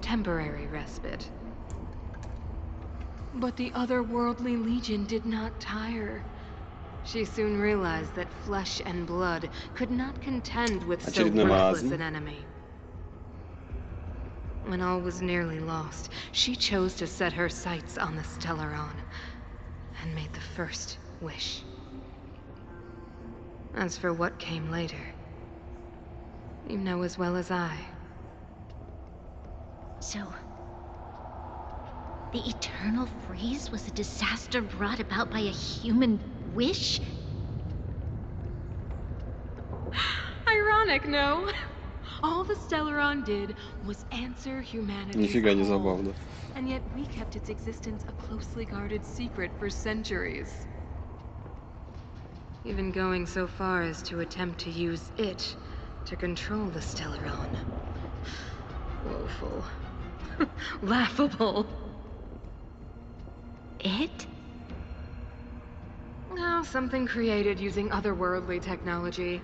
temporary respite. But the otherworldly Legion did not tire. She soon realized that flesh and blood could not contend with so Очередной ruthless маразм. an enemy. When all was nearly lost, she chose to set her sights on the Stellaron and made the first wish. As for what came later, you know as well as I. So, the eternal freeze was a disaster brought about by a human wish? Ironic, no? All the Stellaron did was answer humanity's Нифига не call, забавно. and yet we kept its existence a closely guarded secret for centuries. Even going so far as to attempt to use it to control the Stellaron. Woeful. Laughable. It? No, something created using otherworldly technology.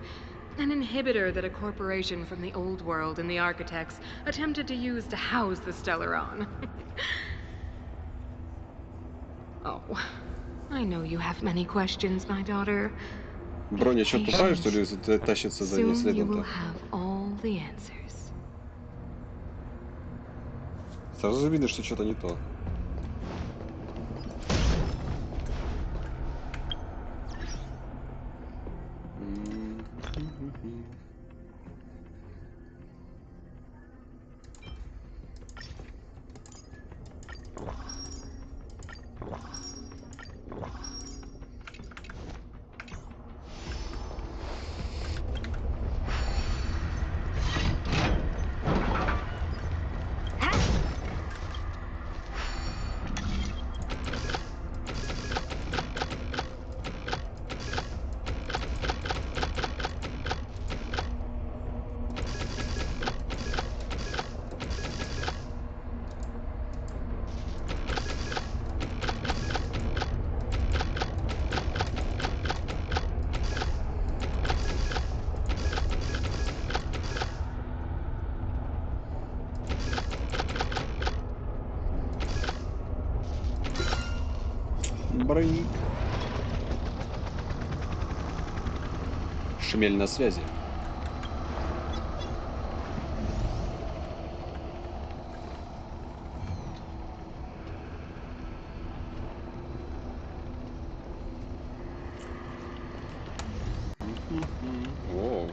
An inhibitor that a corporation from the old world and the architects attempted to use to house the Stellaron. Oh, I know you have many questions, my daughter. Броня что-то тупая, что ли, тащится за ней Soon you следом-то? will have all the answers. Сразу же видно, что что-то не то. Броник. Шмель на связи. О.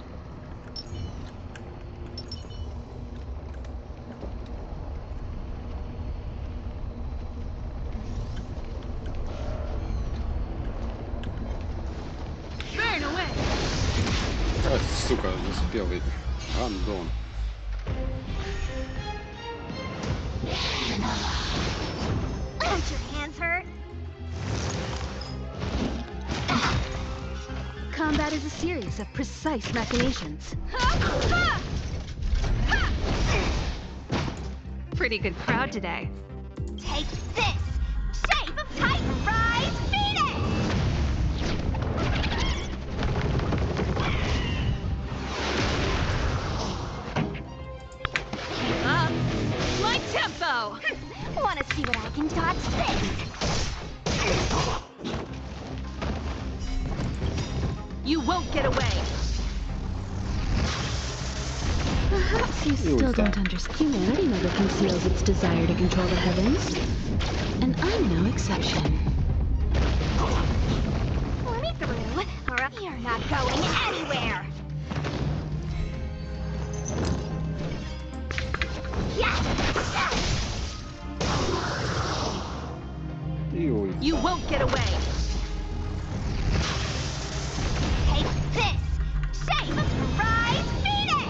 А, сука, успел ведь. Гандон. Don't your hands hurt? Combat is a series of precise machinations. Pretty good crowd today. Take this! Shape of Titan Rise Phoenix! see what I can dodge this. You won't get away. Perhaps you still don't understand. Humanity never conceals its desire to control the heavens. And I'm no exception. Let me through, or you're not going anywhere. You won't get away. Take this! Shape Rise Phoenix!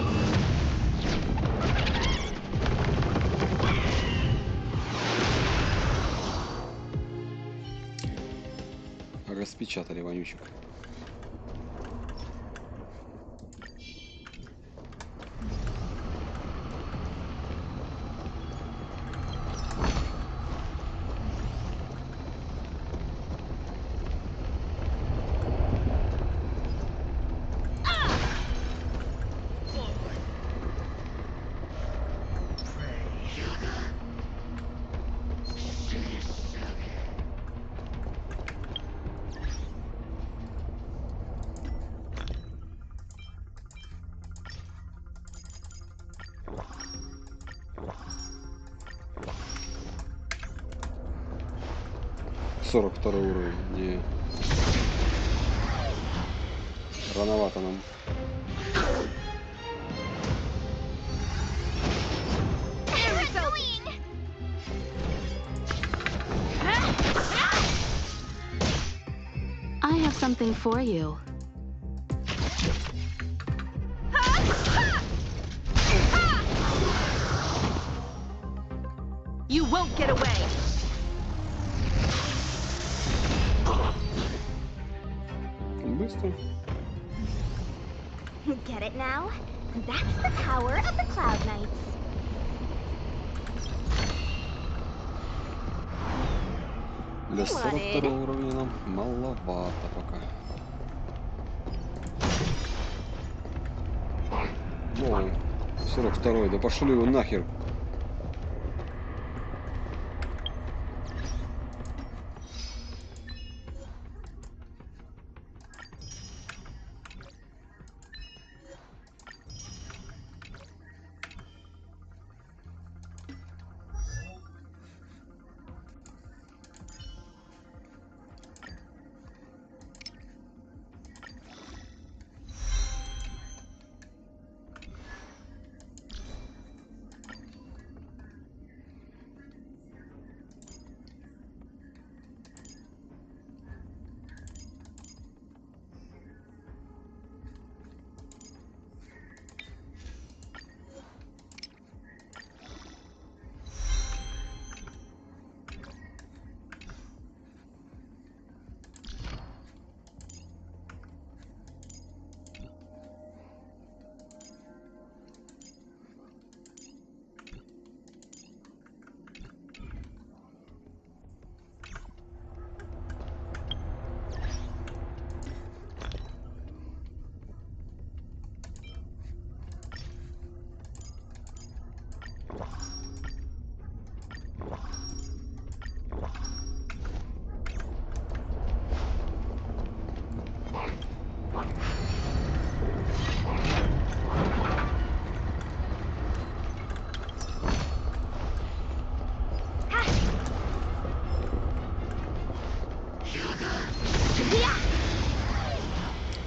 Распечатали вонючек. Сорок второй уровень. Не. Рановато нам. I have something for you. You won't get away. Быстро. Get it now? That's the power of the Cloud Knights. Для 42 уровня нам маловато пока. Ой, 42-й, да пошли его нахер.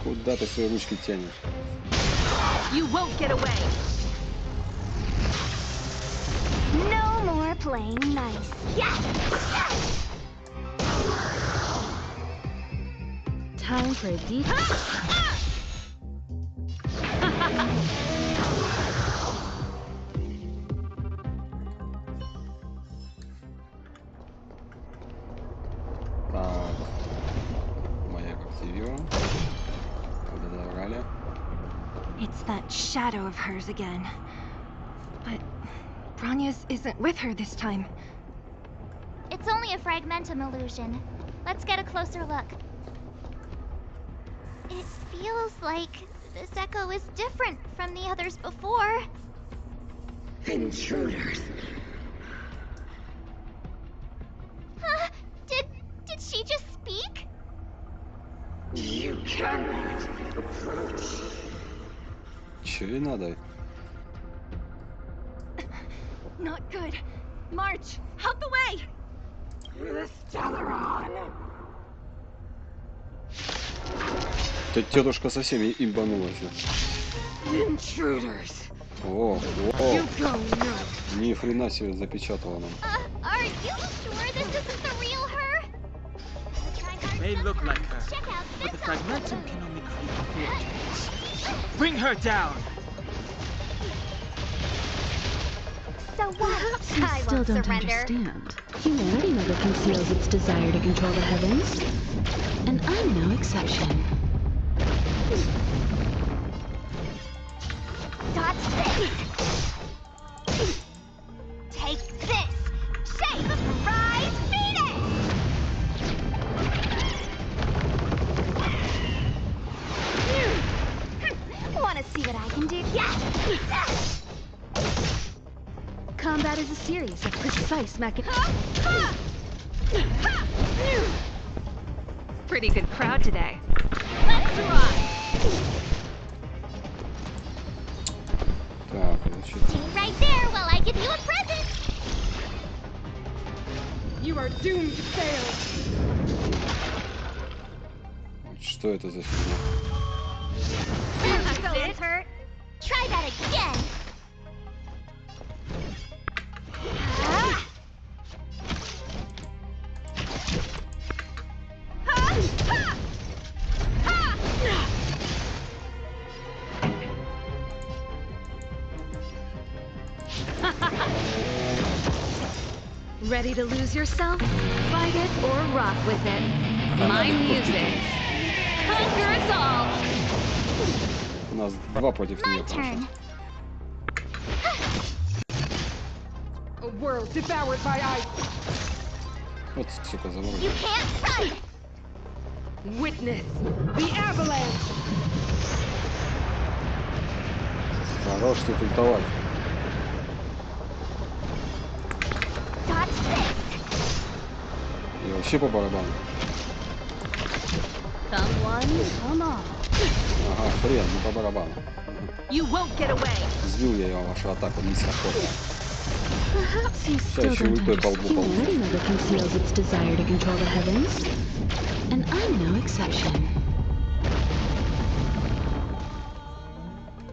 Куда ты свои ручки тянешь? You won't get away. No more playing nice. Time for a deep... Так, маяк активирован. Подобрали. It's that shadow of hers again. But Bronya's isn't with her this time. It's only a fragmentum illusion. Let's get a closer look. It feels like this echo is different from the others before. Intruders. Че ей надо? Not good. March, out the way! The Stellaron! Тетушка со всеми имбанулась. Intruders. О, You go now. ни хрена себе запечатала нам. Are you sure this isn't the real her? May look like her, but the fragmentum can only create portraits. Bring her down! So what? Perhaps you I still won't don't surrender. understand. Humanity never conceals its desire to control the heavens. And I'm no exception. Dodge this! Take this! Shape of Rise Phoenix! Wanna see what I can do? Yeah! Combat is a series of precise Pretty good crowd today. Let's rock! Так, значит, Stay right there while I give you a present! You are doomed to fail. что это за фигня? That's hurt. Try that again! Ready to lose yourself? Fight it or rock with it. My music. Conquer us all! У нас 2 против My нее. turn. A world devoured by ice. Вот, сука, You заморозил. can't run! Witness the avalanche. Хорош тут ультовать. Dodge this! И вообще по барабану. Come one, come all. Ага, хрен, ну по барабану. You won't get away! Сбил я его вашу атаку низкоходно. Perhaps you still Сейчас еще don't ультой по лбу understand. получу. Humanity never conceals its desire to control the heavens. And I'm no exception.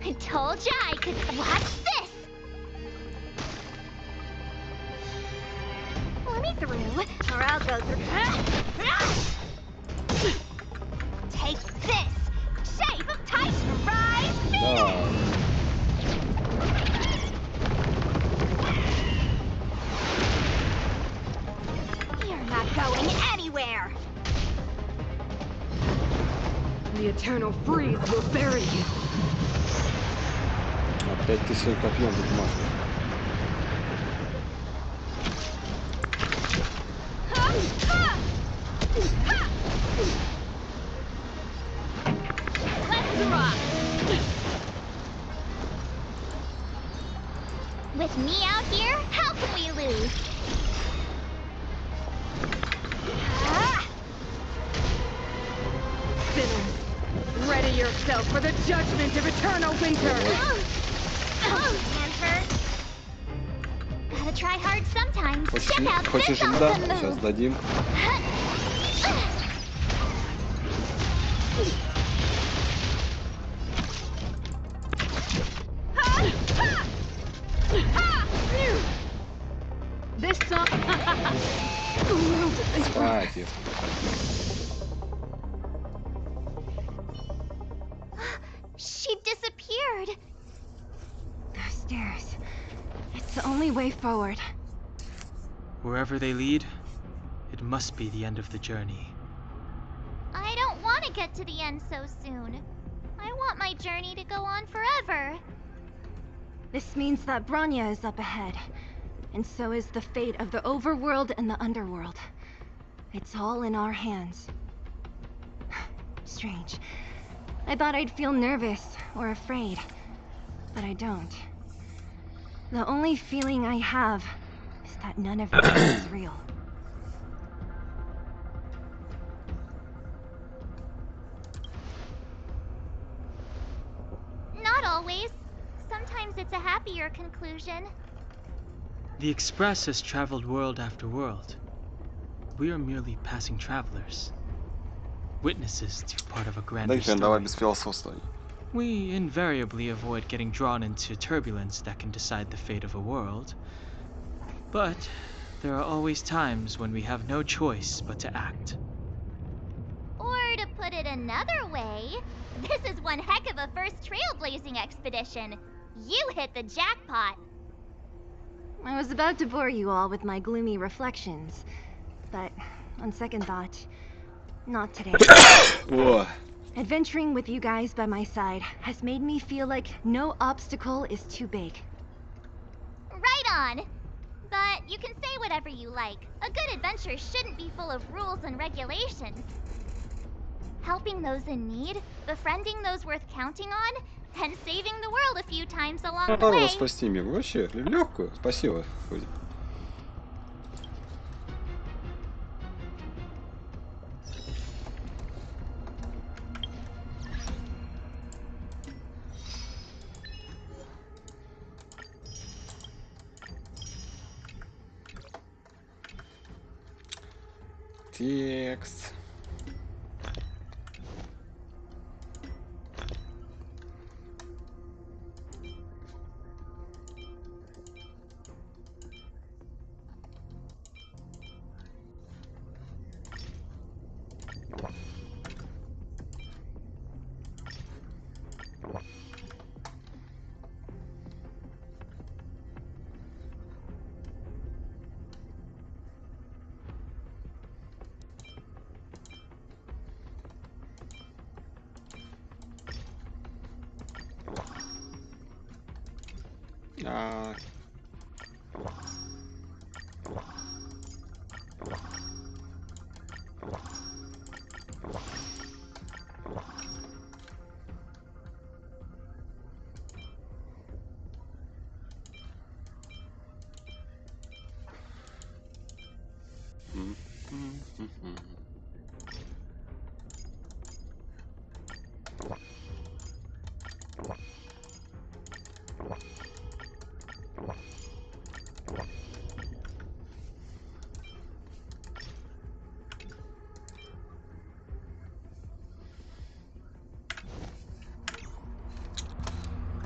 I told ya I could watch this! Let me through, or I'll go through. Take this! Shape of Titan Rise Phoenix! Да. You're not going anywhere! The eternal freeze will bury you. Опять ты своим копьем тут машешь. Let's rock! With me out here, how can we lose? Ah! Sinners, ready yourself for the judgment of eternal winter. Hands hurt. Gotta try hard sometimes. Check out this Хочешь льда? awesome Сейчас move. дадим. This song. Кстати. She disappeared. Those stairs. It's the only way forward. Wherever they lead, it must be the end of the journey. I don't want to get to the end so soon. I want my journey to go on forever. This means that Bronya is up ahead. And so is the fate of the overworld and the underworld. It's all in our hands. Strange. I thought I'd feel nervous or afraid, but I don't. The only feeling I have is that none of it is real. happier conclusion. The Express has traveled world after world. We are merely passing travelers, witnesses to part of a grander story. без философствования. We invariably avoid getting drawn into turbulence that can decide the fate of a world. But there are always times when we have no choice but to act. Or to put it another way, this is one heck of a first trailblazing expedition. You hit the jackpot. I was about to bore you all with my gloomy reflections, but on second thought, not today. Adventuring with you guys by my side has made me feel like no obstacle is too big. Right on. But you can say whatever you like. A good adventure shouldn't be full of rules and regulations. Helping those in need, befriending those worth counting on, and saving the world a few times along the way. Спасти мир. Вообще, легкую. Спасибо. Текст.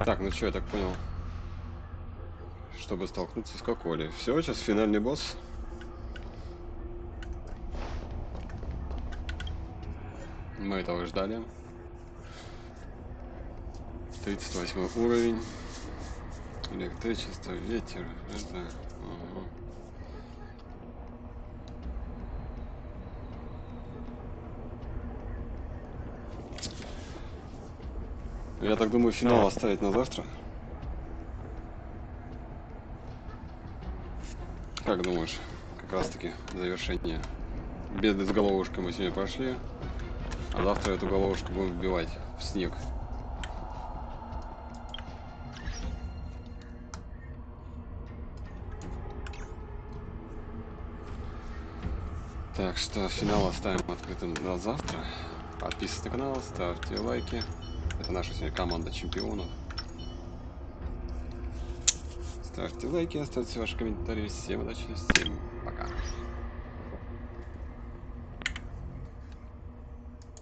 Так, ну что, я так понял, чтобы столкнуться с Коколей. Все, сейчас финальный босс. Мы этого ждали. 38 уровень. Электричество, ветер. Это... Ага. Я так думаю, финал оставить на завтра. Как думаешь, как раз таки завершение. Беды с головушкой мы сегодня прошли, а завтра эту головушку будем вбивать в снег. Так что финал оставим открытым на завтра. Подписывайтесь на канал, ставьте лайки. Это наша сегодня команда чемпионов. Ставьте лайки, оставьте ваши комментарии. Всем удачи, всем пока.